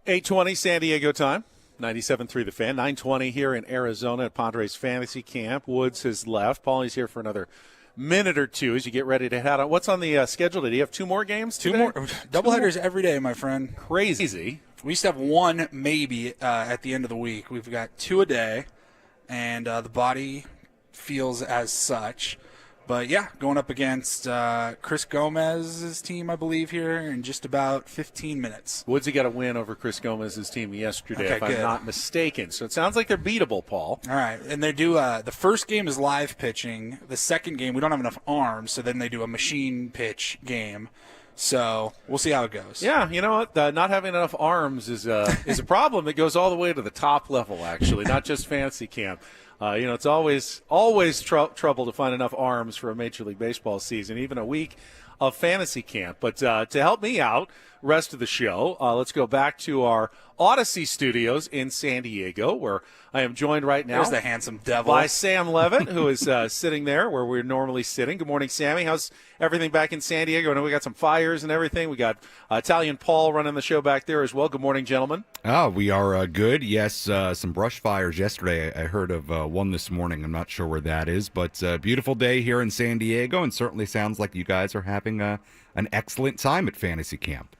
8:20 San Diego time. 97.3 The Fan. 9:20 here in Arizona at Padres Fantasy Camp. Woods has left. Paulie's here for another minute or two as you get ready to head out. What's on the schedule today? Do you have two more games today? Two more. Doubleheaders every day, my friend. Crazy. We used to have one maybe at the end of the week. We've got two a day, and the body feels as such. But, yeah, going up against Chris Gomez's team, I believe, here in just about 15 minutes. Woodsy got a win over Chris Gomez's team yesterday, okay, if good. I'm not mistaken. So it sounds like they're beatable, Paul. All right. And they do the first game is live pitching. The second game, we don't have enough arms, so then they do a machine pitch game. So we'll see how it goes. Yeah, you know what? Not having enough arms is a problem that goes all the way to the top level, actually, not just fantasy camp. It's always trouble to find enough arms for a Major League Baseball season, even a week of fantasy camp. But to help me out, rest of the show, let's go back to our Odyssey studios in San Diego, where I am joined right now. There's the handsome devil. By Sam Levitt, who is sitting there where we're normally sitting. Good morning, Sammy. How's everything back in San Diego? I know we got some fires and everything. We got Italian Paul running the show back there as well. Good morning, gentlemen. Oh, we are good. Yes, some brush fires yesterday. I heard of one this morning. I'm not sure where that is, but beautiful day here in San Diego, and certainly sounds like you guys are having an excellent time at Fantasy Camp.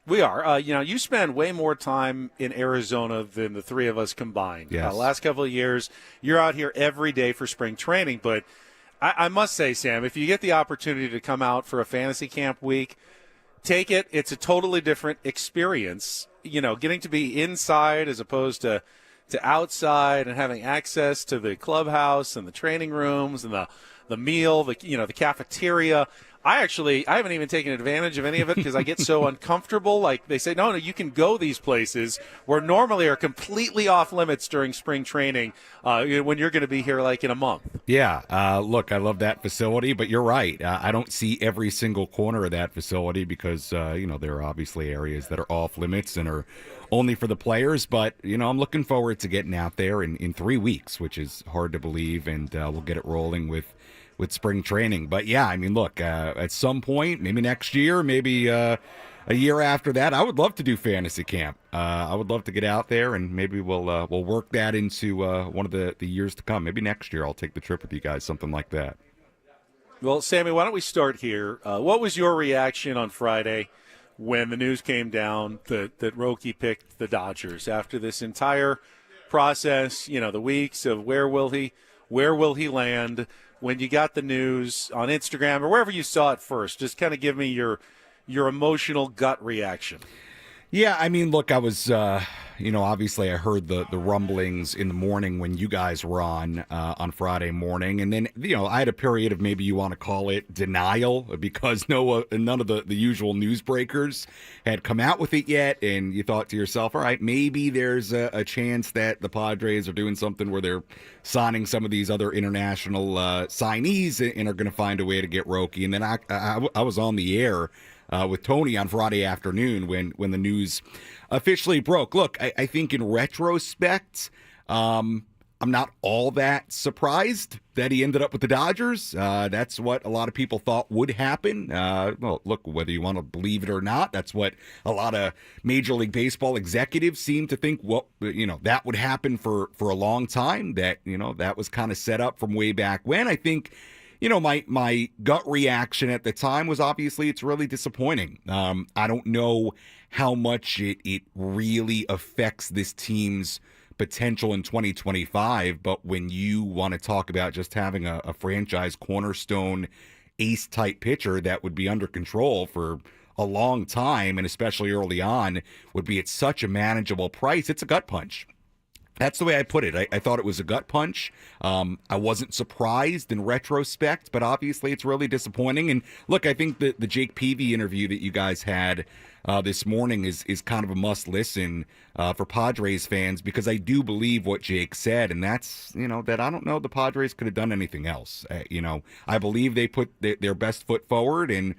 We are. You spend way more time in Arizona than the three of us combined. Yes. Last couple of years, you're out here every day for spring training. But I must say, Sam, if you get the opportunity to come out for a fantasy camp week, take it. It's a totally different experience. Getting to be inside as opposed to outside and having access to the clubhouse and the training rooms and the meal, the cafeteria. I haven't even taken advantage of any of it because I get so uncomfortable. Like they say, no, you can go these places where normally are completely off limits during spring training when you're going to be here like in a month. Yeah, look, I love that facility, but you're right. I don't see every single corner of that facility because, there are obviously areas that are off limits and are only for the players. But, I'm looking forward to getting out there in 3 weeks, which is hard to believe, and we'll get it rolling with spring training. But yeah, I mean, look, at some point, maybe next year, maybe a year after that, I would love to do fantasy camp. I would love to get out there, and maybe we'll work that into one of the years to come. Maybe next year I'll take the trip with you guys, something like that. Well, Sammy, why don't we start here? What was your reaction on Friday when the news came down that Roki picked the Dodgers after this entire process, the weeks of where will he land? When you got the news on Instagram or wherever you saw it first, just kind of give me your emotional gut reaction. Yeah, I mean, look, I was, obviously I heard the rumblings in the morning when you guys were on Friday morning. And then, I had a period of maybe you want to call it denial because none of the usual newsbreakers had come out with it yet. And you thought to yourself, all right, maybe there's a chance that the Padres are doing something where they're signing some of these other international signees and are going to find a way to get Roki. And then I was on the air with Tony on Friday afternoon when the news officially broke. Look, I think in retrospect, I'm not all that surprised that he ended up with the Dodgers. That's what a lot of people thought would happen. Well, look, whether you want to believe it or not, that's what a lot of Major League Baseball executives seem to think, that would happen for a long time, that was kind of set up from way back when. I think my gut reaction at the time was obviously it's really disappointing. I don't know how much it really affects this team's potential in 2025, but when you want to talk about just having a franchise cornerstone ace-type pitcher that would be under control for a long time, and especially early on, would be at such a manageable price, it's a gut punch. That's the way I put it. I thought it was a gut punch. I wasn't surprised in retrospect, but obviously it's really disappointing. And look, I think the Jake Peavy interview that you guys had this morning is kind of a must listen for Padres fans, because I do believe what Jake said, and that's, that I don't know the Padres could have done anything else. I believe they put their best foot forward, and,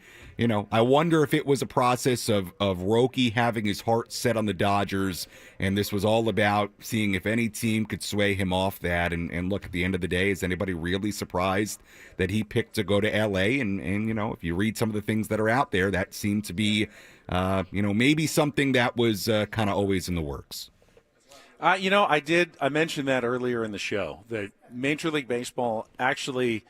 I wonder if it was a process of Roki having his heart set on the Dodgers, and this was all about seeing if any team could sway him off that. And look, at the end of the day, is anybody really surprised that he picked to go to L.A.? And if you read some of the things that are out there, that seemed to be maybe something that was kind of always in the works. I mentioned that earlier in the show, that Major League Baseball actually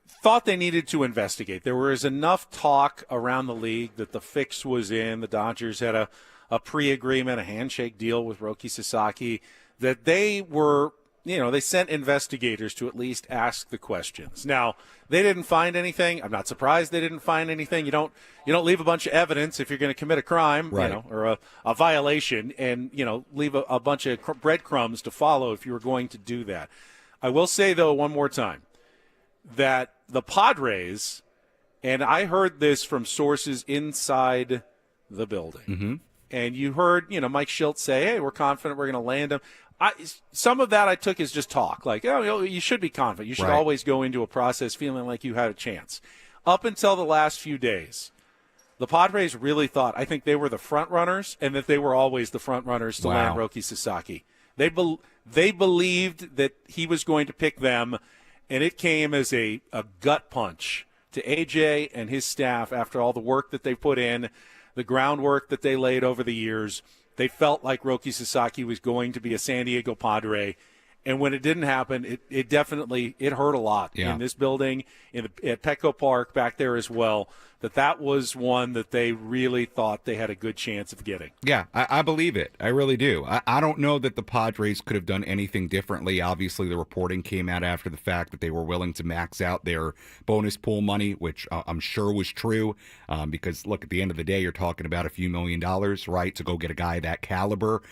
thought they needed to investigate. There was enough talk around the league that the fix was in. The Dodgers had a pre-agreement, a handshake deal with Roki Sasaki, that they were, they sent investigators to at least ask the questions. Now, they didn't find anything. I'm not surprised they didn't find anything. You don't leave a bunch of evidence if you're going to commit a crime, right, or a violation, and, leave a bunch of breadcrumbs to follow if you were going to do that. I will say, though, one more time, that the Padres, and I heard this from sources inside the building, and you heard, Mike Shildt say, hey, we're confident we're going to land him. Some of that I took as just talk, like, you should be confident. You should always go into a process feeling like you had a chance. Up until the last few days, the Padres really thought, I think they were the front runners, and that they were always the front runners to land Roki Sasaki. They believed that he was going to pick them, and it came as a gut punch to AJ and his staff after all the work that they put in, the groundwork that they laid over the years. They felt like Roki Sasaki was going to be a San Diego Padre, and when it didn't happen, it definitely hurt a lot in this building, at Petco Park back there as well. That was one that they really thought they had a good chance of getting. Yeah, I believe it. I really do. I don't know that the Padres could have done anything differently. Obviously, the reporting came out after the fact that they were willing to max out their bonus pool money, which I'm sure was true, because, look, at the end of the day, you're talking about a few $1 million, right, to go get a guy that caliber.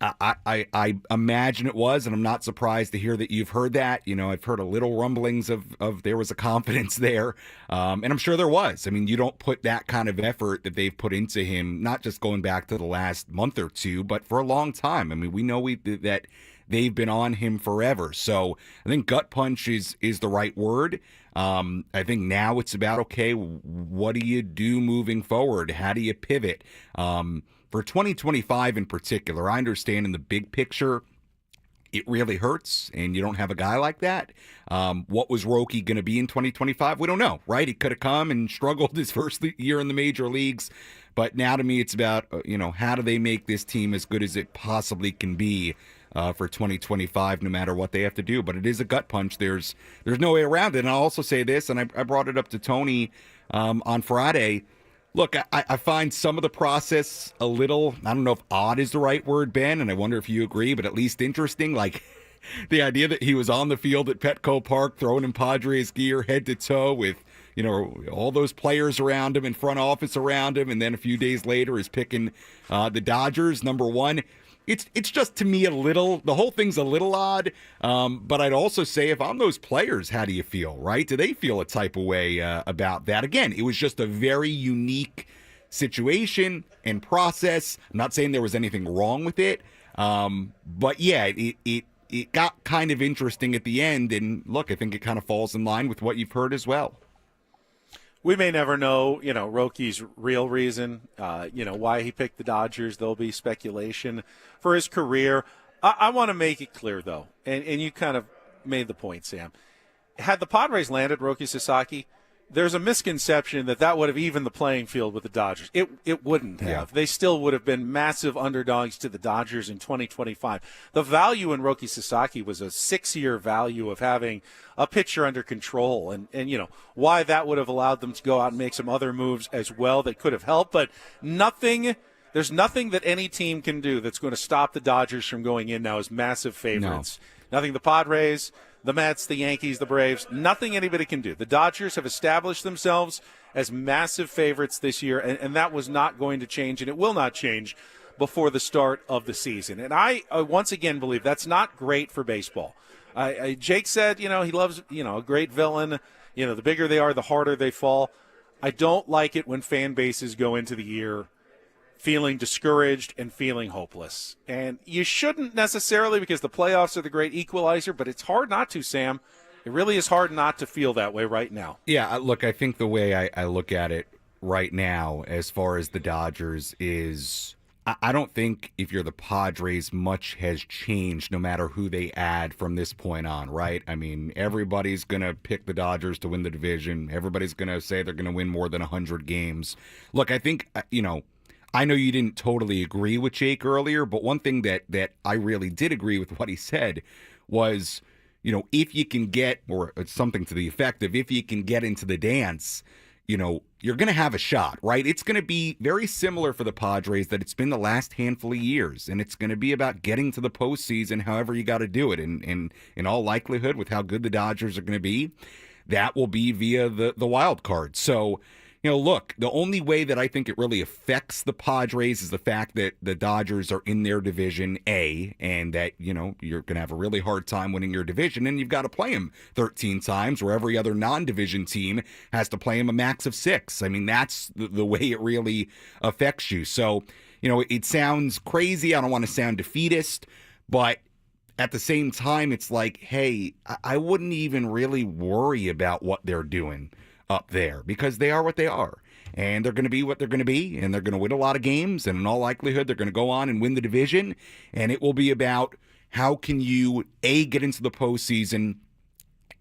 I imagine it was, and I'm not surprised to hear that you've heard that. I've heard a little rumblings of there was a confidence there, and I'm sure there was. I mean, you don't put that kind of effort that they've put into him, not just going back to the last month or two, but for a long time. I mean, we know that they've been on him forever. So I think gut punch is the right word. I think now it's about, okay, what do you do moving forward? How do you pivot? For 2025 in particular, I understand in the big picture, it really hurts, and you don't have a guy like that. What was Roki going to be in 2025? We don't know, right? He could have come and struggled his first year in the major leagues, but now to me it's about, how do they make this team as good as it possibly can be for 2025, no matter what they have to do. But it is a gut punch. There's no way around it. And I'll also say this, and I brought it up to Tony on Friday. Look, I find some of the process a little, I don't know if odd is the right word, Ben, and I wonder if you agree, but at least interesting. Like, the idea that he was on the field at Petco Park throwing in Padres gear head to toe with, all those players around him and front office around him, and then a few days later is picking the Dodgers, number one. It's just, to me, the whole thing's a little odd, but I'd also say, if I'm those players, how do you feel, right? Do they feel a type of way about that? Again, it was just a very unique situation and process. I'm not saying there was anything wrong with it, but yeah, it got kind of interesting at the end, and look, I think it kind of falls in line with what you've heard as well. We may never know, Roki's real reason, why he picked the Dodgers. There'll be speculation for his career. I want to make it clear, though, and you kind of made the point, Sam. Had the Padres landed Roki Sasaki, there's a misconception that would have evened the playing field with the Dodgers. It wouldn't have. Yeah. They still would have been massive underdogs to the Dodgers in 2025. The value in Roki Sasaki was a 6-year value of having a pitcher under control, and why that would have allowed them to go out and make some other moves as well that could have helped. But there's nothing that any team can do that's going to stop the Dodgers from going in now as massive favorites. No. Nothing the Padres, the Mets, the Yankees, the Braves, nothing anybody can do. The Dodgers have established themselves as massive favorites this year, and that was not going to change, and it will not change before the start of the season. And I once again believe that's not great for baseball. Jake said, he loves, a great villain. The bigger they are, the harder they fall. I don't like it when fan bases go into the year feeling discouraged and feeling hopeless. And you shouldn't necessarily, because the playoffs are the great equalizer, but it's hard not to, Sam. It really is hard not to feel that way right now. Yeah, look, I think the way I look at it right now, as far as the Dodgers, is I don't think if you're the Padres, much has changed no matter who they add from this point on, right? I mean, everybody's going to pick the Dodgers to win the division. Everybody's going to say they're going to win more than 100 games. Look, I think, I know you didn't totally agree with Jake earlier, but one thing that I really did agree with what he said was, if you can get, or something to the effect of, if you can get into the dance, you're going to have a shot, right? It's going to be very similar for the Padres that it's been the last handful of years, and it's going to be about getting to the postseason however you got to do it. And in all likelihood, with how good the Dodgers are going to be, that will be via the wild card. So, look, the only way that I think it really affects the Padres is the fact that the Dodgers are in their division A, and that, you're going to have a really hard time winning your division, and you've got to play them 13 times, where every other non-division team has to play them a max of 6. I mean, that's the way it really affects you. So, it sounds crazy. I don't want to sound defeatist, but at the same time, it's like, hey, I wouldn't even really worry about what they're doing up there, because they are what they are, and they're going to be what they're going to be, and they're going to win a lot of games, and in all likelihood they're going to go on and win the division, and it will be about how can you A, get into the postseason,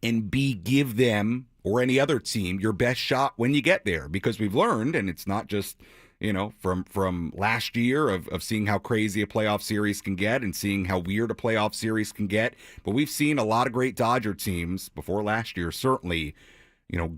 and B, give them or any other team your best shot when you get there, because we've learned, and it's not just from last year of seeing how crazy a playoff series can get and seeing how weird a playoff series can get, but we've seen a lot of great Dodger teams before last year certainly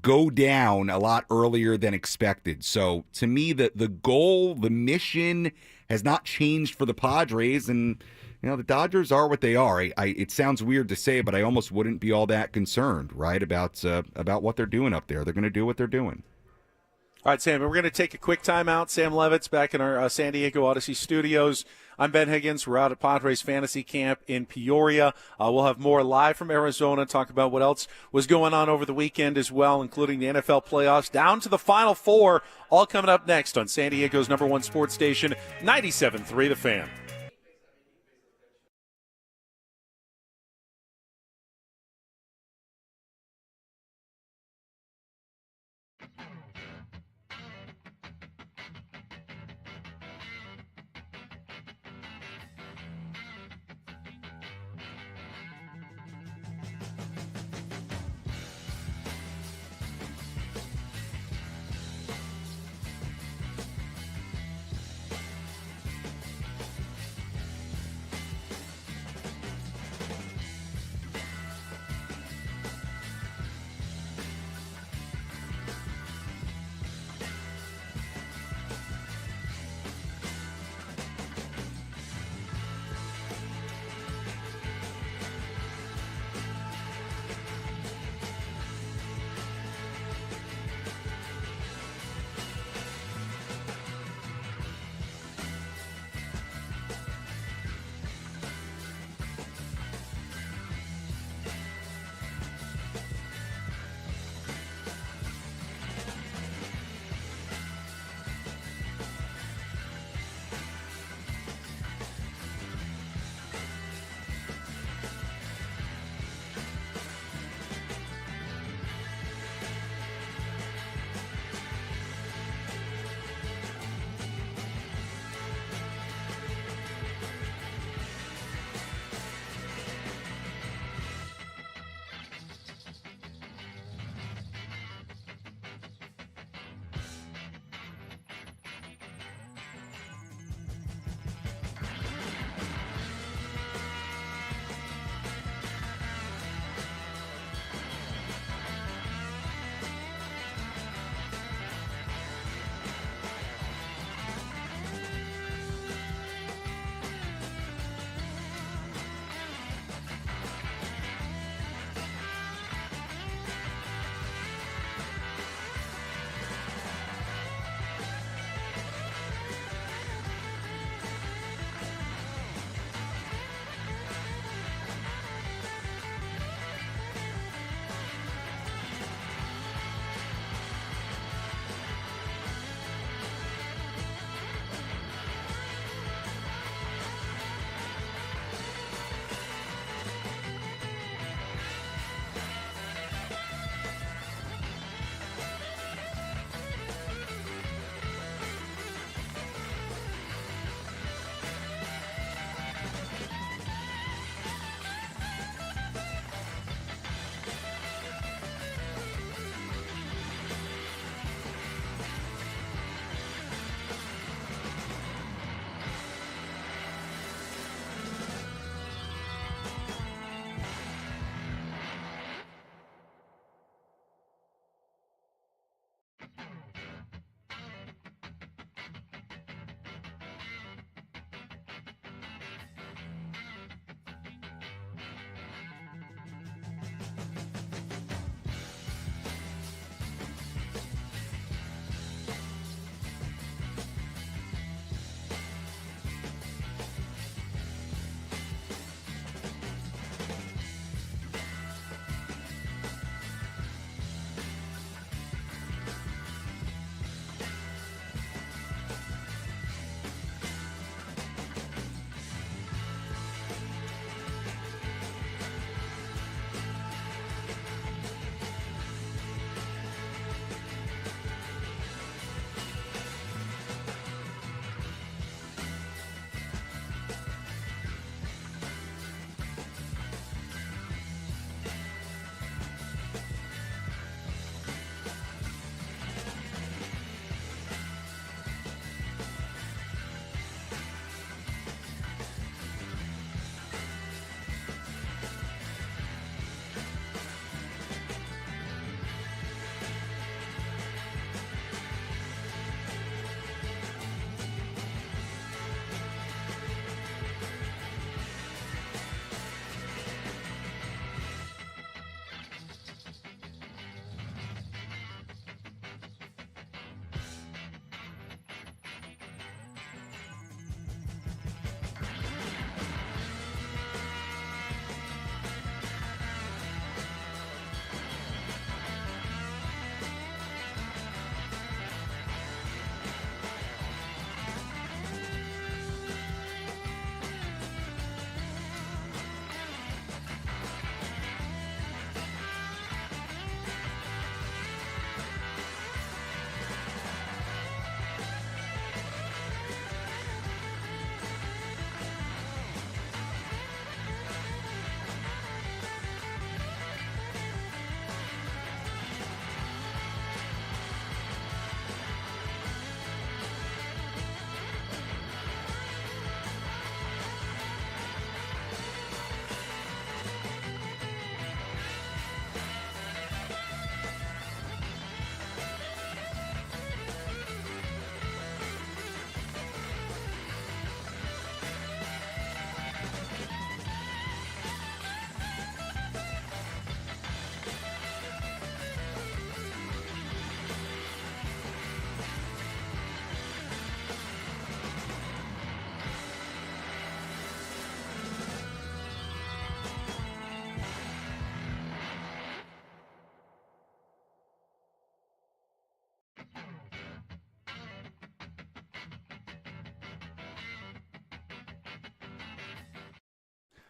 go down a lot earlier than expected. So to me, the goal, the mission has not changed for the Padres, and the Dodgers are what they are. It sounds weird to say, but I almost wouldn't be all that concerned, right, about what they're doing up there. They're going to do what they're doing. All right, Sam, we're going to take a quick timeout. Sam Levitt's back in our San Diego Odyssey studios. I'm Ben Higgins. We're out at Padres Fantasy Camp in Peoria. We'll have more live from Arizona, talk about what else was going on over the weekend as well, including the NFL playoffs, down to the Final Four, all coming up next on San Diego's #1 sports station, 97.3 The Fan.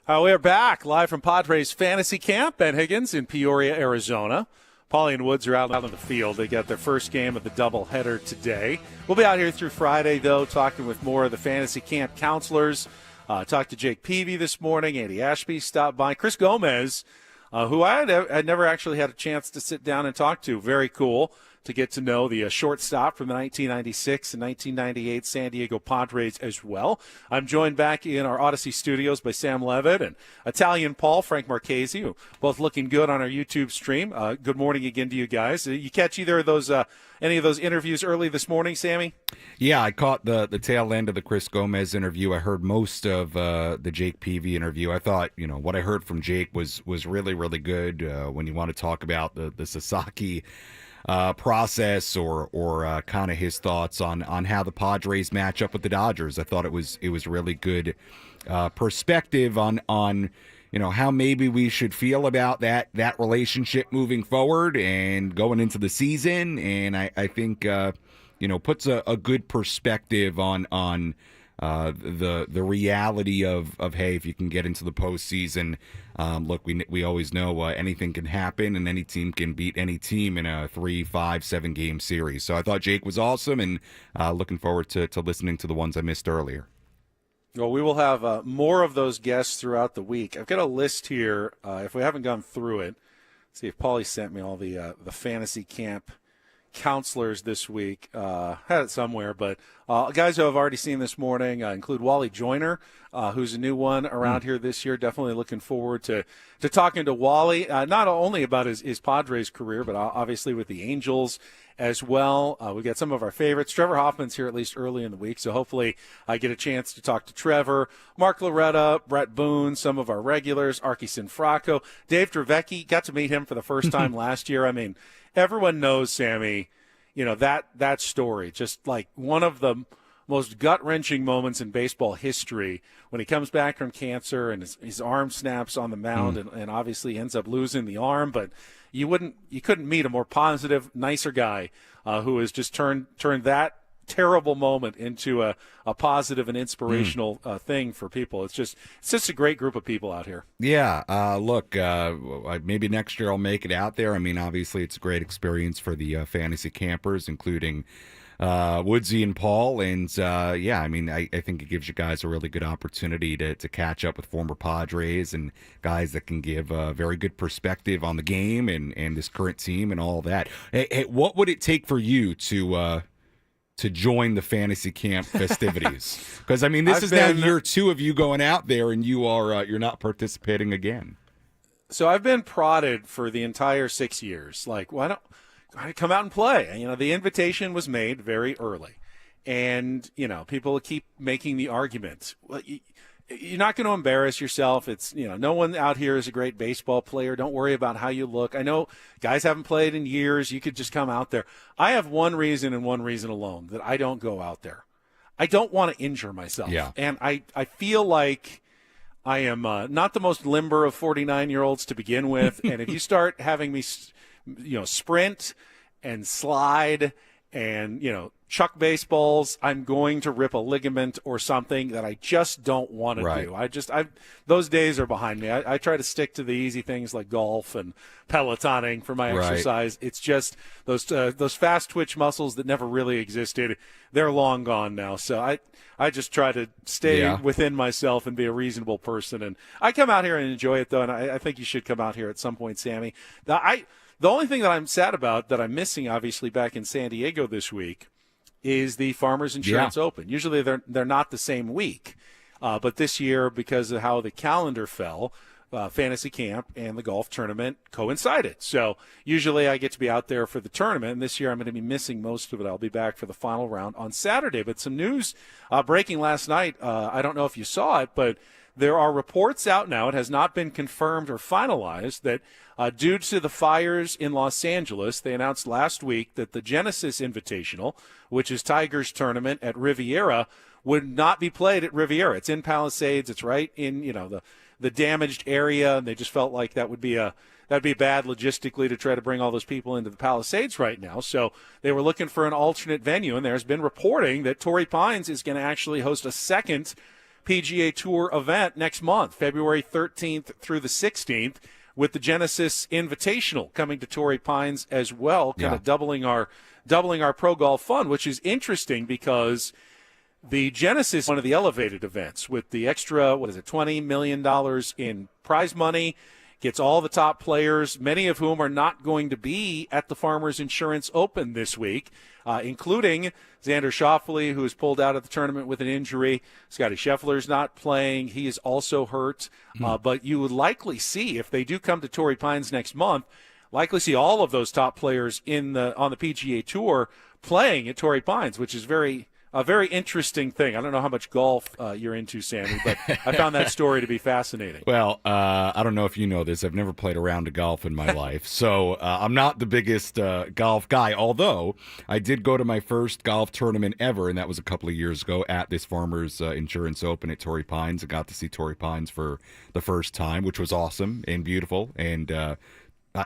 We are back live from Padres Fantasy Camp. Ben Higgins in Peoria, Arizona. Paulie and Woods are out on the field. They got their first game of the doubleheader today. We'll be out here through Friday, though, talking with more of the Fantasy Camp counselors. Talked to Jake Peavy this morning. Andy Ashby stopped by. Chris Gomez, who I had never actually had a chance to sit down and talk to. Very cool to get to know the shortstop from the 1996 and 1998 San Diego Padres as well. I'm joined back in our Odyssey studios by Sam Levitt and Italian Paul, Frank Marchese, who both looking good on our YouTube stream. Good morning again to you guys. You catch either of those, any of those interviews early this morning, Sammy? Yeah, I caught the tail end of the Chris Gomez interview. I heard most of the Jake Peavy interview. I thought, what I heard from Jake was really, really good when you want to talk about the Sasaki process or kind of his thoughts on how the Padres match up with the Dodgers. I thought it was really good perspective on how maybe we should feel about that relationship moving forward and going into the season. And I think puts a good perspective on the reality of hey, if you can get into the postseason, look, we always know anything can happen and any team can beat any team in a 3, 5, 7 game series. So I thought Jake was awesome, and looking forward to listening to the ones I missed earlier. Well, we will have more of those guests throughout the week. I've got a list here. If we haven't gone through it, let's see if Paulie sent me all the fantasy camp counselors this week. Had it somewhere, but guys who I've already seen this morning include Wally Joyner, who's a new one around here this year. Definitely looking forward to talking to Wally, not only about his Padres career, but obviously with the Angels as well. We've got some of our favorites. Trevor Hoffman's here at least early in the week, so hopefully I get a chance to talk to Trevor. Mark Loretta, Brett Boone, some of our regulars, Arky Sinfracco. Dave Dravecki, got to meet him for the first time last year. I mean, everyone knows, Sammy, that story, just like one of the most gut-wrenching moments in baseball history when he comes back from cancer and his arm snaps on the mound and obviously ends up losing the arm. But you couldn't meet a more positive, nicer guy who has just turned that terrible moment into a positive and inspirational thing for people. It's just a great group of people out here. Yeah, look, maybe next year I'll make it out there. I mean, obviously it's a great experience for the fantasy campers, including Woodsy and Paul. And, I think it gives you guys a really good opportunity to catch up with former Padres and guys that can give a very good perspective on the game and this current team and all that. Hey, what would it take for you to join the fantasy camp festivities? Because, I mean, this is now year 2 of you going out there, and you're not participating again. So I've been prodded for the entire 6 years. Like, why don't I come out and play? The invitation was made very early. And, people keep making the argument. Well, you're not going to embarrass yourself. It's, no one out here is a great baseball player. Don't worry about how you look. I know guys haven't played in years. You could just come out there. I have one reason and one reason alone that I don't go out there. I don't want to injure myself. Yeah. And I feel like I am not the most limber of 49-year-olds to begin with. And if you start having me, sprint and slide and, chuck baseballs, I'm going to rip a ligament or something that I just don't want to do. Those days are behind me. I try to stick to the easy things like golf and pelotoning for my exercise. It's just those fast twitch muscles that never really existed. They're long gone now. So I just try to stay within myself and be a reasonable person. And I come out here and enjoy it, though, and I think you should come out here at some point, Sammy. The only thing that I'm sad about that I'm missing, obviously, back in San Diego this week is the Farmers Insurance Open. Usually they're not the same week. But this year, because of how the calendar fell, Fantasy Camp and the golf tournament coincided. So usually I get to be out there for the tournament, and this year I'm going to be missing most of it. I'll be back for the final round on Saturday. But some news breaking last night. I don't know if you saw it, but there are reports out now, it has not been confirmed or finalized, that due to the fires in Los Angeles, they announced last week that the Genesis Invitational, which is Tiger's tournament at Riviera, would not be played at Riviera. It's in Palisades. It's right in, the damaged area, and they just felt like that'd be bad logistically to try to bring all those people into the Palisades right now. So they were looking for an alternate venue, and there's been reporting that Torrey Pines is going to actually host a second PGA Tour event next month, February 13th through the 16th, with the Genesis Invitational coming to Torrey Pines as well, kind of doubling our pro golf fund, which is interesting because the Genesis is one of the elevated events with the extra, $20 million in prize money, gets all the top players, many of whom are not going to be at the Farmers Insurance Open this week, including Xander Schauffele, who is pulled out of the tournament with an injury. Scotty Scheffler's not playing. He is also hurt. But you would likely see, if they do come to Torrey Pines next month, likely see all of those top players on the PGA Tour playing at Torrey Pines, which is a very interesting thing. I don't know how much golf you're into, Sammy, but I found that story to be fascinating. Well, I don't know if you know this. I've never played a round of golf in my life, so I'm not the biggest golf guy, although I did go to my first golf tournament ever, and that was a couple of years ago at this Farmers Insurance Open at Torrey Pines. I got to see Torrey Pines for the first time, which was awesome and beautiful, and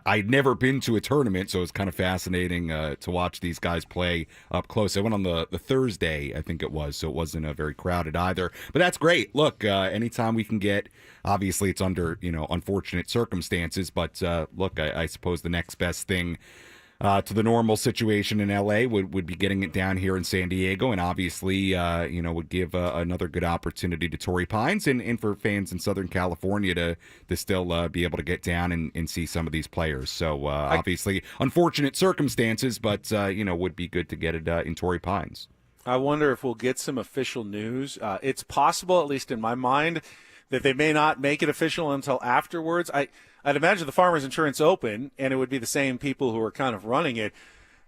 I'd never been to a tournament, so it was kind of fascinating to watch these guys play up close. I went on the Thursday, I think it was, so it wasn't very crowded either. But that's great. Look, anytime we can get, obviously it's under unfortunate circumstances, but look, I suppose the next best thing to the normal situation in LA would be getting it down here in San Diego, and obviously would give another good opportunity to Torrey Pines and for fans in Southern California to still be able to get down and see some of these players. So obviously unfortunate circumstances, but would be good to get it in Torrey Pines. I wonder if we'll get some official news. It's possible, at least in my mind, that they may not make it official until afterwards. I'd imagine the Farmers Insurance Open, and it would be the same people who are kind of running it,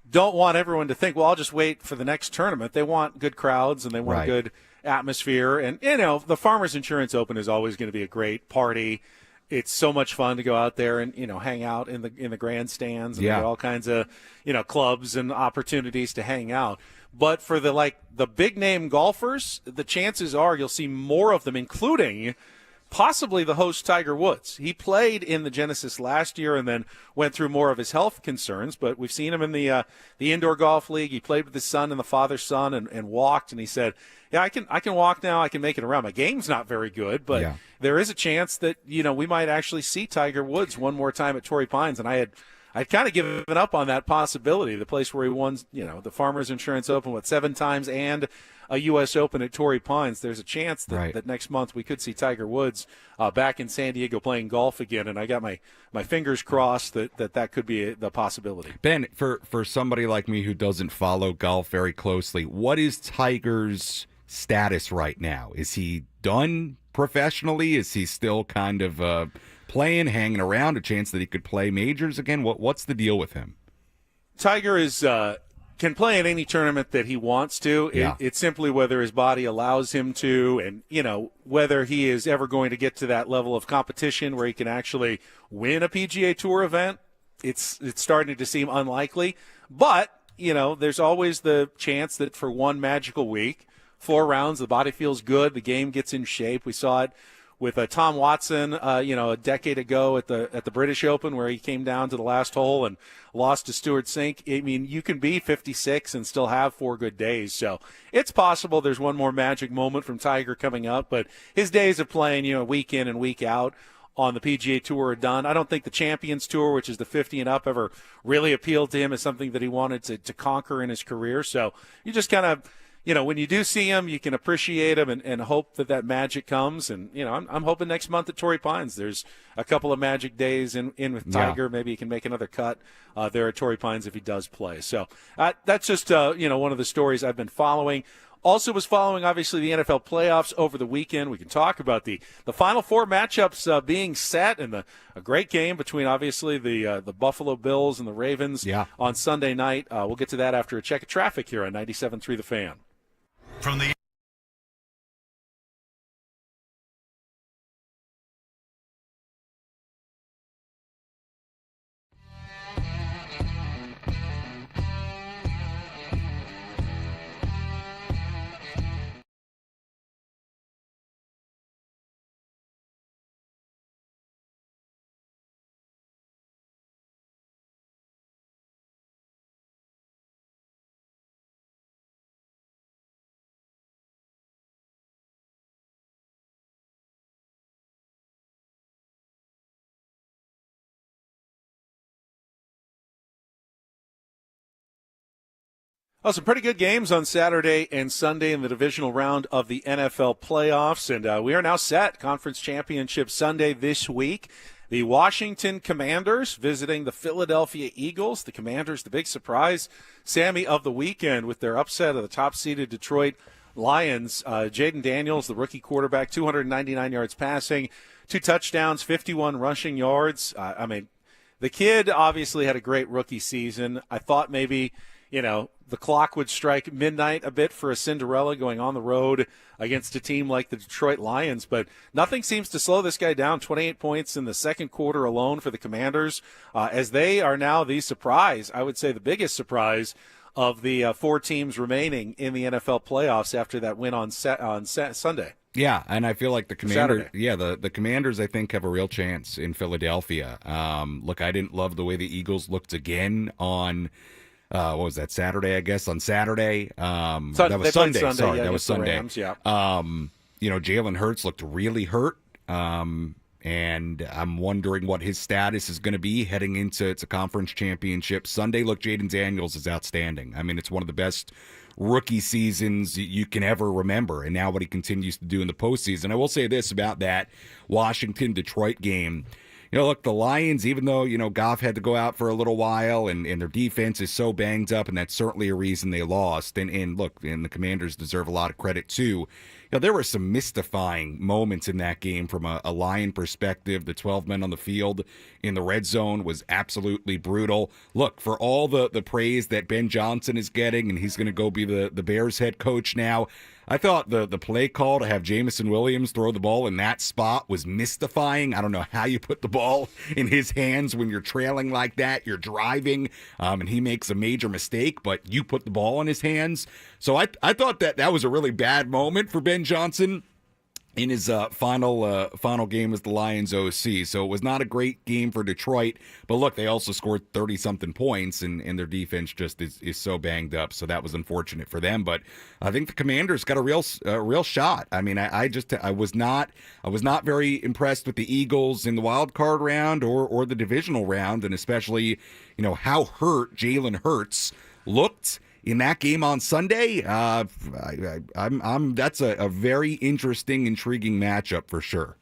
don't want everyone to think, well, I'll just wait for the next tournament. They want good crowds, and they want good atmosphere. And, the Farmers Insurance Open is always going to be a great party. It's so much fun to go out there and, hang out in the grandstands. And there are all kinds of, clubs and opportunities to hang out. But for the big-name golfers, the chances are you'll see more of them, including possibly the host Tiger Woods. He played in the Genesis last year and then went through more of his health concerns, but we've seen him in the indoor golf league. He played with his son and the father's son and walked, and he said, yeah, I can walk now. I can make it around. My game's not very good, but there is a chance that, we might actually see Tiger Woods one more time at Torrey Pines, and I'd kind of given up on that possibility, the place where he won, the Farmers Insurance Open, 7 times and a U.S. Open at Torrey Pines. There's a chance that next month we could see Tiger Woods back in San Diego playing golf again, and I got my fingers crossed that could be the possibility. Ben, for somebody like me who doesn't follow golf very closely, what is Tiger's status right now? Is he done professionally? Is he still kind of playing, hanging around, a chance that he could play majors again? What's the deal with him? Tiger is can play in any tournament that he wants to. It's simply whether his body allows him to, and whether he is ever going to get to that level of competition where he can actually win a PGA Tour event. It's starting to seem unlikely, but there's always the chance that for one magical week, 4 rounds, the body feels good, the game gets in shape. We saw it with Tom Watson, a decade ago at the British Open, where he came down to the last hole and lost to Stuart Sink. I mean, you can be 56 and still have 4 good days. So it's possible there's one more magic moment from Tiger coming up, but his days of playing, week in and week out on the PGA Tour are done. I don't think the Champions Tour, which is the 50 and up, ever really appealed to him as something that he wanted to conquer in his career. So you just kind of, when you do see him, you can appreciate him and hope that magic comes. And, I'm hoping next month at Torrey Pines there's a couple of magic days in with Tiger. Yeah. Maybe he can make another cut there at Torrey Pines if he does play. So that's just, one of the stories I've been following. Also was following, obviously, the NFL playoffs over the weekend. We can talk about the Final Four matchups being set and a great game between, obviously, the Buffalo Bills and the Ravens on Sunday night. We'll get to that after a check of traffic here on 97.3 The Fan. From the Oh, some pretty good games on Saturday and Sunday in the divisional round of the NFL playoffs, and we are now set. Conference Championship Sunday this week. The Washington Commanders visiting the Philadelphia Eagles. The Commanders, the big surprise, Sammy, of the weekend with their upset of the top-seeded Detroit Lions. Jaden Daniels, the rookie quarterback, 299 yards passing, 2 touchdowns, 51 rushing yards. The kid obviously had a great rookie season. I thought maybe, the clock would strike midnight a bit for a Cinderella going on the road against a team like the Detroit Lions, but nothing seems to slow this guy down. 28 points in the second quarter alone for the Commanders, as they are now the surprise, I would say the biggest surprise of the 4 teams remaining in the NFL playoffs after that win on Sunday. Yeah, and I feel like the Commanders, the Commanders, I think, have a real chance in Philadelphia. Look, I didn't love the way the Eagles looked again on what was that, Saturday, I guess, on Saturday. That was Sunday. Sorry, that was Sunday. Rams, yeah. Jalen Hurts looked really hurt, and I'm wondering what his status is going to be heading into conference championship. Sunday, look, Jaden Daniels is outstanding. I mean, it's one of the best rookie seasons you can ever remember, and now what he continues to do in the postseason. I will say this about that Washington-Detroit game. Look, the Lions, even though, Goff had to go out for a little while and their defense is so banged up, and that's certainly a reason they lost. And look, and the Commanders deserve a lot of credit, too. There were some mystifying moments in that game from a Lion perspective. The 12 men on the field in the red zone was absolutely brutal. Look, for all the praise that Ben Johnson is getting, and he's going to go be the Bears head coach now, I thought the play call to have Jamison Williams throw the ball in that spot was mystifying. I don't know how you put the ball in his hands when you're trailing like that. You're driving, and he makes a major mistake, but you put the ball in his hands. So I thought that was a really bad moment for Ben Johnson in his final game as the Lions OC. So it was not a great game for Detroit. But look, they also scored 30-something points, and their defense just is so banged up. So that was unfortunate for them. But I think the Commanders got a real shot. I mean, I was not very impressed with the Eagles in the wild card round or the divisional round, and especially how hurt Jalen Hurts looked in that game on Sunday. That's a very interesting, intriguing matchup for sure.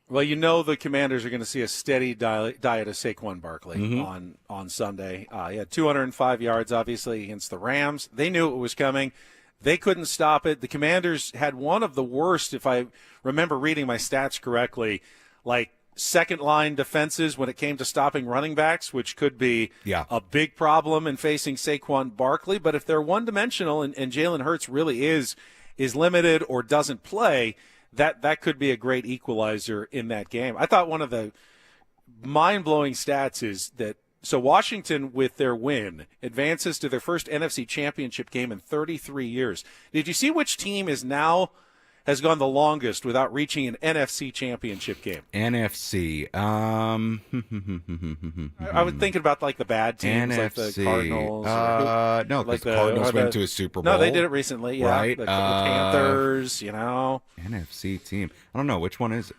Well, the Commanders are going to see a steady diet of Saquon Barkley on Sunday. He had 205 yards, obviously, against the Rams. They knew it was coming. They couldn't stop it. The Commanders had one of the worst, if I remember reading my stats correctly, second-line defenses when it came to stopping running backs, which could be a big problem in facing Saquon Barkley. But if they're one-dimensional and Jalen Hurts really is limited or doesn't play, that could be a great equalizer in that game. I thought one of the mind-blowing stats is that Washington, with their win, advances to their first NFC championship game in 33 years. Did you see which team has gone the longest without reaching an NFC championship game? NFC. I was thinking about the bad teams, NFC. like the Cardinals. No, because the Cardinals went to a Super Bowl. No, they did it recently. Yeah, right? The Panthers. NFC team. I don't know, which one is it?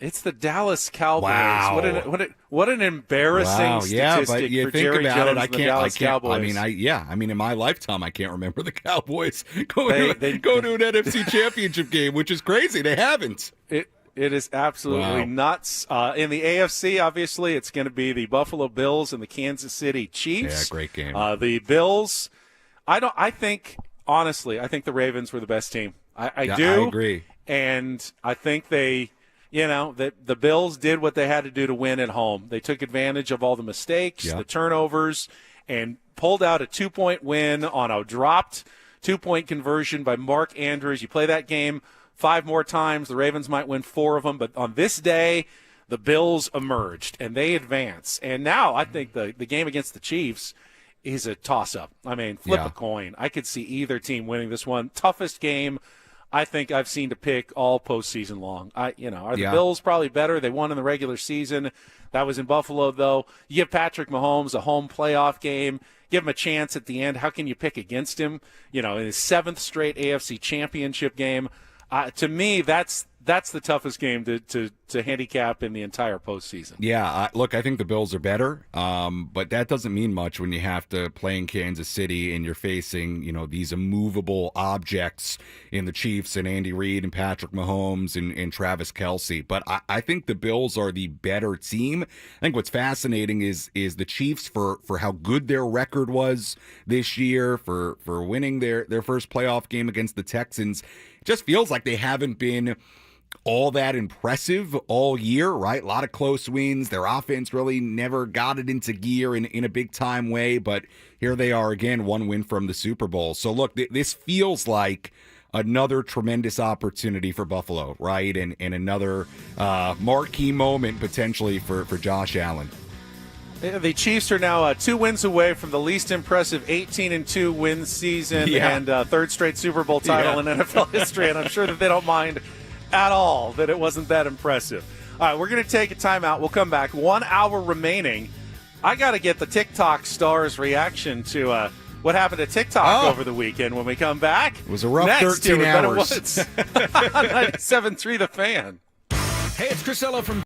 It's the Dallas Cowboys. Wow. What an embarrassing statistic but you for think Jerry about Jones it, I and the can't. Dallas Cowboys. I mean, in my lifetime, I can't remember the Cowboys go to an NFC Championship game, which is crazy. They haven't. It is absolutely nuts. In the AFC, obviously, it's going to be the Buffalo Bills and the Kansas City Chiefs. Yeah, great game. The Bills. I think the Ravens were the best team. I do. I agree. And I think they. That the Bills did what they had to do to win at home. They took advantage of all the mistakes, the turnovers, and pulled out a 2-point win on a dropped 2-point conversion by Mark Andrews. You play that game 5 more times, the Ravens might win 4 of them. But on this day, the Bills emerged, and they advance. And now I think the game against the Chiefs is a toss-up. I mean, flip a coin. I could see either team winning this one. Toughest game I think I've seen to pick all postseason long. Are the Bills probably better? They won in the regular season. That was in Buffalo, though. You give Patrick Mahomes a home playoff game, give him a chance at the end. How can you pick against him? In his 7th straight AFC championship game. To me, that's that's the toughest game to handicap in the entire postseason. Yeah, look, I think the Bills are better, but that doesn't mean much when you have to play in Kansas City and you're facing, these immovable objects in the Chiefs and Andy Reid and Patrick Mahomes and Travis Kelce. But I think the Bills are the better team. I think what's fascinating is the Chiefs for how good their record was this year, for winning their first playoff game against the Texans. It just feels like they haven't been all that impressive all year, right? A lot of close wins. Their offense really never got it into gear in a big-time way, but here they are again, one win from the Super Bowl. So, look, this feels like another tremendous opportunity for Buffalo, right? And another marquee moment potentially for Josh Allen. The Chiefs are now 2 wins away from the least impressive 18-2 win season and third straight Super Bowl title in NFL history, and I'm sure that they don't mind at all that it wasn't that impressive. All right, we're going to take a timeout. We'll come back. 1 hour remaining. I got to get the TikTok stars' reaction to what happened to TikTok over the weekend when we come back. It was a rough Next 13 year hours. 97.3 The Fan. Hey, it's Crisello from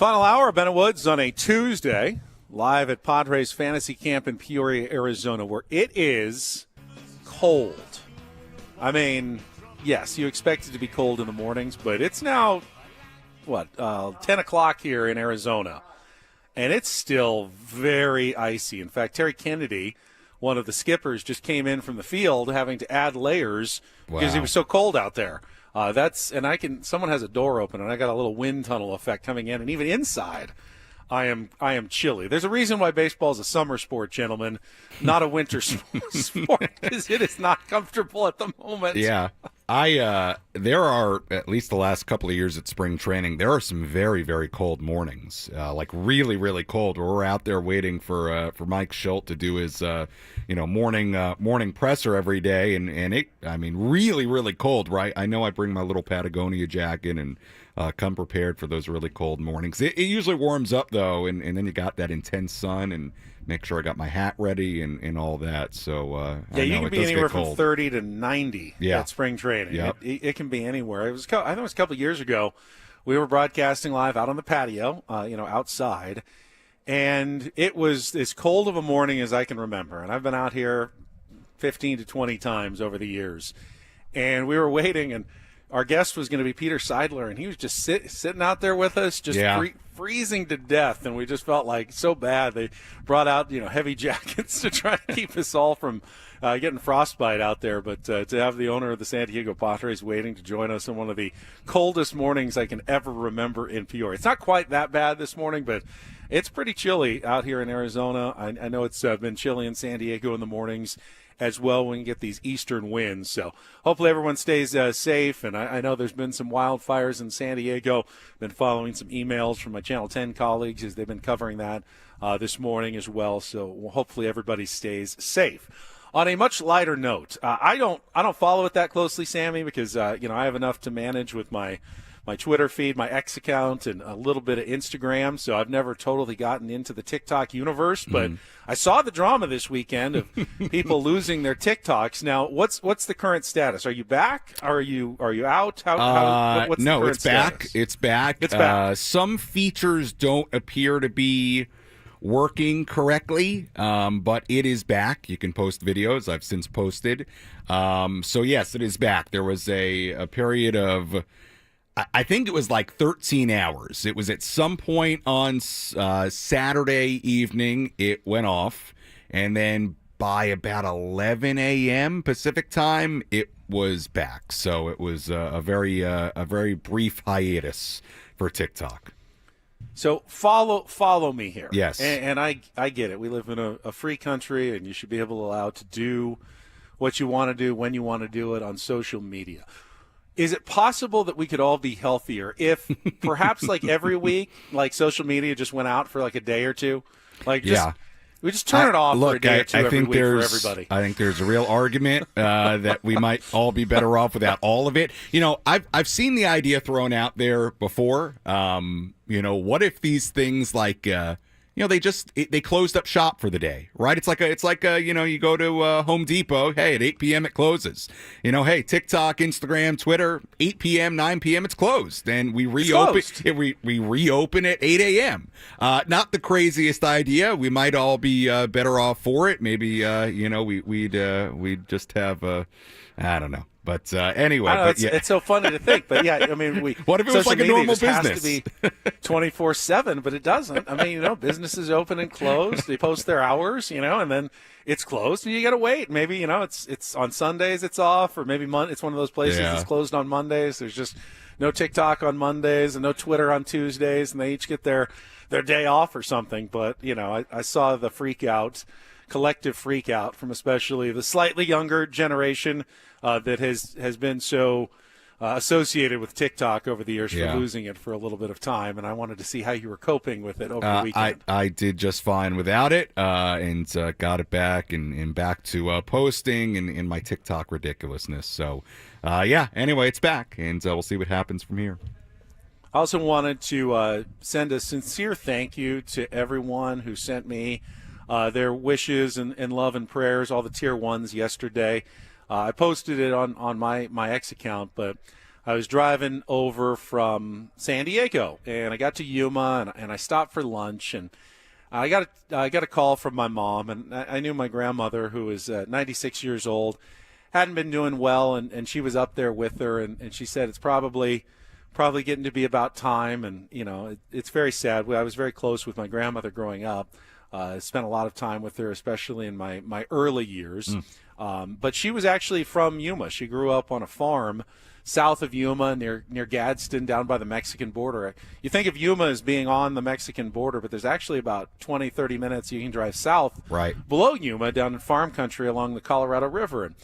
Final hour of Bennett Woods on a Tuesday, live at Padres Fantasy Camp in Peoria, Arizona, where it is cold. I mean, yes, you expect it to be cold in the mornings, but it's now, 10 o'clock here in Arizona, and it's still very icy. In fact, Terry Kennedy, one of the skippers, just came in from the field having to add layers because it was so cold out there. Someone has a door open, and I got a little wind tunnel effect coming in, and even inside, I am chilly. There's a reason why baseball is a summer sport, gentlemen, not a winter sport, because it is not comfortable at the moment. Yeah. There are, at least the last couple of years at spring training, there are some very, very cold mornings, like really, really cold, where we're out there waiting for Mike Schultz to do his, morning presser every day, and it, I mean, really, really cold, right? I know I bring my little Patagonia jacket and come prepared for those really cold mornings. It usually warms up, though, and then you got that intense sun, and make sure I got my hat ready and all that. So you can be anywhere from 30 to 90 at spring training. Yep. It can be anywhere. I think it was a couple of years ago. We were broadcasting live out on the patio, outside, and it was as cold of a morning as I can remember. And I've been out here 15 to 20 times over the years. And we were waiting, and our guest was going to be Peter Seidler, and he was just sitting out there with us, just freezing to death, and we just felt like so bad. They brought out heavy jackets to try to keep us all from getting frostbite out there. But to have the owner of the San Diego Padres waiting to join us on one of the coldest mornings I can ever remember in Peoria. It's not quite that bad this morning, but it's pretty chilly out here in Arizona. I know it's been chilly in San Diego in the mornings as well when you get these eastern winds. So hopefully everyone stays safe. And I know there's been some wildfires in San Diego. Been following some emails from my Channel 10 colleagues as they've been covering that this morning as well. So hopefully everybody stays safe. On a much lighter note, I don't follow it that closely, Sammy, because I have enough to manage with my Twitter feed, my X account, and a little bit of Instagram, so I've never totally gotten into the TikTok universe. But I saw the drama this weekend of people losing their TikToks. Now, what's the current status? Are you back? Are you out? What's the current status? It's back. It's back. Some features don't appear to be working correctly, but it is back. You can post videos. I've since posted. So yes, it is back. There was a period of, I think it was like 13 hours. It was at some point on Saturday evening, it went off. And then by about 11 a.m. Pacific time, it was back. So it was a very brief hiatus for TikTok. So follow me here. Yes. And I get it. We live in a free country, and you should be allowed to do what you want to do when you want to do it on social media. Is it possible that we could all be healthier if perhaps like every week, like social media just went out for like a day or two? Like we just turn it off for a day or two every week for everybody. I think there's a real argument that we might all be better off without all of it. I've seen the idea thrown out there before. What if these things like they closed up shop for the day, right? It's like you go to Home Depot. Hey, at 8 p.m. it closes. Hey, TikTok, Instagram, Twitter, 8 p.m., 9 p.m. it's closed, and we reopen. We reopen at 8 a.m. Not the craziest idea. We might all be better off for it. Maybe we'd just have I don't know. But anyway, it's so funny to think. But yeah, I mean, what if it was like a normal business? Has to be 24/7, but it doesn't. I mean, businesses open and close. They post their hours, and then it's closed, and you got to wait. Maybe it's on Sundays it's off, or maybe it's one of those places that's closed on Mondays. There's just no TikTok on Mondays and no Twitter on Tuesdays, and they each get their day off or something. But I saw the collective freak out from especially the slightly younger generation that has been so associated with TikTok over the years for losing it for a little bit of time, and I wanted to see how you were coping with it over the weekend. I did just fine without it, and got it back and back to posting and my TikTok ridiculousness. So, anyway, it's back, and we'll see what happens from here. I also wanted to send a sincere thank you to everyone who sent me their wishes and love and prayers, all the tier ones yesterday. I posted it on my X account, but I was driving over from San Diego, and I got to Yuma, and I stopped for lunch, and I got a call from my mom, and I knew my grandmother, who is 96 years old, hadn't been doing well, and she was up there with her, and she said it's probably getting to be about time, and it's very sad. I was very close with my grandmother growing up. I spent a lot of time with her, especially in my early years. But she was actually from Yuma. She grew up on a farm south of Yuma near Gadsden down by the Mexican border. You think of Yuma as being on the Mexican border, but there's actually about 20, 30 minutes you can drive south below Yuma down in farm country along the Colorado River. And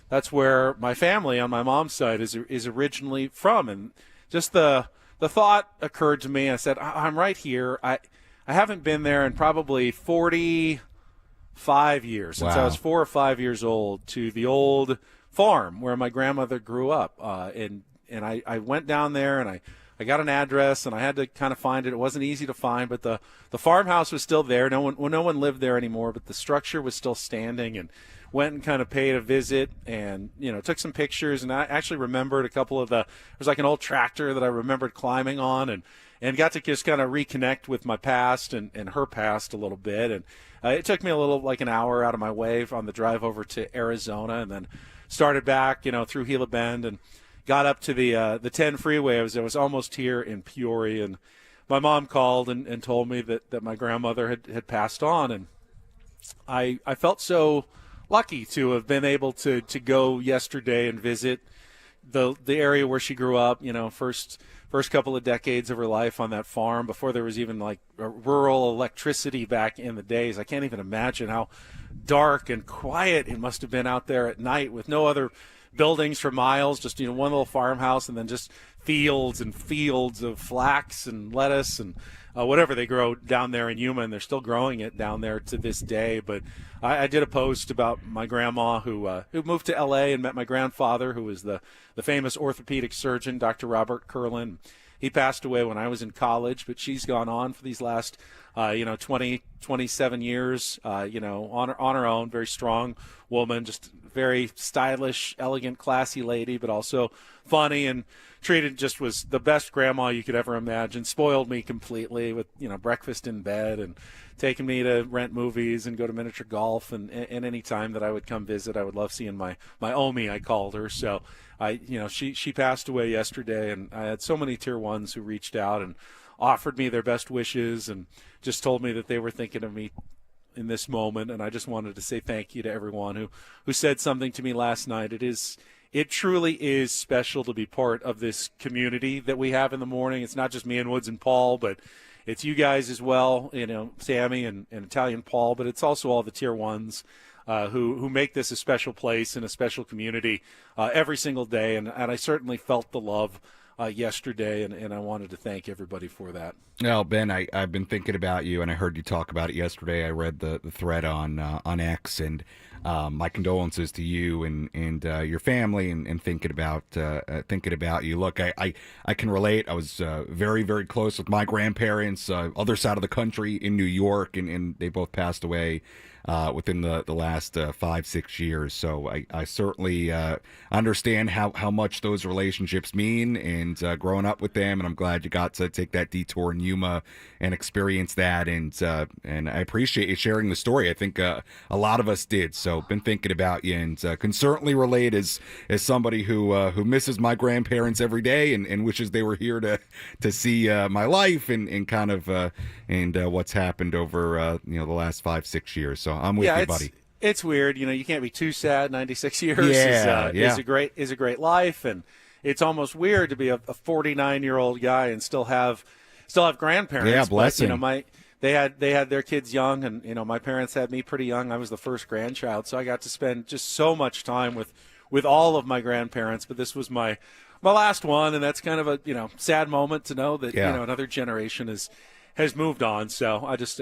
that's where my family on my mom's side is originally from. And just the thought occurred to me. I said, I'm right here. I haven't been there in probably 45 years, since I was 4 or 5 years old, to the old farm where my grandmother grew up. And I went down there, and I got an address, and I had to kind of find it. It wasn't easy to find, but the farmhouse was still there. No one lived there anymore, but the structure was still standing, and went and kind of paid a visit, and took some pictures. And I actually remembered a couple of there was like an old tractor that I remembered climbing on, and got to just kind of reconnect with my past and her past a little bit. And it took me like an hour out of my way on the drive over to Arizona, and then started back through Gila Bend, and got up to the 10 freeway. I was almost here in Peoria, and my mom called and told me that my grandmother had passed on. And I felt so lucky to have been able to go yesterday and visit the area where she grew up. First couple of decades of her life on that farm, before there was even like rural electricity back in the days. I can't even imagine how dark and quiet it must have been out there at night, with no other buildings for miles, just one little farmhouse, and then just fields and fields of flax and lettuce and whatever they grow down there in Yuma, and they're still growing it down there to this day. But I did a post about my grandma who moved to L.A. and met my grandfather, who was the famous orthopedic surgeon, Dr. Robert Curlin. He passed away when I was in college, but she's gone on for these last 27 years, on her own. Very strong woman, just very stylish, elegant, classy lady, but also funny, and was the best grandma you could ever imagine. Spoiled me completely with, breakfast in bed, and taking me to rent movies and go to miniature golf. And any time that I would come visit, I would love seeing my Omi, I called her. So she passed away yesterday, and I had so many tier ones who reached out and offered me their best wishes and just told me that they were thinking of me in this moment. And I just wanted to say thank you to everyone who said something to me last night. It truly is special to be part of this community that we have in the morning. It's not just me and Woods and Paul, but it's you guys as well, Sammy and Italian Paul, but it's also all the tier ones who make this a special place and a special community every single day. And I certainly felt the love yesterday, and I wanted to thank everybody for that. No, Ben, I've been thinking about you, and I heard you talk about it yesterday. I read the thread on X, and my condolences to you and your family, and thinking about you. Look, I can relate. I was very, very close with my grandparents, other side of the country in New York, and they both passed away within the last 5-6 years. So I certainly understand how much those relationships mean, and growing up with them. And I'm glad you got to take that detour in Yuma and experience that. And I appreciate you sharing the story. I think a lot of us did. So been thinking about you, and can certainly relate as somebody who misses my grandparents every day and wishes they were here to see my life and kind of what's happened over the last 5-6 years. So I'm with you, buddy. It's weird, you can't be too sad. 96 years is a great life, and it's almost weird to be a 49-year-old guy and still have grandparents. Yeah, blessing. But, they had their kids young, and my parents had me pretty young. I was the first grandchild, so I got to spend just so much time with all of my grandparents. But this was my last one, and that's kind of a sad moment to know that another generation has moved on. So I just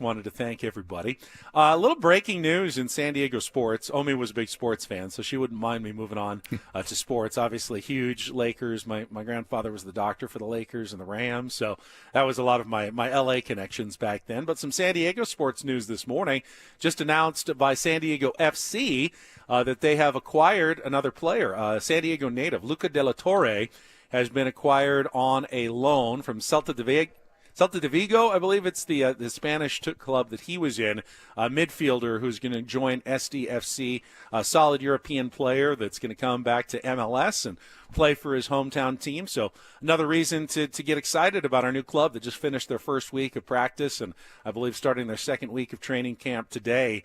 wanted to thank everybody. A little breaking news in San Diego sports. Omi was a big sports fan, so she wouldn't mind me moving on to sports. Obviously, huge Lakers. My grandfather was the doctor for the Lakers and the Rams, so that was a lot of my L.A. connections back then. But some San Diego sports news this morning, just announced by San Diego FC that they have acquired another player, San Diego native Luca de la Torre has been acquired on a loan from Celta de Vigo, I believe it's the Spanish club that he was in, a midfielder who's going to join SDFC, a solid European player that's going to come back to MLS and play for his hometown team. So another reason to get excited about our new club that just finished their first week of practice and I believe starting their second week of training camp today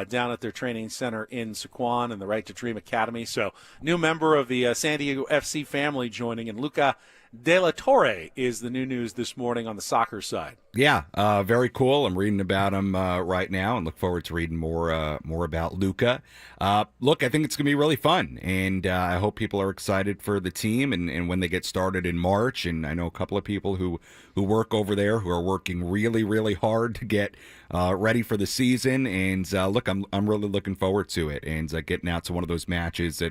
down at their training center in Sycuan and the Right to Dream Academy. So new member of the San Diego FC family joining, and Luca de la Torre is the new news this morning on the soccer side. Yeah, very cool. I'm reading about him right now and look forward to reading more about Luca. Look, I think it's going to be really fun, and I hope people are excited for the team and when they get started in March. And I know a couple of people who work over there who are working really, really hard to get ready for the season. And look, I'm really looking forward to it and getting out to one of those matches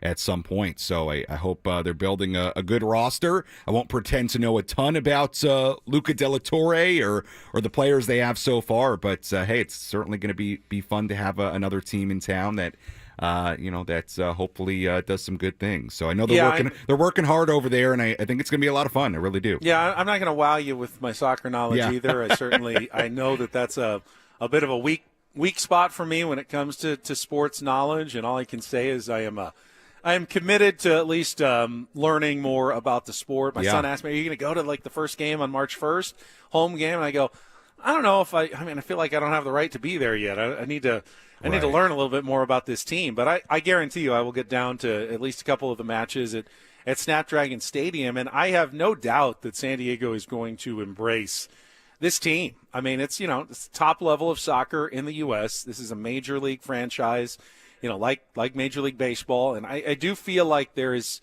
at some point. So I hope they're building a good roster. I won't pretend to know a ton about Luca de la Torre or the players they have so far, but hey, it's certainly going to be fun to have another team in town that that's hopefully does some good things. So I know they're working hard over there, and I think it's going to be a lot of fun. I really do. Yeah, I'm not going to wow you with my soccer knowledge either. I know that's a bit of a weak spot for me when it comes to sports knowledge, and all I can say is I am committed to at least learning more about the sport. My son asked me, "Are you going to go to the first game on March 1st, home game?" And I go, "I don't know if I feel like I don't have the right to be there yet. I need to learn a little bit more about this team." But I guarantee you I will get down to at least a couple of the matches at Snapdragon Stadium, and I have no doubt that San Diego is going to embrace this team. I mean, it's it's top level of soccer in the U.S. This is a major league franchise, like Major League Baseball, and I do feel like there is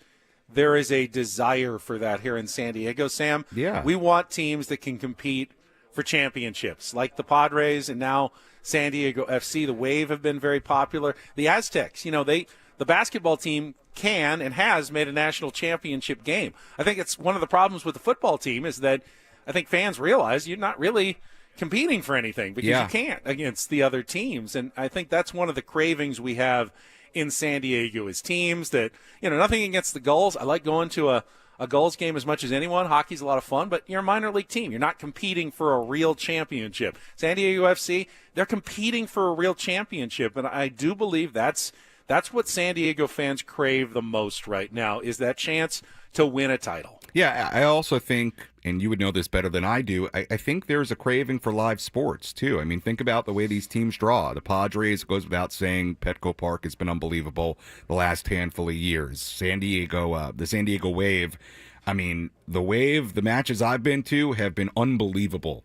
a desire for that here in San Diego, Sam. Yeah. We want teams that can compete for championships, like the Padres and now San Diego FC. The Wave have been very popular. The Aztecs, the basketball team can and has made a national championship game. I think it's one of the problems with the football team is that I think fans realize you're not really competing for anything because you can't against the other teams. And I think that's one of the cravings we have in San Diego is teams that, nothing against the Gulls. I like going to a Gulls game as much as anyone. Hockey's a lot of fun, but you're a minor league team. You're not competing for a real championship. San Diego FC, they're competing for a real championship, and I do believe that's what San Diego fans crave the most right now is that chance to win a title. Yeah, I also think, and you would know this better than I do, I think there's a craving for live sports, too. I mean, think about the way these teams draw. The Padres, goes without saying, Petco Park has been unbelievable the last handful of years. San Diego, the San Diego Wave, I mean, the Wave, the matches I've been to have been unbelievable.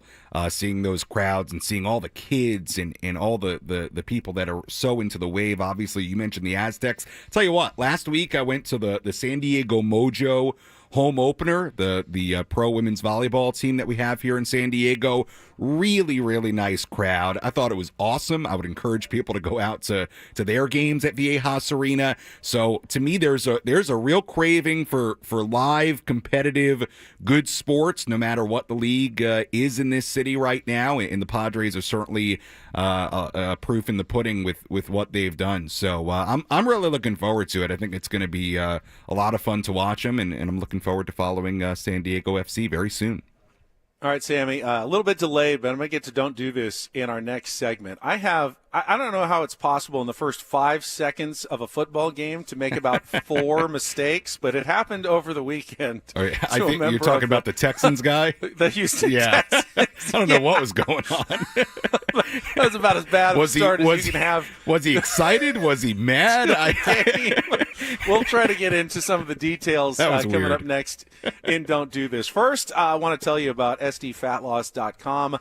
Seeing those crowds and seeing all the kids and all the people that are so into the Wave. Obviously, you mentioned the Aztecs. Tell you what, last week I went to the San Diego Mojo home opener, the pro women's volleyball team that we have here in San Diego. Really, really nice crowd. I thought it was awesome. I would encourage people to go out to their games at Viejas Arena. So to me, there's a real craving for live, competitive, good sports, no matter what the league is in this city right now. And the Padres are certainly proof in the pudding with what they've done. So I'm really looking forward to it. I think it's going to be a lot of fun to watch them, and I'm looking forward to following San Diego FC very soon. All right, Sammy, a little bit delayed, but I'm going to get to Don't Do This in our next segment. I don't know how it's possible in the first 5 seconds of a football game to make about 4 mistakes, but it happened over the weekend. I think you're talking about the Texans guy? The Houston Texans. I don't know what was going on. That was about as bad of a start as you can have. Was he excited? Was he mad? We'll try to get into some of the details coming up next in Don't Do This. First, I want to tell you about SDFatLoss.com.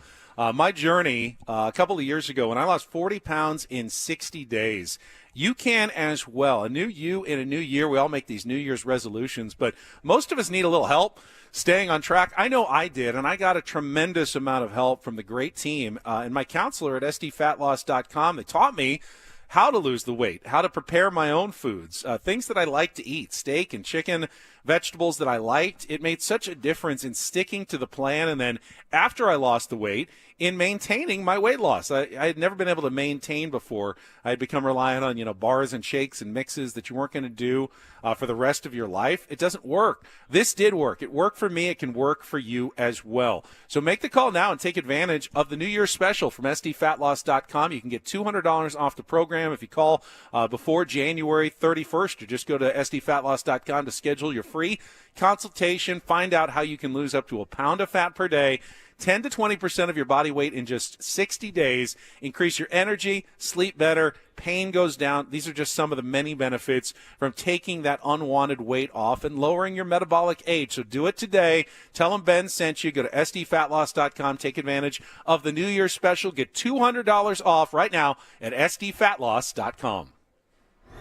My journey a couple of years ago when I lost 40 pounds in 60 days. you can as well. A new you in a new year. We all make these New Year's resolutions, but most of us need a little help staying on track. I know I did, and I got a tremendous amount of help from the great team and my counselor at sdfatloss.com. They taught me how to lose the weight, how to prepare my own foods, things that I like to eat, steak and chicken, vegetables that I liked. It made such a difference in sticking to the plan, and then after I lost the weight, in maintaining my weight loss. I had never been able to maintain before. I had become reliant on, bars and shakes and mixes that you weren't going to do for the rest of your life. It doesn't work. This did work. It worked for me. It can work for you as well. So make the call now and take advantage of the New Year's special from sdfatloss.com. You can get $200 off the program if you call before January 31st, or just go to sdfatloss.com to schedule your free consultation. Find out how you can lose up to a pound of fat per day, 10 to 20% of your body weight in just 60 days, increase your energy, sleep better, pain goes down. These are just some of the many benefits from taking that unwanted weight off and lowering your metabolic age. So do it today. Tell them Ben sent you. Go to sdfatloss.com. Take advantage of the New Year's special. Get $200 off right now at sdfatloss.com.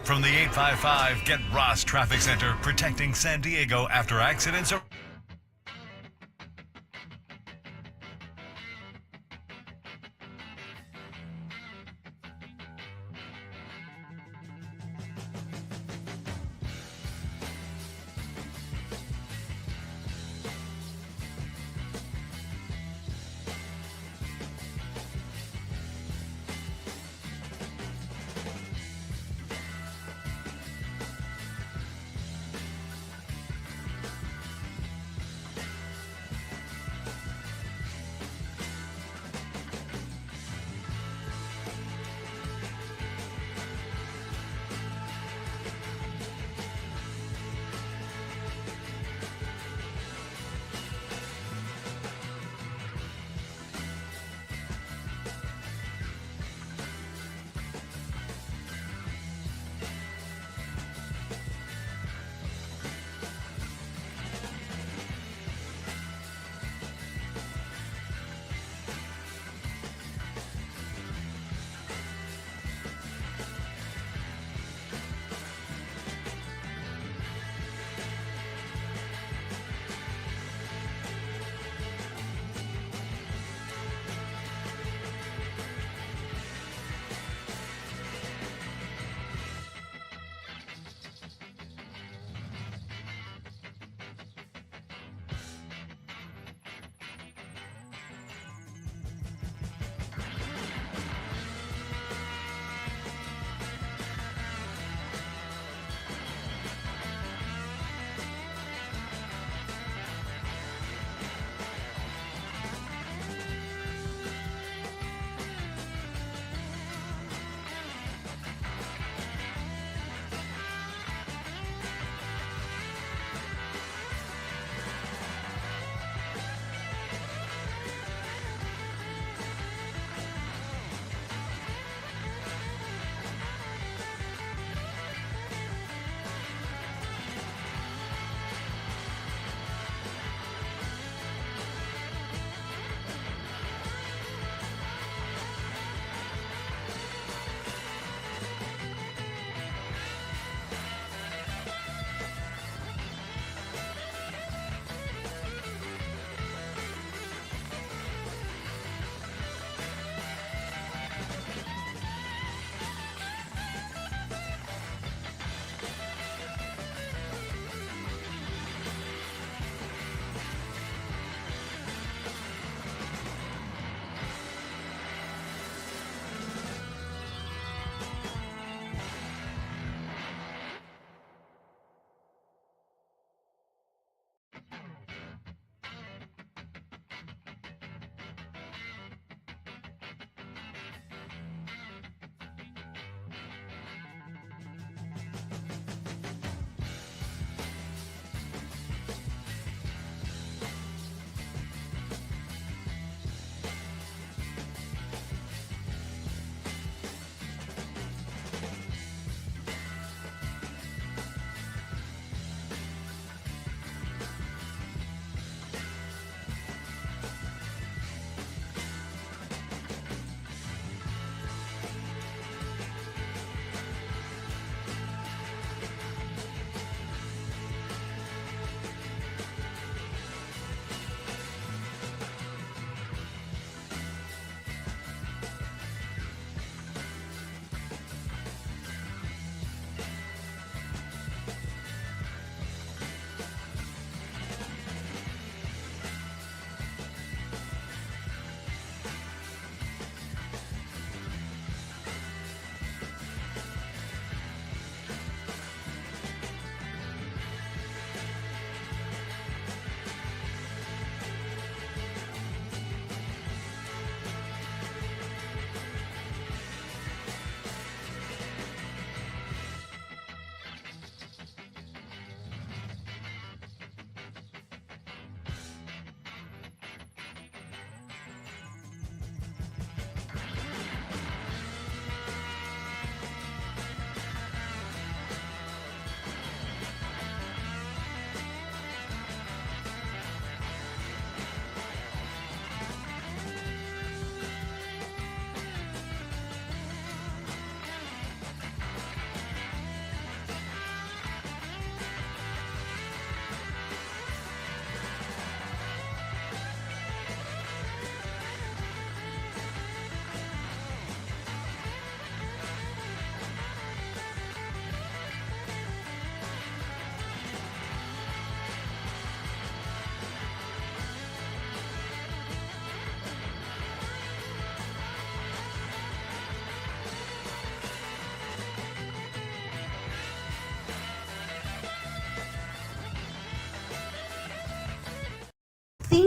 From the 855 Get Ross Traffic Center, protecting San Diego after accidents.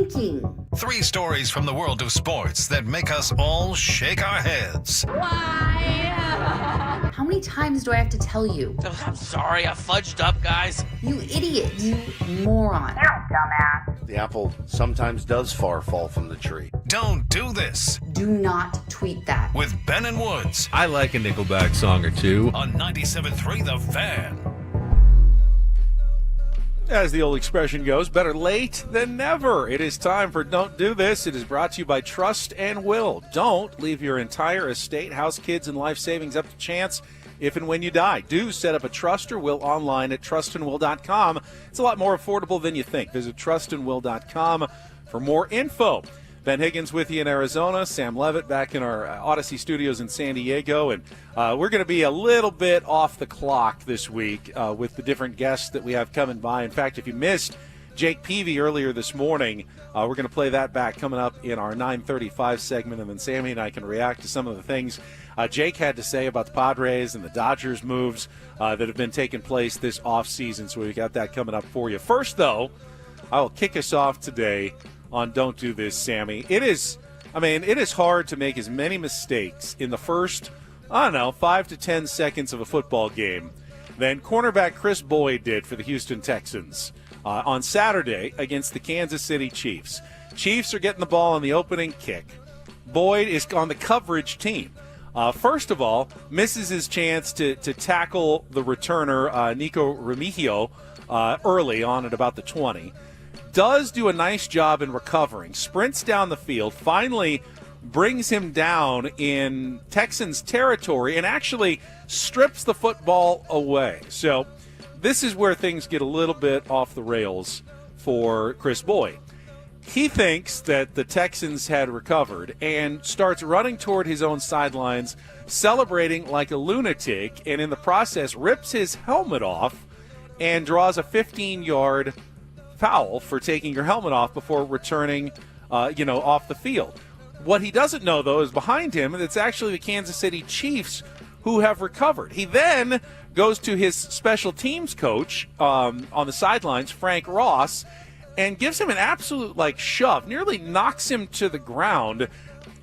thinking? 3 stories from the world of sports that make us all shake our heads. How many times do I have to tell you? I'm sorry, I fudged up, guys. You idiot. You moron. Dumbass. The apple sometimes does fall from the tree. Don't do this. Do not tweet that. With Ben and Woods. I like a Nickelback song or two. On 97.3 The Fan. As the old expression goes, better late than never. It is time for Don't Do This. It is brought to you by Trust and Will. Don't leave your entire estate, house, kids, and life savings up to chance if and when you die. Do set up a trust or will online at trustandwill.com. It's a lot more affordable than you think. Visit trustandwill.com for more info. Ben Higgins with you in Arizona. Sam Levitt back in our Odyssey studios in San Diego. And we're going to be a little bit off the clock this week with the different guests that we have coming by. In fact, if you missed Jake Peavy earlier this morning, we're going to play that back coming up in our 9:35 segment. And then Sammy and I can react to some of the things Jake had to say about the Padres and the Dodgers moves that have been taking place this offseason. So we've got that coming up for you. First, though, I will kick us off today on Don't Do This, Sammy. It is hard to make as many mistakes in the first, 5 to 10 seconds of a football game than cornerback Chris Boyd did for the Houston Texans on Saturday against the Kansas City Chiefs. Chiefs are getting the ball on the opening kick. Boyd is on the coverage team. First of all, misses his chance to tackle the returner, Nico Remigio, early on at about the 20. Does do a nice job in recovering, sprints down the field, finally brings him down in Texans territory, and actually strips the football away. So this is where things get a little bit off the rails for Chris Boyd. He thinks that the Texans had recovered and starts running toward his own sidelines, celebrating like a lunatic, and in the process rips his helmet off and draws a 15-yard foul for taking your helmet off before returning, off the field. What he doesn't know, though, is behind him, it's actually the Kansas City Chiefs who have recovered. He then goes to his special teams coach on the sidelines, Frank Ross, and gives him an absolute, shove, nearly knocks him to the ground.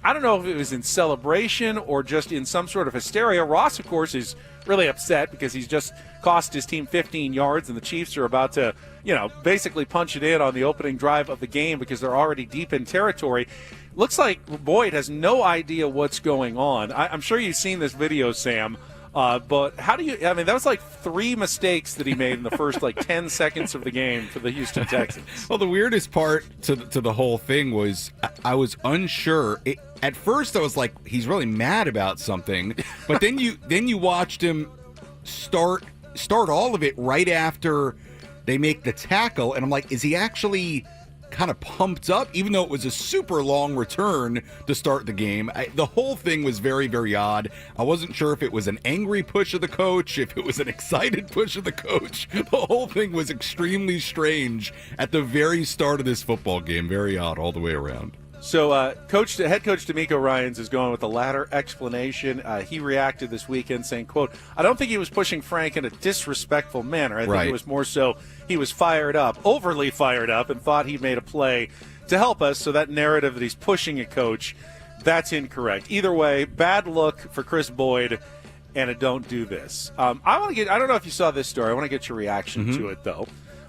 I don't know if it was in celebration or just in some sort of hysteria. Ross, of course, is really upset because he's just cost his team 15 yards, and the Chiefs are about to, basically punch it in on the opening drive of the game because they're already deep in territory. Looks like Boyd has no idea what's going on. I'm sure you've seen this video, Sam, but how do you – that was 3 mistakes that he made in the first 10 seconds of the game for the Houston Texans. Well, the weirdest part to the whole thing was I was unsure. At first I was like, he's really mad about something, but then you watched him start all of it right after they make the tackle, and I'm like, is he actually kind of pumped up, even though it was a super long return to start the game? The whole thing was very, very odd. I wasn't sure if it was an angry push of the coach, if it was an excited push of the coach. The whole thing was extremely strange at the very start of this football game. Very odd all the way around. So head coach D'Amico Ryans is going with the latter explanation. He reacted this weekend saying, quote, I don't think he was pushing Frank in a disrespectful manner. I think it was more so he was fired up, overly fired up, and thought he made a play to help us. So that narrative that he's pushing a coach, that's incorrect. Either way, bad look for Chris Boyd, and a don't do this. I don't know if you saw this story. I want to get your reaction to it, though.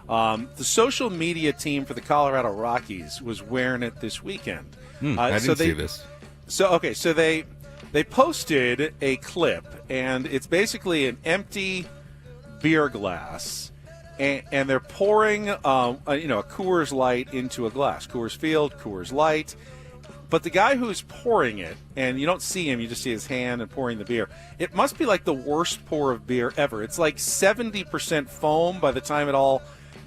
The social media team for the Colorado Rockies was wearing it this weekend. I didn't see this. So they posted a clip, and it's basically an empty beer glass, and they're pouring a Coors Light into a glass. Coors Field, Coors Light. But the guy who's pouring it, and you don't see him, you just see his hand and pouring the beer. It must be the worst pour of beer ever. It's 70% foam by the time it all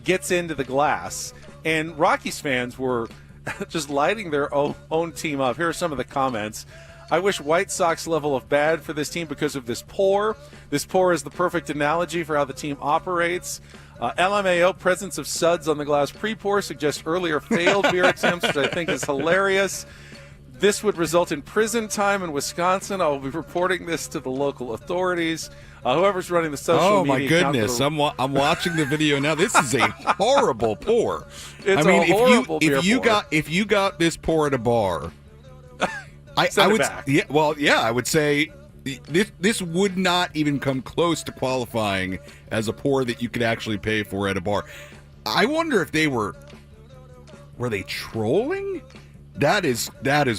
gets into the glass, and Rockies fans were just lighting their own team up. Here are some of the comments. I wish White Sox level of bad for this team because of this pour. This pour is the perfect analogy for how the team operates. LMAO, presence of suds on the glass pre-pour suggests earlier failed beer attempts, which I think is hilarious. This would result in prison time in Wisconsin. I will be reporting this to the local authorities. Whoever's running the social media. Oh my goodness! I'm watching the video now. This is a horrible pour. It's a horrible beer pour. If you got this pour at a bar, I would back. I would say this would not even come close to qualifying as a pour that you could actually pay for at a bar. I wonder if they were they trolling? That is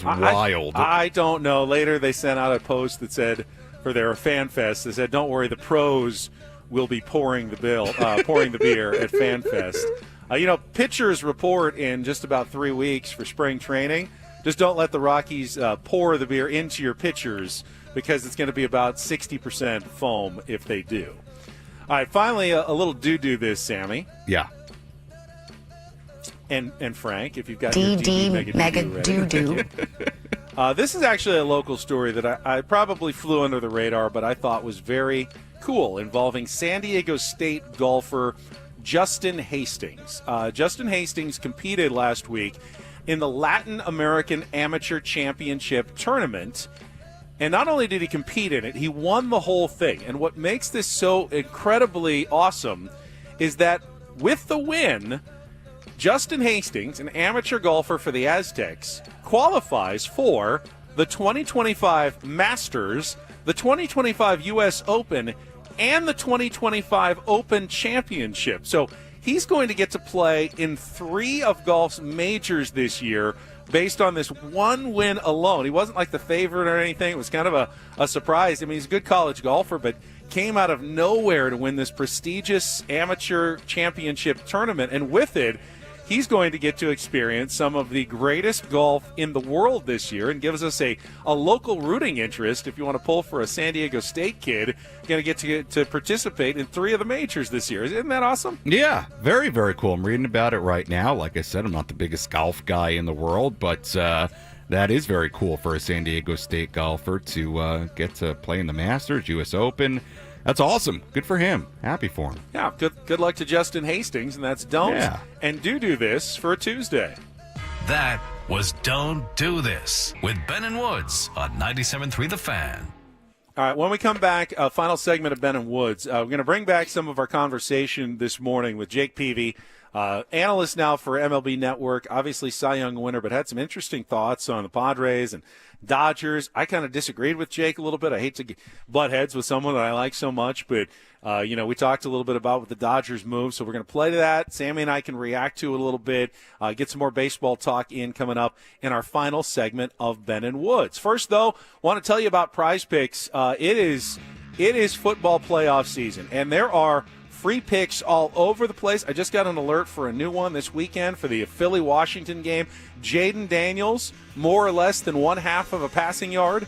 wild. I don't know. Later they sent out a post that said, for their fan fest, they said, "Don't worry, the pros will be pouring the beer at Fan Fest." Pitchers report in just about 3 weeks for spring training. Just don't let the Rockies pour the beer into your pitchers, because it's going to be about 60% foam if they do. All right, finally, a little do this, Sammy. Yeah. And Frank, if you've got your DD Mega Doo-Doo. This is actually a local story that I probably flew under the radar, but I thought was very cool, involving San Diego State golfer Justin Hastings. Justin Hastings competed last week in the Latin American Amateur Championship Tournament. And not only did he compete in it, he won the whole thing. And what makes this so incredibly awesome is that with the win, Justin Hastings, an amateur golfer for the Aztecs, qualifies for the 2025 Masters, the 2025 U.S. Open, and the 2025 Open Championship. So he's going to get to play in 3 of golf's majors this year based on this one win alone. He wasn't like the favorite or anything. It was kind of a surprise. I mean, he's a good college golfer, but came out of nowhere to win this prestigious amateur championship tournament. And with it, he's going to get to experience some of the greatest golf in the world this year, and gives us a local rooting interest. If you want to pull for a San Diego State kid, going to get to participate in 3 of the majors this year. Isn't that awesome? Yeah, very, very cool. I'm reading about it right now. Like I said, I'm not the biggest golf guy in the world, but that is very cool for a San Diego State golfer to get to play in the Masters, U.S. Open. That's awesome. Good for him. Happy for him. Yeah, good luck to Justin Hastings, and that's Don't and Do This for a Tuesday. That was Don't Do This with Ben and Woods on 97.3 The Fan. All right, when we come back, final segment of Ben and Woods, we're going to bring back some of our conversation this morning with Jake Peavy, analyst now for MLB Network, obviously Cy Young winner, but had some interesting thoughts on the Padres and Dodgers. I kind of disagreed with Jake a little bit. I hate to butt heads with someone that I like so much, but we talked a little bit about what the Dodgers move, so we're going to play to that. Sammy and I can react to it a little bit, get some more baseball talk in coming up in our final segment of Ben and Woods. First, though, want to tell you about Prize Picks. It is football playoff season, and there are free picks all over the place. I just got an alert for a new one this weekend for the Philly-Washington game. Jaden Daniels, more or less than 1/2 of a passing yard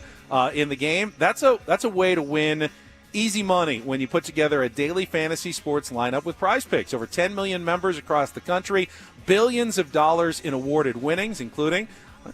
in the game. That's a way to win easy money when you put together a daily fantasy sports lineup with Prize Picks. Over 10 million members across the country, billions of dollars in awarded winnings, including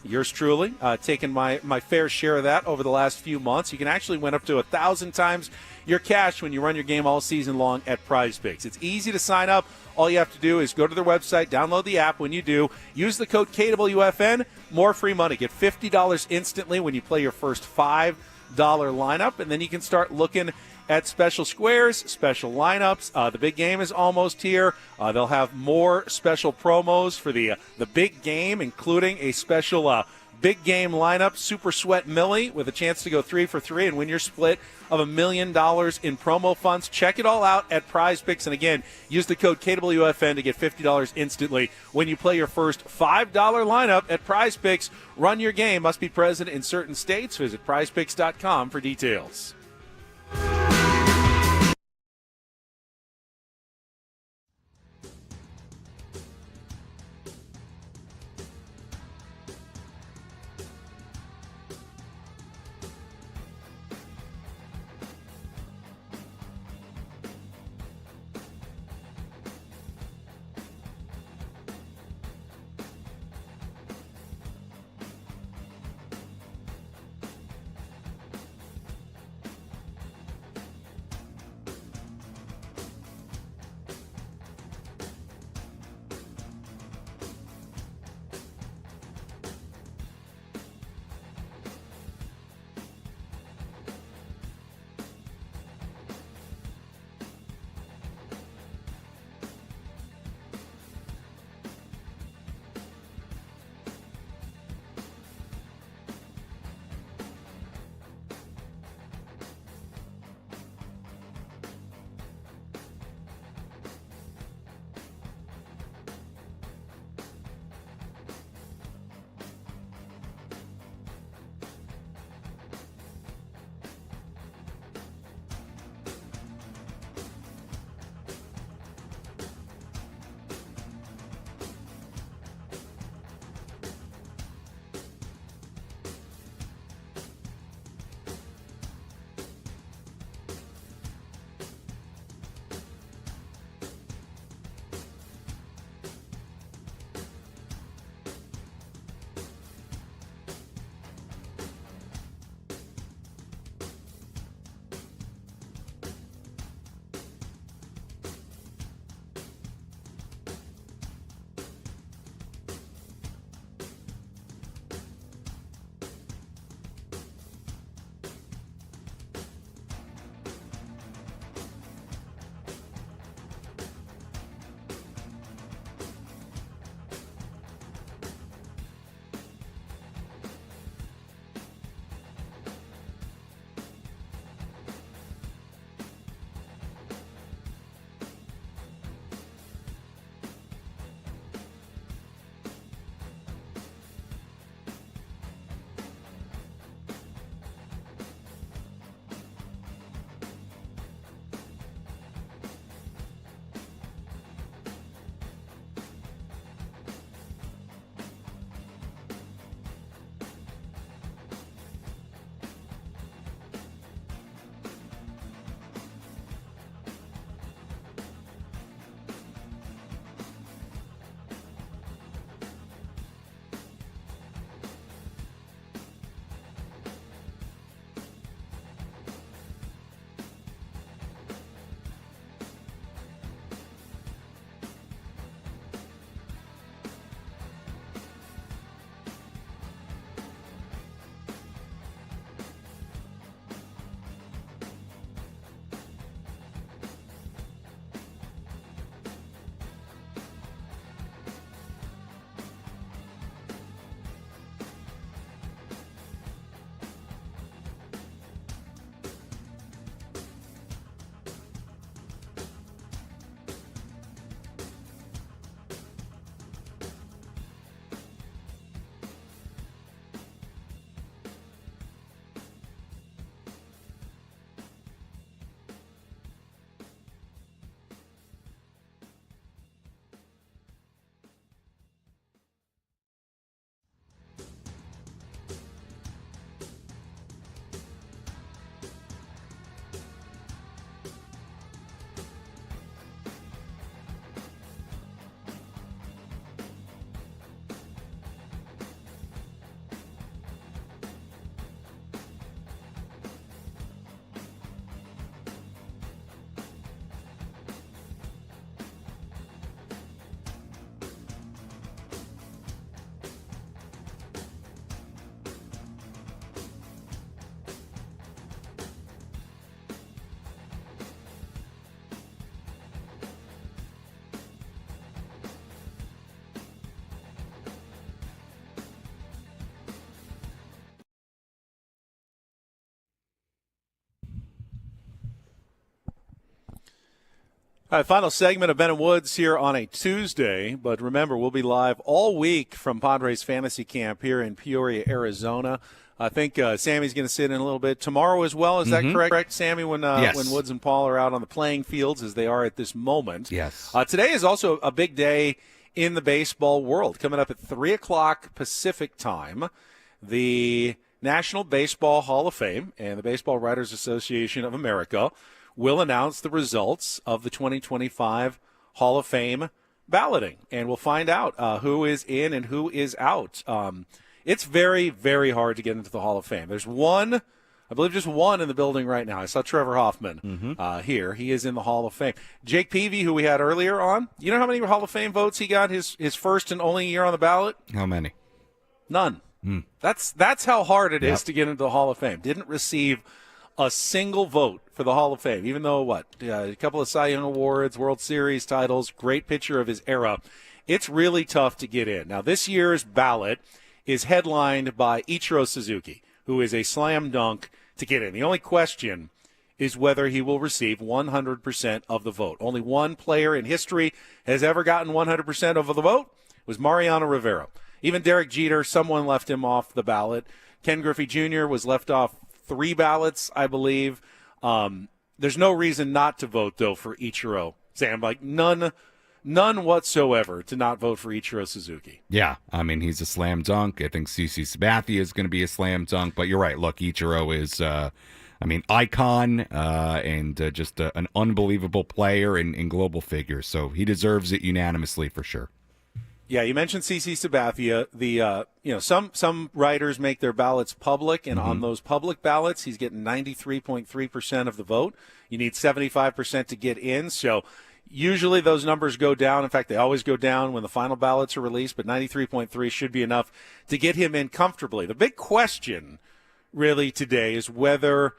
yours truly, taking my fair share of that over the last few months. You can actually win up to 1,000 times your cash when you run your game all season long at Prize Picks. It's easy to sign up. All you have to do is go to their website, download the app. When you do, use the code KWFN, more free money. Get $50 instantly when you play your first $5 lineup, and then you can start looking at special squares, special lineups. The big game is almost here. They'll have more special promos for the big game, including a special big game lineup, Super Sweat Millie, with a chance to go 3 for 3 and win your split of $1 million in promo funds. Check it all out at Prize Picks. And again, use the code KWFN to get $50 instantly when you play your first $5 lineup at Prize Picks. Run your game. Must be present in certain states. Visit prizepicks.com for details. All right, final segment of Ben and Woods here on a Tuesday. But remember, we'll be live all week from Padres Fantasy Camp here in Peoria, Arizona. I think Sammy's going to sit in a little bit tomorrow as well. Is that correct, Sammy, when Woods and Paul are out on the playing fields, as they are at this moment? Yes. Today is also a big day in the baseball world. Coming up at 3 o'clock Pacific time, the National Baseball Hall of Fame and the Baseball Writers Association of America will announce the results of the 2025 Hall of Fame balloting, and we'll find out who is in and who is out. It's very, very hard to get into the Hall of Fame. There's one, I believe just one in the building right now. I saw Trevor Hoffman here. He is in the Hall of Fame. Jake Peavy, who we had earlier on, you know how many Hall of Fame votes he got his first and only year on the ballot? How many? None. That's how hard it is to get into the Hall of Fame. Didn't receive a single vote for the Hall of Fame, even though, a couple of Cy Young Awards, World Series titles, great pitcher of his era. It's really tough to get in. Now, this year's ballot is headlined by Ichiro Suzuki, who is a slam dunk to get in. The only question is whether he will receive 100% of the vote. Only one player in history has ever gotten 100% of the vote. It was Mariano Rivera. Even Derek Jeter, someone left him off the ballot. Ken Griffey Jr. was left off 3 ballots, I believe. There's no reason not to vote, though, for Ichiro. Sam, none whatsoever to not vote for Ichiro Suzuki. Yeah, I mean, he's a slam dunk. I think CC Sabathia is going to be a slam dunk. But you're right. Look, Ichiro is, icon and just an unbelievable player and global figure. So he deserves it unanimously for sure. Yeah, you mentioned CC Sabathia. Some writers make their ballots public, and on those public ballots, he's getting 93.3% of the vote. You need 75% to get in, so usually those numbers go down. In fact, they always go down when the final ballots are released, but 93.3 should be enough to get him in comfortably. The big question really today is whether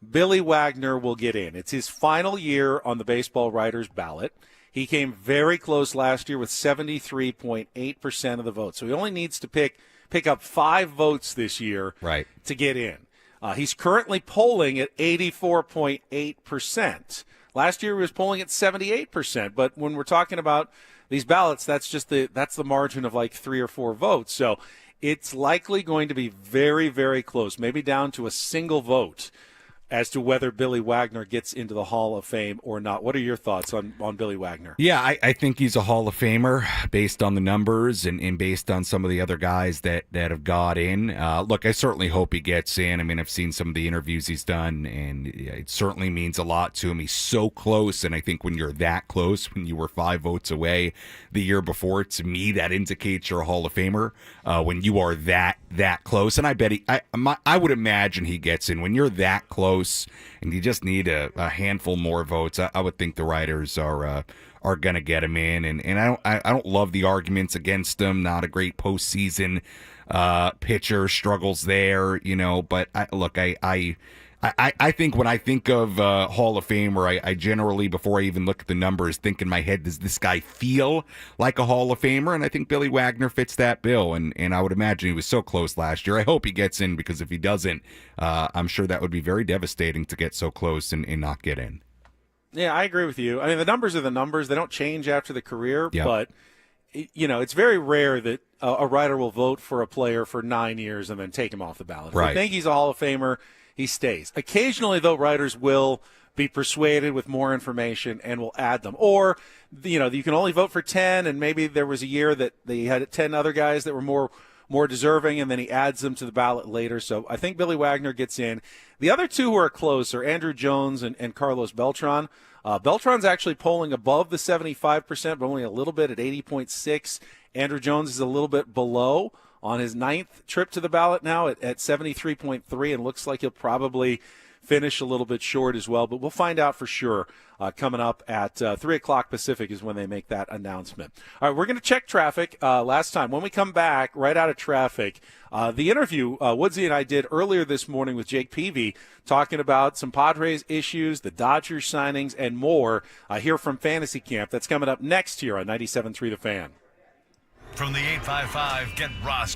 Billy Wagner will get in. It's his final year on the baseball writers ballot. He came very close last year with 73.8% of the vote. So he only needs to pick up 5 votes this year to get in. He's currently polling at 84.8%. Last year he was polling at 78%. But when we're talking about these ballots, that's the margin of like 3 or 4 votes. So it's likely going to be very, very close, maybe down to a single vote as to whether Billy Wagner gets into the Hall of Fame or not. What are your thoughts on Billy Wagner? Yeah, I think he's a Hall of Famer based on the numbers and based on some of the other guys that have got in. Look, I certainly hope he gets in. I mean, I've seen some of the interviews he's done, and it certainly means a lot to him. He's so close, and I think when you're that close, when you were 5 votes away the year before, to me, that indicates you're a Hall of Famer when you are that close. And I bet I would imagine he gets in. When you're that close, and you just need a handful more votes, I would think the writers are going to get him in. And I don't love the arguments against him. Not a great postseason pitcher, struggles there, But I think when I think of Hall of Famer, I generally, before I even look at the numbers, think in my head, does this guy feel like a Hall of Famer? And I think Billy Wagner fits that bill, and I would imagine he was so close last year. I hope he gets in, because if he doesn't, I'm sure that would be very devastating to get so close and not get in. Yeah, I agree with you. I mean, the numbers are the numbers. They don't change after the career, but it's very rare that a writer will vote for a player for 9 years and then take him off the ballot. If I think he's a Hall of Famer, he stays. Occasionally, though, writers will be persuaded with more information and will add them. Or, you can only vote for 10, and maybe there was a year that they had 10 other guys that were more deserving, and then he adds them to the ballot later. So I think Billy Wagner gets in. The other two who are close are Andrew Jones and Carlos Beltran. Beltran's actually polling above the 75%, but only a little bit at 80.6. Andrew Jones is a little bit below on his 9th trip to the ballot now at 73.3, and looks like he'll probably finish a little bit short as well. But we'll find out for sure coming up at 3 o'clock Pacific is when they make that announcement. All right, we're going to check traffic last time. When we come back, right out of traffic, the interview Woodsy and I did earlier this morning with Jake Peavy, talking about some Padres issues, the Dodgers signings, and more here from Fantasy Camp. That's coming up next here on 97.3 The Fan. From the 855, get Ross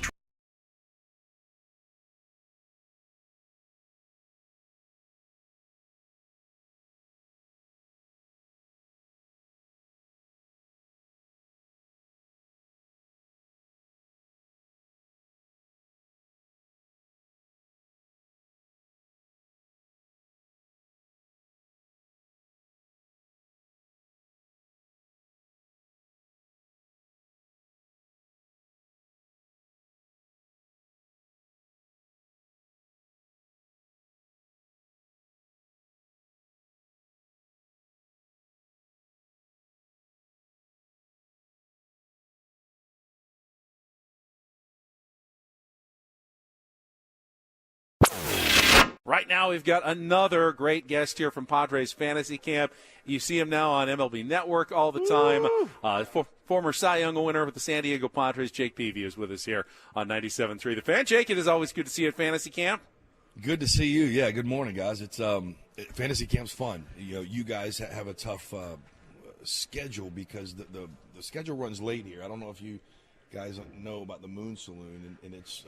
right now we've got another great guest here from Padres Fantasy Camp. You see him now on MLB Network all the time. Former Cy Young winner with the San Diego Padres, Jake Peavy, is with us here on 97.3 The Fan. Jake, it is always good to see you at Fantasy Camp. Good to see you. Yeah, good morning, guys. It's Fantasy Camp's fun. You guys have a tough schedule because the schedule runs late here. I don't know if you guys know about the Moon Saloon and its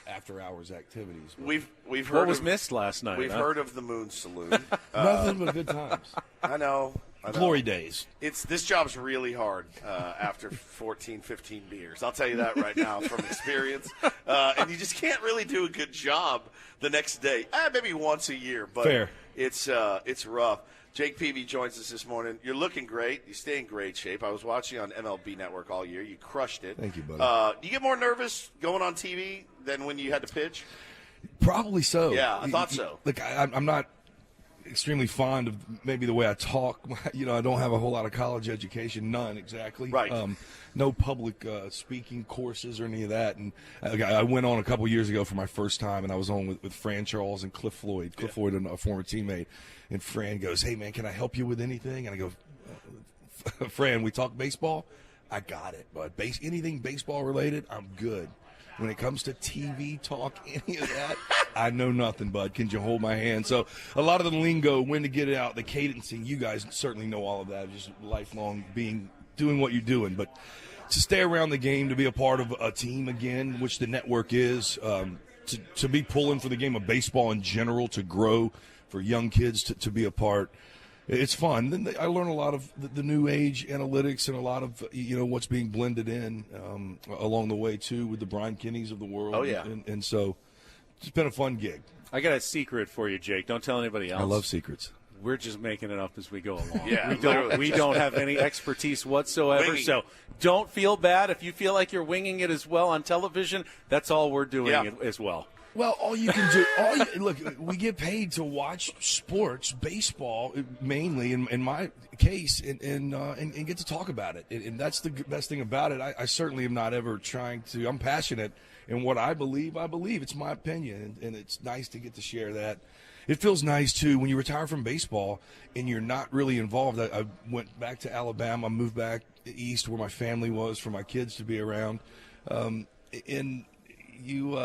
after-hours activities. We've heard what was missed last night. We've heard of the Moon Saloon. Nothing but good times. I know. Glory days. This job's really hard after 14, 15 beers. I'll tell you that right now from experience. And you just can't really do a good job the next day. Maybe once a year, but fair. It's rough. Jake Peavy joins us this morning. You're looking great. You stay in great shape. I was watching you on MLB Network all year. You crushed it. Thank you, buddy. Do you get more nervous going on TV than when you had to pitch? Probably so. Yeah, I thought so. Look, I'm not extremely fond of maybe the way I talk. I don't have a whole lot of college education, none exactly. Right. No public speaking courses or any of that. And I went on a couple years ago for my first time, and I was on with Fran Charles and Cliff Floyd. Cliff Floyd, a former teammate. And Fran goes, "Hey, man, can I help you with anything?" And I go, "Fran, we talk baseball? I got it, bud. Anything baseball related, I'm good. When it comes to TV talk, any of that, I know nothing, bud. Can you hold my hand?" So a lot of the lingo, when to get it out, the cadencing, you guys certainly know all of that, just lifelong doing what you're doing. But to stay around the game, to be a part of a team again, which the network is, to be pulling for the game of baseball in general, to grow for young kids to be a part, it's fun. Then I learn a lot of the new age analytics and a lot of what's being blended in along the way too with the Brian Kenneys of the world. Oh yeah, and so it's been a fun gig. I got a secret for you, Jake. Don't tell anybody else. I love secrets. We're just making it up as we go along. Yeah, we don't have any expertise whatsoever. So don't feel bad if you feel like you're winging it as well on television. That's all we're doing as well. Well, all you can do, look, we get paid to watch sports, baseball mainly, in my case, and get to talk about it. And that's the best thing about it. I certainly am not ever trying to. I'm passionate in what I believe. It's my opinion, and it's nice to get to share that. It feels nice, too, when you retire from baseball and you're not really involved. I went back to Alabama, moved back east where my family was for my kids to be around. And you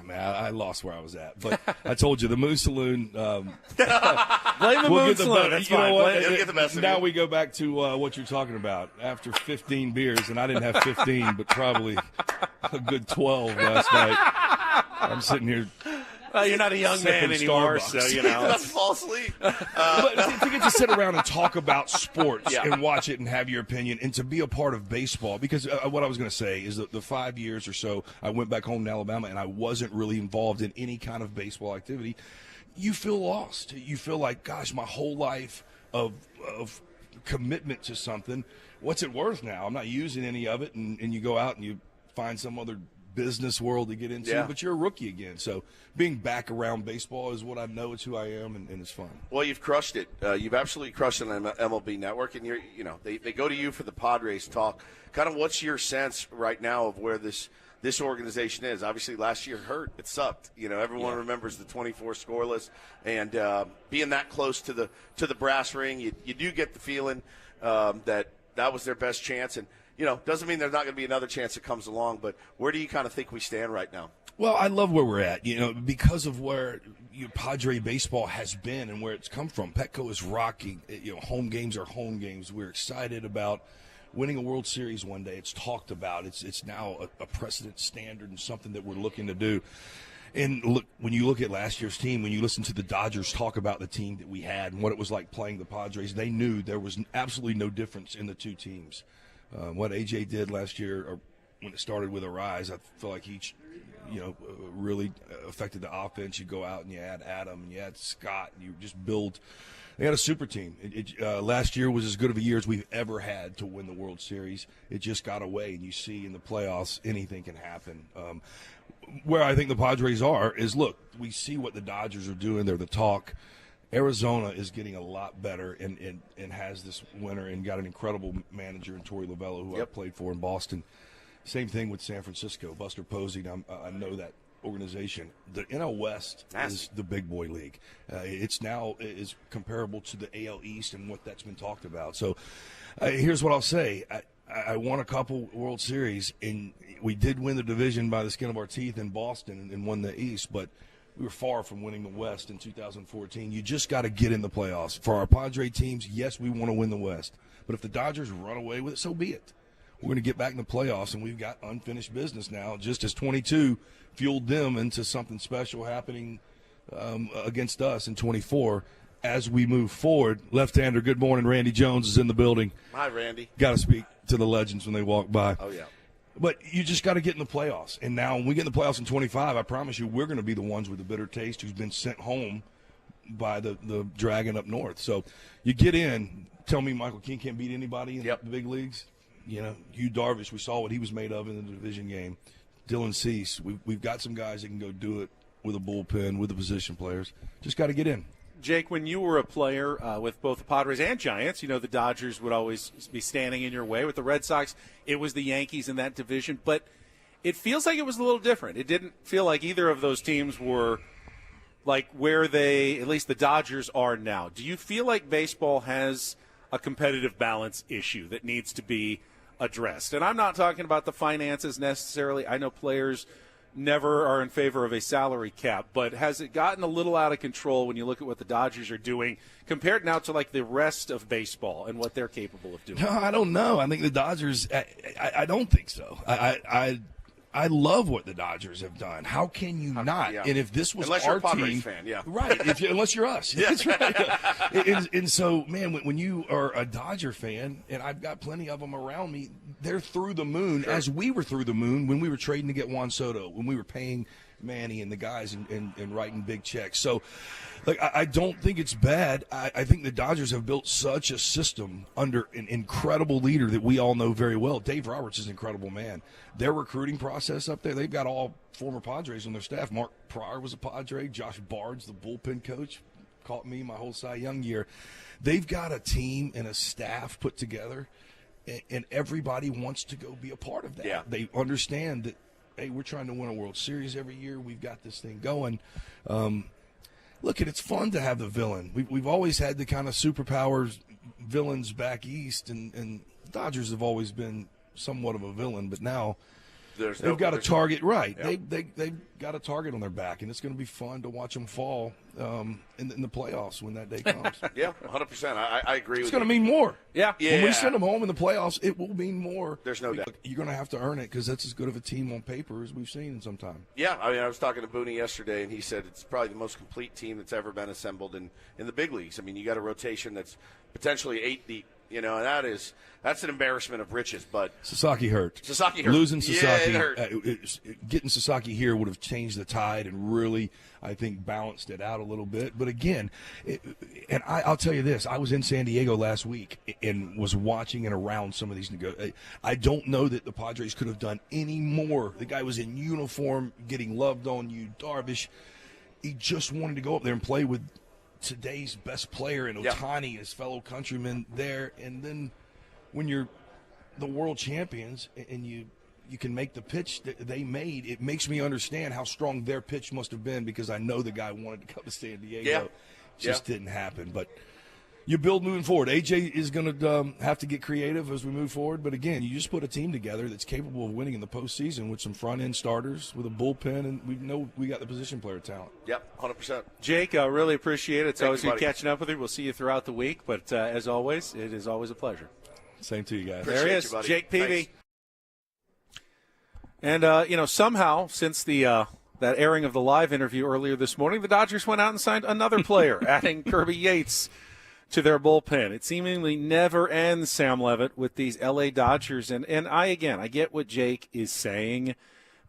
man, I lost where I was at, but I told you the Moon Saloon. Blame the Moon Saloon. That's fine. You'll get the best of now you. We go back to what you're talking about. After 15 beers, and I didn't have 15, but probably a good 12 last night. I'm sitting here. Well, you're not a young man anymore, Starbucks. so you Not fall asleep. But to get to sit around and talk about sports and watch it and have your opinion and to be a part of baseball, because what I was going to say is that the 5 years or so I went back home to Alabama and I wasn't really involved in any kind of baseball activity, you feel lost. You feel like, gosh, my whole life of commitment to something, what's it worth now? I'm not using any of it, and you go out and you find some other business world to get into, but you're a rookie again. So being back around baseball is what I know. It's who I am, and it's fun. Well, you've crushed it. You've absolutely crushed it on MLB Network, and they go to you for the Padres talk. Kind of what's your sense right now of where this organization is? Obviously, last year hurt. It sucked. Everyone remembers the 24 scoreless, and being that close to the brass ring, you do get the feeling that was their best chance. And doesn't mean there's not going to be another chance that comes along, but where do you kind of think we stand right now? Well, I love where we're at, because of where Padre baseball has been and where it's come from. Petco is rocking. Home games are home games. We're excited about winning a World Series one day. It's talked about. It's now a precedent standard and something that we're looking to do. And look, when you look at last year's team, when you listen to the Dodgers talk about the team that we had and what it was like playing the Padres, they knew there was absolutely no difference in the two teams. What AJ did last year, or when it started with Arise, I feel like he, really affected the offense. You go out and you add Adam and you add Scott, and you just build. They had a super team. Last year was as good of a year as we've ever had to win the World Series. It just got away, and you see in the playoffs anything can happen. Where I think the Padres are is, look, we see what the Dodgers are doing. They're the talk. Arizona is getting a lot better and has this winner and got an incredible manager in Torre who I played for in Boston. Same thing with San Francisco. Buster Posey, I know that organization. The NL West is the big boy league. It's now is comparable to the AL East and what that's been talked about. So here's what I'll say. I won a couple World Series, and we did win the division by the skin of our teeth in Boston and won the East, but we were far from winning the West in 2014. You just got to get in the playoffs. For our Padre teams, yes, we want to win the West. But if the Dodgers run away with it, so be it. We're going to get back in the playoffs, and we've got unfinished business now, just as 22 fueled them into something special happening against us in 24. As we move forward, left-hander, good morning, Randy Jones is in the building. Hi, Randy. Got to speak to the legends when they walk by. Oh, yeah. But you just got to get in the playoffs. And now when we get in the playoffs in 25, I promise you we're going to be the ones with the bitter taste who's been sent home by the Dragon up north. So you get in. Tell me Michael King can't beat anybody in the big leagues? You know, Hugh Darvish, we saw what he was made of in the division game. Dylan Cease, we've got some guys that can go do it with a bullpen, with the position players. Just got to get in. Jake, when you were a player with both the Padres and Giants, you know the Dodgers would always be standing in your way. With the Red Sox, it was the Yankees in that division. But it feels like it was a little different. It didn't feel like either of those teams were like where they, at least the Dodgers, are now. Do you feel like baseball has a competitive balance issue that needs to be addressed? And I'm not talking about the finances necessarily. I know players never are in favor of a salary cap, but has it gotten a little out of control when you look at what the Dodgers are doing compared now to like the rest of baseball and what they're capable of doing? No, I don't know. I think the Dodgers, I don't think so. I love what the Dodgers have done. How can you not? Yeah. And if this was unless our you're a Padres team, fan, yeah, right? Unless you're us, that's right. And so, man, when you are a Dodger fan, and I've got plenty of them around me, they're through the moon, as we were through the moon when we were trading to get Juan Soto, when we were paying Manny and the guys and writing big checks. So, like, I don't think it's bad. I think the Dodgers have built such a system under an incredible leader that we all know very well. Dave Roberts is an incredible man. Their recruiting process up there, they've got all former Padres on their staff. Mark Pryor was a Padre. Josh Bard's the bullpen coach. Caught me my whole Cy Young year. They've got a team and a staff put together, and everybody wants to go be a part of that. Yeah. They understand that, hey, we're trying to win a World Series every year. We've got this thing going. Look, it's fun to have the villain. We've always had the kind of superpowers villains back east, and Dodgers have always been somewhat of a villain, but now they've got a target. Right. Yeah. They've got a target on their back, and it's going to be fun to watch them fall in the playoffs when that day comes. Yeah, 100%. I agree with you. It's going to mean more. Yeah. When we send them home in the playoffs, it will mean more. There's no doubt. You're going to have to earn it because that's as good of a team on paper as we've seen in some time. Yeah, I mean, I was talking to Booney yesterday, and he said it's probably the most complete team that's ever been assembled in the big leagues. I mean, you got a rotation that's potentially 8 deep. You know, and that's an embarrassment of riches. But Sasaki hurt. Losing Sasaki, yeah, it hurt. Getting Sasaki here would have changed the tide and really, I think, balanced it out a little bit. But again, I'll tell you this: I was in San Diego last week and was watching and around some of these negotiations. I don't know that the Padres could have done any more. The guy was in uniform, getting loved on you, Darvish. He just wanted to go up there and play with today's best player in Ohtani, his fellow countrymen there, and then when you're the world champions and you can make the pitch that they made, it makes me understand how strong their pitch must have been because I know the guy wanted to come to San Diego. Yeah. Just didn't happen, but you build moving forward. AJ is going to have to get creative as we move forward, but again, you just put a team together that's capable of winning in the postseason with some front-end starters, with a bullpen, and we know we got the position player talent. Yep, 100%. Jake, I really appreciate it. It's always Thank good you, catching up with you. We'll see you throughout the week, but as always, it is always a pleasure. Same to you guys. There he is, buddy. Jake Peavy. Thanks. And, somehow, since the that airing of the live interview earlier this morning, the Dodgers went out and signed another player, adding Kirby Yates to their bullpen. It seemingly never ends, Sam Levitt, with these L.A. Dodgers. And I get what Jake is saying,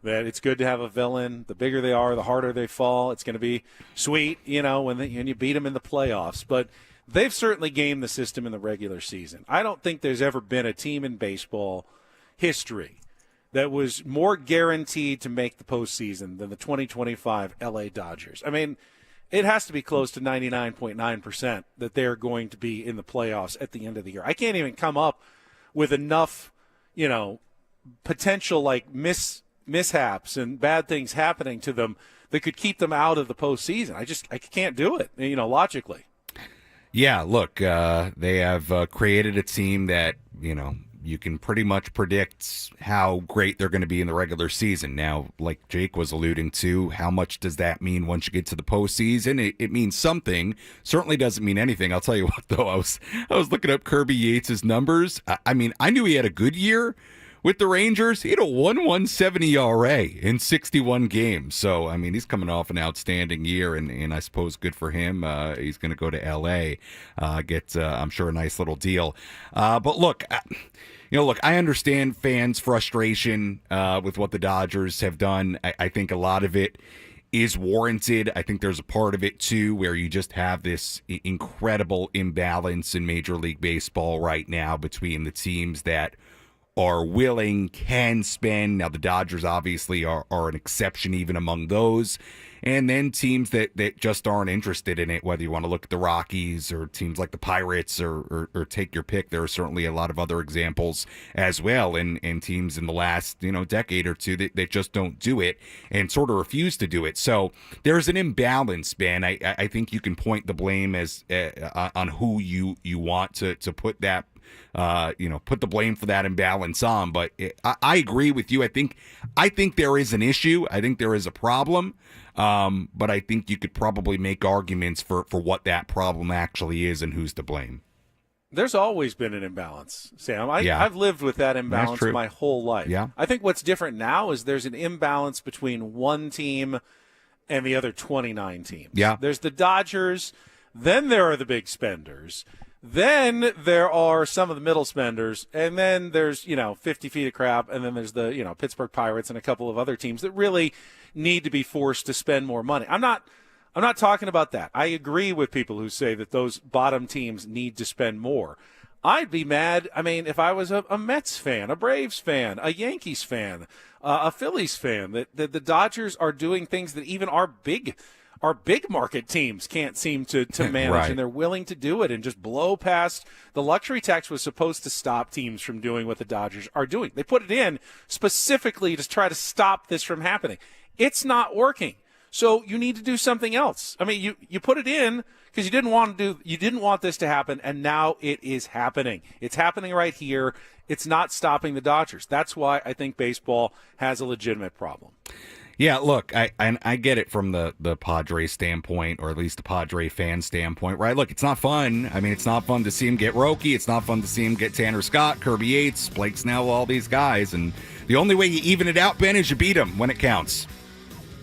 that it's good to have a villain. The bigger they are, the harder they fall. It's going to be sweet, when you beat them in the playoffs. But they've certainly gamed the system in the regular season. I don't think there's ever been a team in baseball history that was more guaranteed to make the postseason than the 2025 L.A. Dodgers. I mean, it has to be close to 99.9% that they're going to be in the playoffs at the end of the year. I can't even come up with enough, potential mishaps and bad things happening to them that could keep them out of the postseason. I can't do it, logically. Yeah, look, they have created a team that, you can pretty much predict how great they're going to be in the regular season. Now, like Jake was alluding to, how much does that mean once you get to the postseason? It means something. Certainly doesn't mean anything. I'll tell you what, though. I was looking up Kirby Yates' numbers. I knew he had a good year with the Rangers. He had a 1.17 ERA in 61 games. So, he's coming off an outstanding year, and I suppose good for him. He's going to go to L.A., get, I'm sure, a nice little deal. But look, I understand fans' frustration with what the Dodgers have done. I think a lot of it is warranted. I think there's a part of it, too, where you just have this incredible imbalance in Major League Baseball right now between the teams that are willing, can spend. Now, the Dodgers obviously are an exception even among those. And then teams that just aren't interested in it, whether you want to look at the Rockies or teams like the Pirates or take your pick. There are certainly a lot of other examples as well, and teams in the last decade or two that just don't do it and sort of refuse to do it. So there's an imbalance, Ben. I think you can point the blame as on who you want to put that put the blame for that imbalance on. But I agree with you. I think there is an issue. I think there is a problem. But I think you could probably make arguments for what that problem actually is and who's to blame. There's always been an imbalance, Sam. I've lived with that imbalance my whole life. Yeah. I think what's different now is there's an imbalance between one team and the other 29 teams. Yeah. There's the Dodgers, then there are the big spenders. Then there are some of the middle spenders, and then there's, 50 feet of crap, and then there's the, Pittsburgh Pirates and a couple of other teams that really need to be forced to spend more money. I'm not talking about that. I agree with people who say that those bottom teams need to spend more. I'd be mad, if I was a Mets fan, a Braves fan, a Yankees fan, a Phillies fan, that the Dodgers are doing things that even our big market teams can't seem to manage, right. And they're willing to do it and just blow past. The luxury tax was supposed to stop teams from doing what the Dodgers are doing. They put it in specifically to try to stop this from happening. It's not working. So you need to do something else. You put it in because you didn't want this to happen, and now it is happening. It's happening right here. It's not stopping the Dodgers. That's why I think baseball has a legitimate problem. Yeah, look, I get it from the Padres standpoint, or at least the Padre fan standpoint, right? Look, it's not fun. It's not fun to see him get Roki. It's not fun to see him get Tanner Scott, Kirby Yates, Blake Snell, all these guys. And the only way you even it out, Ben, is you beat them when it counts.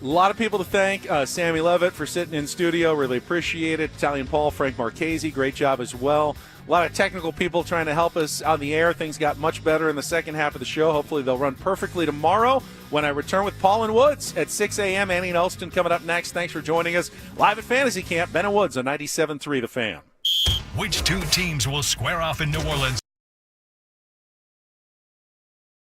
A lot of people to thank. Sammy Levitt for sitting in studio. Really appreciate it. Italian Paul, Frank Marchese, great job as well. A lot of technical people trying to help us on the air. Things got much better in the second half of the show. Hopefully they'll run perfectly tomorrow when I return with Paul and Woods at 6 a.m. Annie and Elston coming up next. Thanks for joining us live at Fantasy Camp. Ben and Woods on 97.3 The Fan. Which two teams will square off in New Orleans